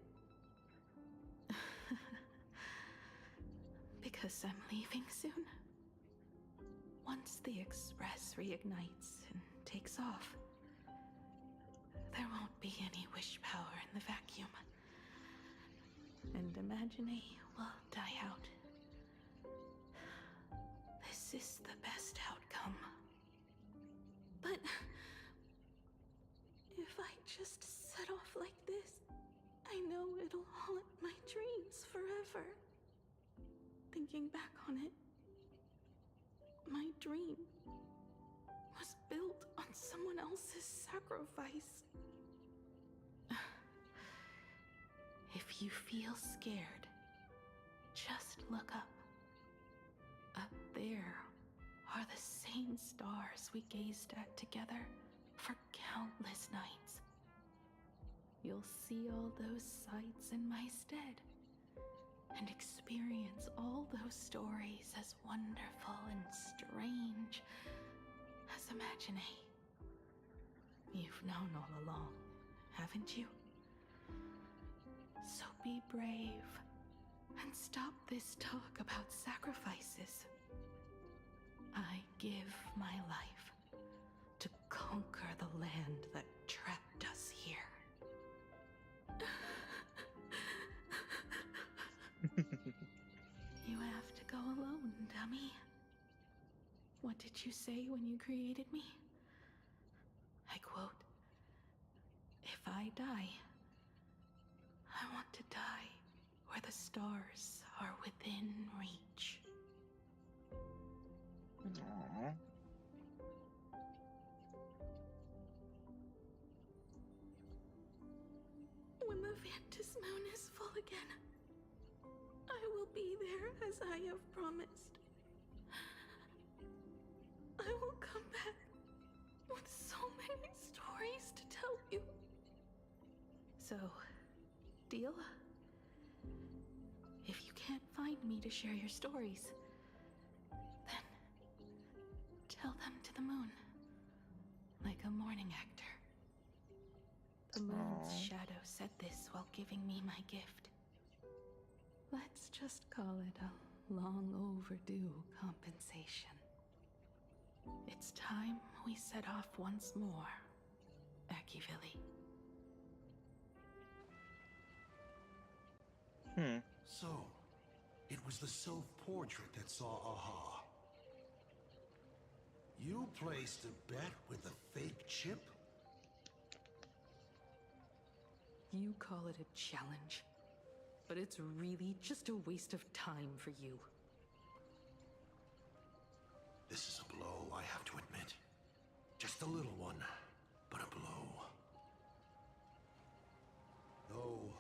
Because I'm leaving soon. Once the Express reignites and takes off, there won't be any wish power in the vacuum. And Imagine will die out. This is the best outcome. But if I just set off like it'll haunt my dreams forever. Thinking back on it, my dream was built on someone else's sacrifice. If you feel scared, just look up. Up there are the same stars we gazed at together for countless nights. You'll see all those sights in my stead, and experience all those stories as wonderful and strange as Imagine. You've known all along, haven't you? So be brave and stop this talk about sacrifices. I give my life to conquer the land that trapped us here. You have to go alone, dummy. What did you say when you created me? I quote, "If I die, I want to die where the stars are within reach." Aww. When the Vantis moon is full again, I will be there as I have promised. I will come back with so many stories to tell you. So, deal? If you can't find me to share your stories, then tell them to the moon, like a morning actor. The moon's shadow said this while giving me my gift. Let's just call it a long overdue compensation. It's time we set off once more, Akivili. So, it was the self-portrait that saw Aha. You placed a bet with a fake chip? You call it a challenge, but it's really just a waste of time for you. This is a blow, I have to admit. Just a little one, but a blow. Though,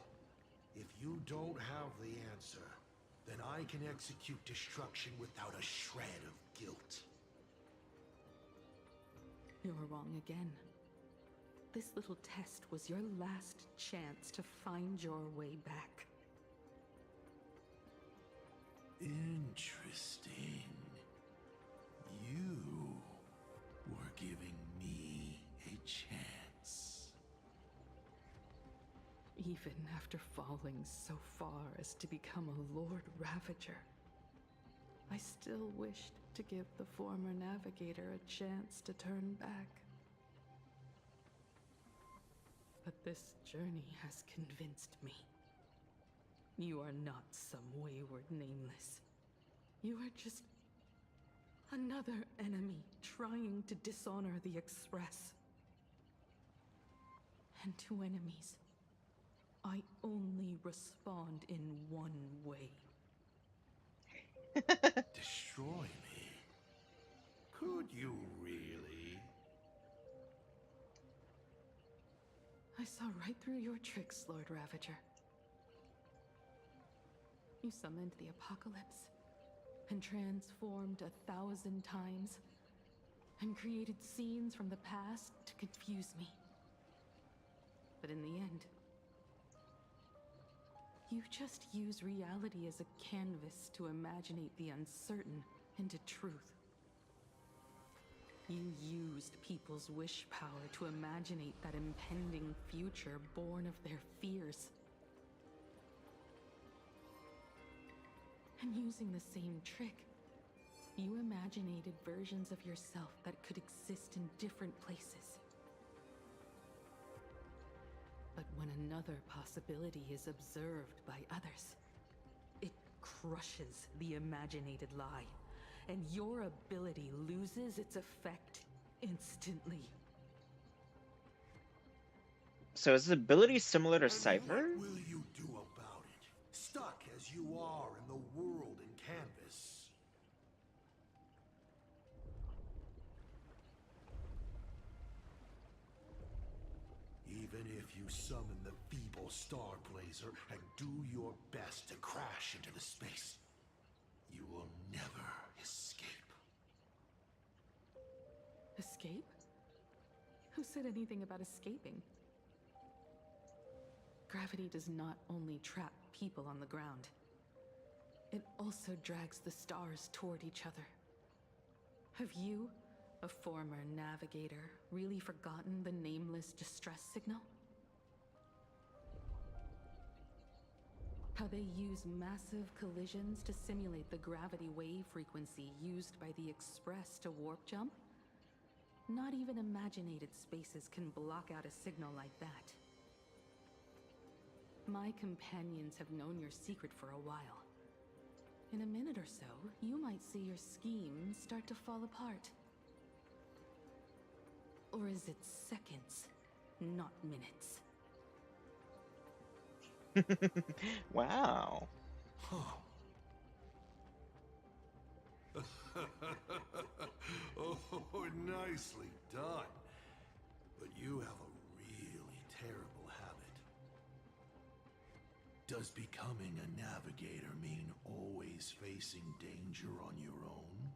if you don't have the answer, then I can execute destruction without a shred of guilt. You're wrong again. This little test was your last chance to find your way back. Interesting. You were giving me a chance. Even after falling so far as to become a Lord Ravager, I still wished to give the former navigator a chance to turn back. But this journey has convinced me. You are not some wayward nameless. You are just another enemy trying to dishonor the Express. And to enemies, I only respond in one way. Destroy me? Could you really? I saw right through your tricks, Lord Ravager. You summoned the apocalypse, and transformed 1,000 times, and created scenes from the past to confuse me. But in the end, you just use reality as a canvas to imaginate the uncertain into truth. You used people's wish power to imaginate that impending future born of their fears. And using the same trick, you imaginated versions of yourself that could exist in different places. But when another possibility is observed by others, it crushes the imaginated lie, and your ability loses its effect instantly. So is his ability similar to Cypher? What will you do you summon the feeble star blazer and do your best to crash into the space. You will never escape. Escape? Who said anything about escaping? Gravity does not only trap people on the ground, it also drags the stars toward each other. Have you, a former navigator, really forgotten the nameless distress signal? How they use massive collisions to simulate the gravity wave frequency used by the Express to warp jump? Not even imaginated spaces can block out a signal like that. My companions have known your secret for a while. In a minute or so, you might see your scheme start to fall apart. Or is it seconds, not minutes? Wow. Huh. Oh, nicely done. But you have a really terrible habit. Does becoming a navigator mean always facing danger on your own?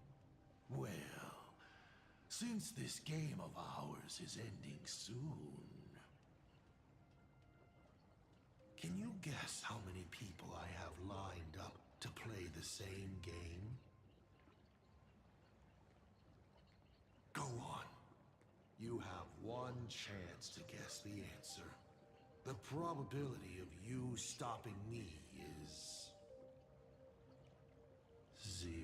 Well, since this game of ours is ending soon, can you guess how many people I have lined up to play the same game? Go on. You have one chance to guess the answer. The probability of you stopping me is 0.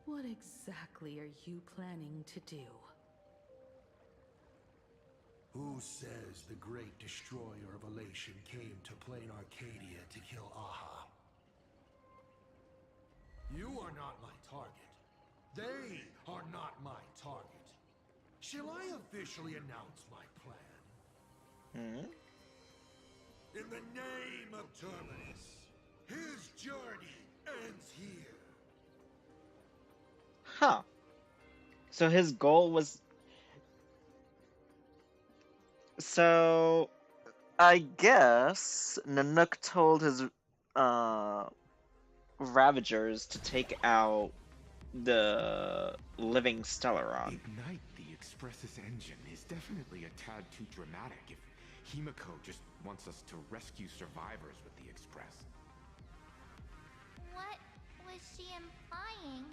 What exactly are you planning to do? Who says the great destroyer of Elation came to Plain Arcadia to kill Aha? You are not my target. They are not my target. Shall I officially announce my plan? In the name of Terminus, his journey ends here. Huh. So his goal was... So... I guess Nanook told his, Ravagers to take out the living Stellaron. Ignite the Express's engine is definitely a tad too dramatic if Himiko just wants us to rescue survivors with the Express. What was she implying?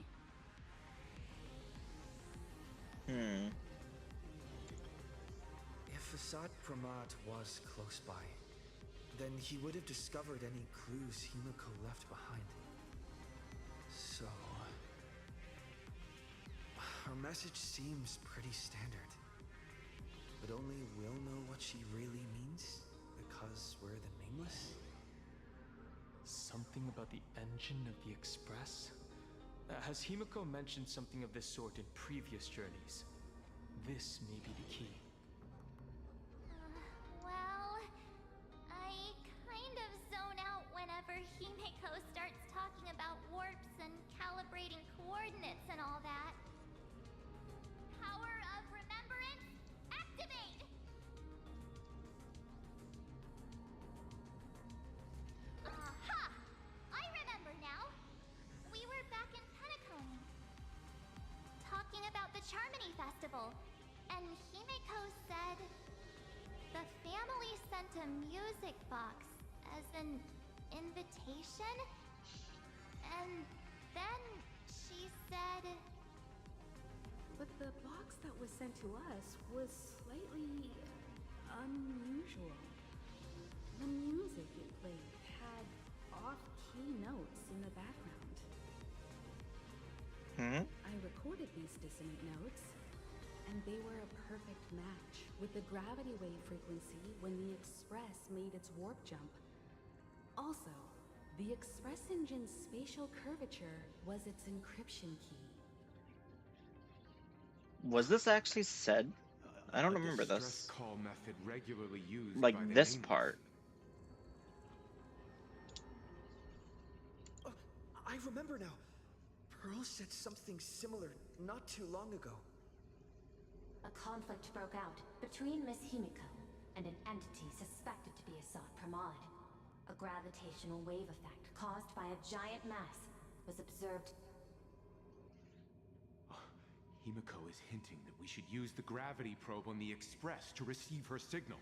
If Asat Pramat was close by, then he would have discovered any clues Himiko left behind. So... her message seems pretty standard. But only we'll know what she really means, because we're the Nameless? Something about the engine of the Express? Has Himiko mentioned something of this sort in previous journeys? This may be the key. Well, I kind of zone out whenever Himiko starts talking about warps and calibrating coordinates and all that. Power of remembrance, activate! Aha! I remember now. We were back in Penacony, talking about the Charmony Festival, and Himiko said the family sent a music box as an invitation, and then she said... But the box that was sent to us was slightly unusual. The music it played had off-key notes in the background. I recorded these dissonant notes, and they were a perfect match with the gravity wave frequency when the Express made its warp jump. Also, the Express engine's spatial curvature was its encryption key. Was this actually said? I don't remember distress this. call method regularly used Like by the this Nameless. part. I remember now. Pearl said something similar not too long ago. A conflict broke out between Miss Himiko and an entity suspected to be Asat Pramod. A gravitational wave effect caused by a giant mass was observed. Himiko is hinting that we should use the gravity probe on the Express to receive her signal.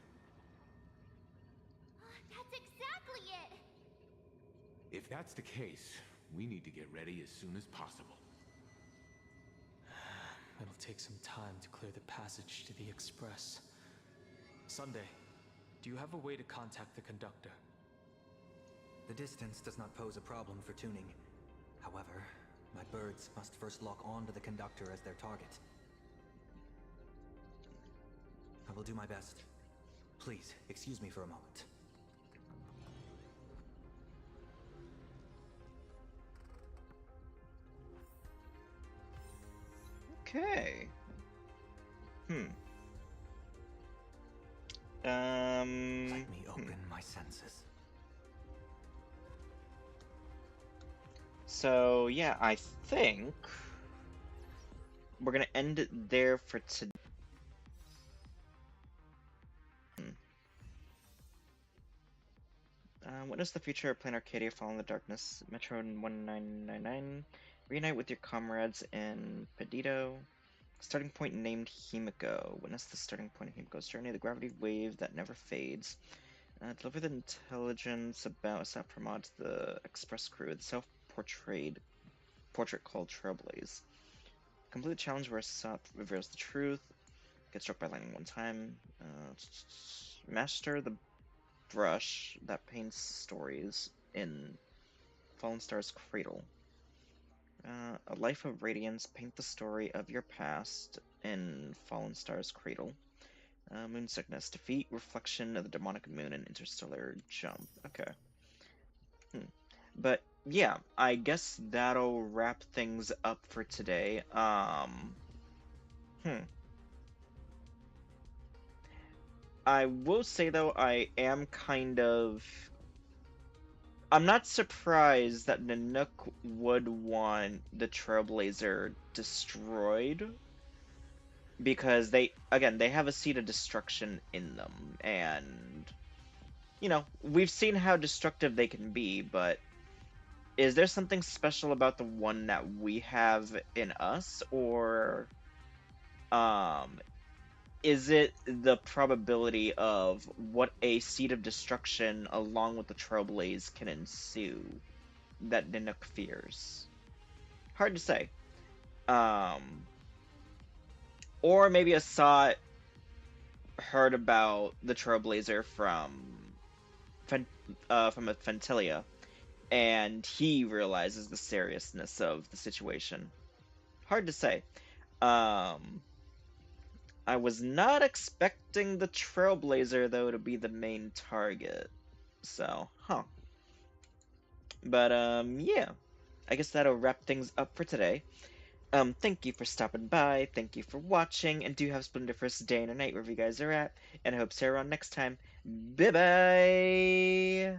That's exactly it! If that's the case, we need to get ready as soon as possible. It'll take some time to clear the passage to the Express. Sunday, do you have a way to contact the conductor? The distance does not pose a problem for tuning. However, my birds must first lock on to the conductor as their target. I will do my best. Please, excuse me for a moment. Okay. Let me open my senses. So, yeah, I think we're gonna end it there for today. Witness the future of Plain Arcadia Fall in the Darkness, Metro 1999. Reunite with your comrades in Pedito. Starting point named Himiko. Witness the starting point of Himiko's journey, the gravity wave that never fades. Deliver the intelligence about Asat Pramod to the Express crew, the self-portrait called Trailblaze. Complete the challenge where Asat reveals the truth. Get struck by lightning one time. Master the brush that paints stories in Fallen Star's Cradle. A life of radiance, paint the story of your past in Fallen Star's Cradle. Moon sickness, defeat reflection of the demonic moon and interstellar jump. Okay. But yeah, I guess that'll wrap things up for today. I will say though, I'm not surprised that Nanook would want the Trailblazer destroyed, because they have a seed of destruction in them, and you know, we've seen how destructive they can be, but is there something special about the one that we have in us, or is it the probability of what a seed of destruction along with the Trailblaze can ensue that Nanook fears? Hard to say. Or maybe Asat heard about the Trailblazer from a Fentilia, and he realizes the seriousness of the situation. Hard to say. I was not expecting the Trailblazer, though, to be the main target. So, But, yeah. I guess that'll wrap things up for today. Thank you for stopping by, thank you for watching, and do have a splendiferous day and a night wherever you guys are at, and I hope to see you around next time. Bye-bye!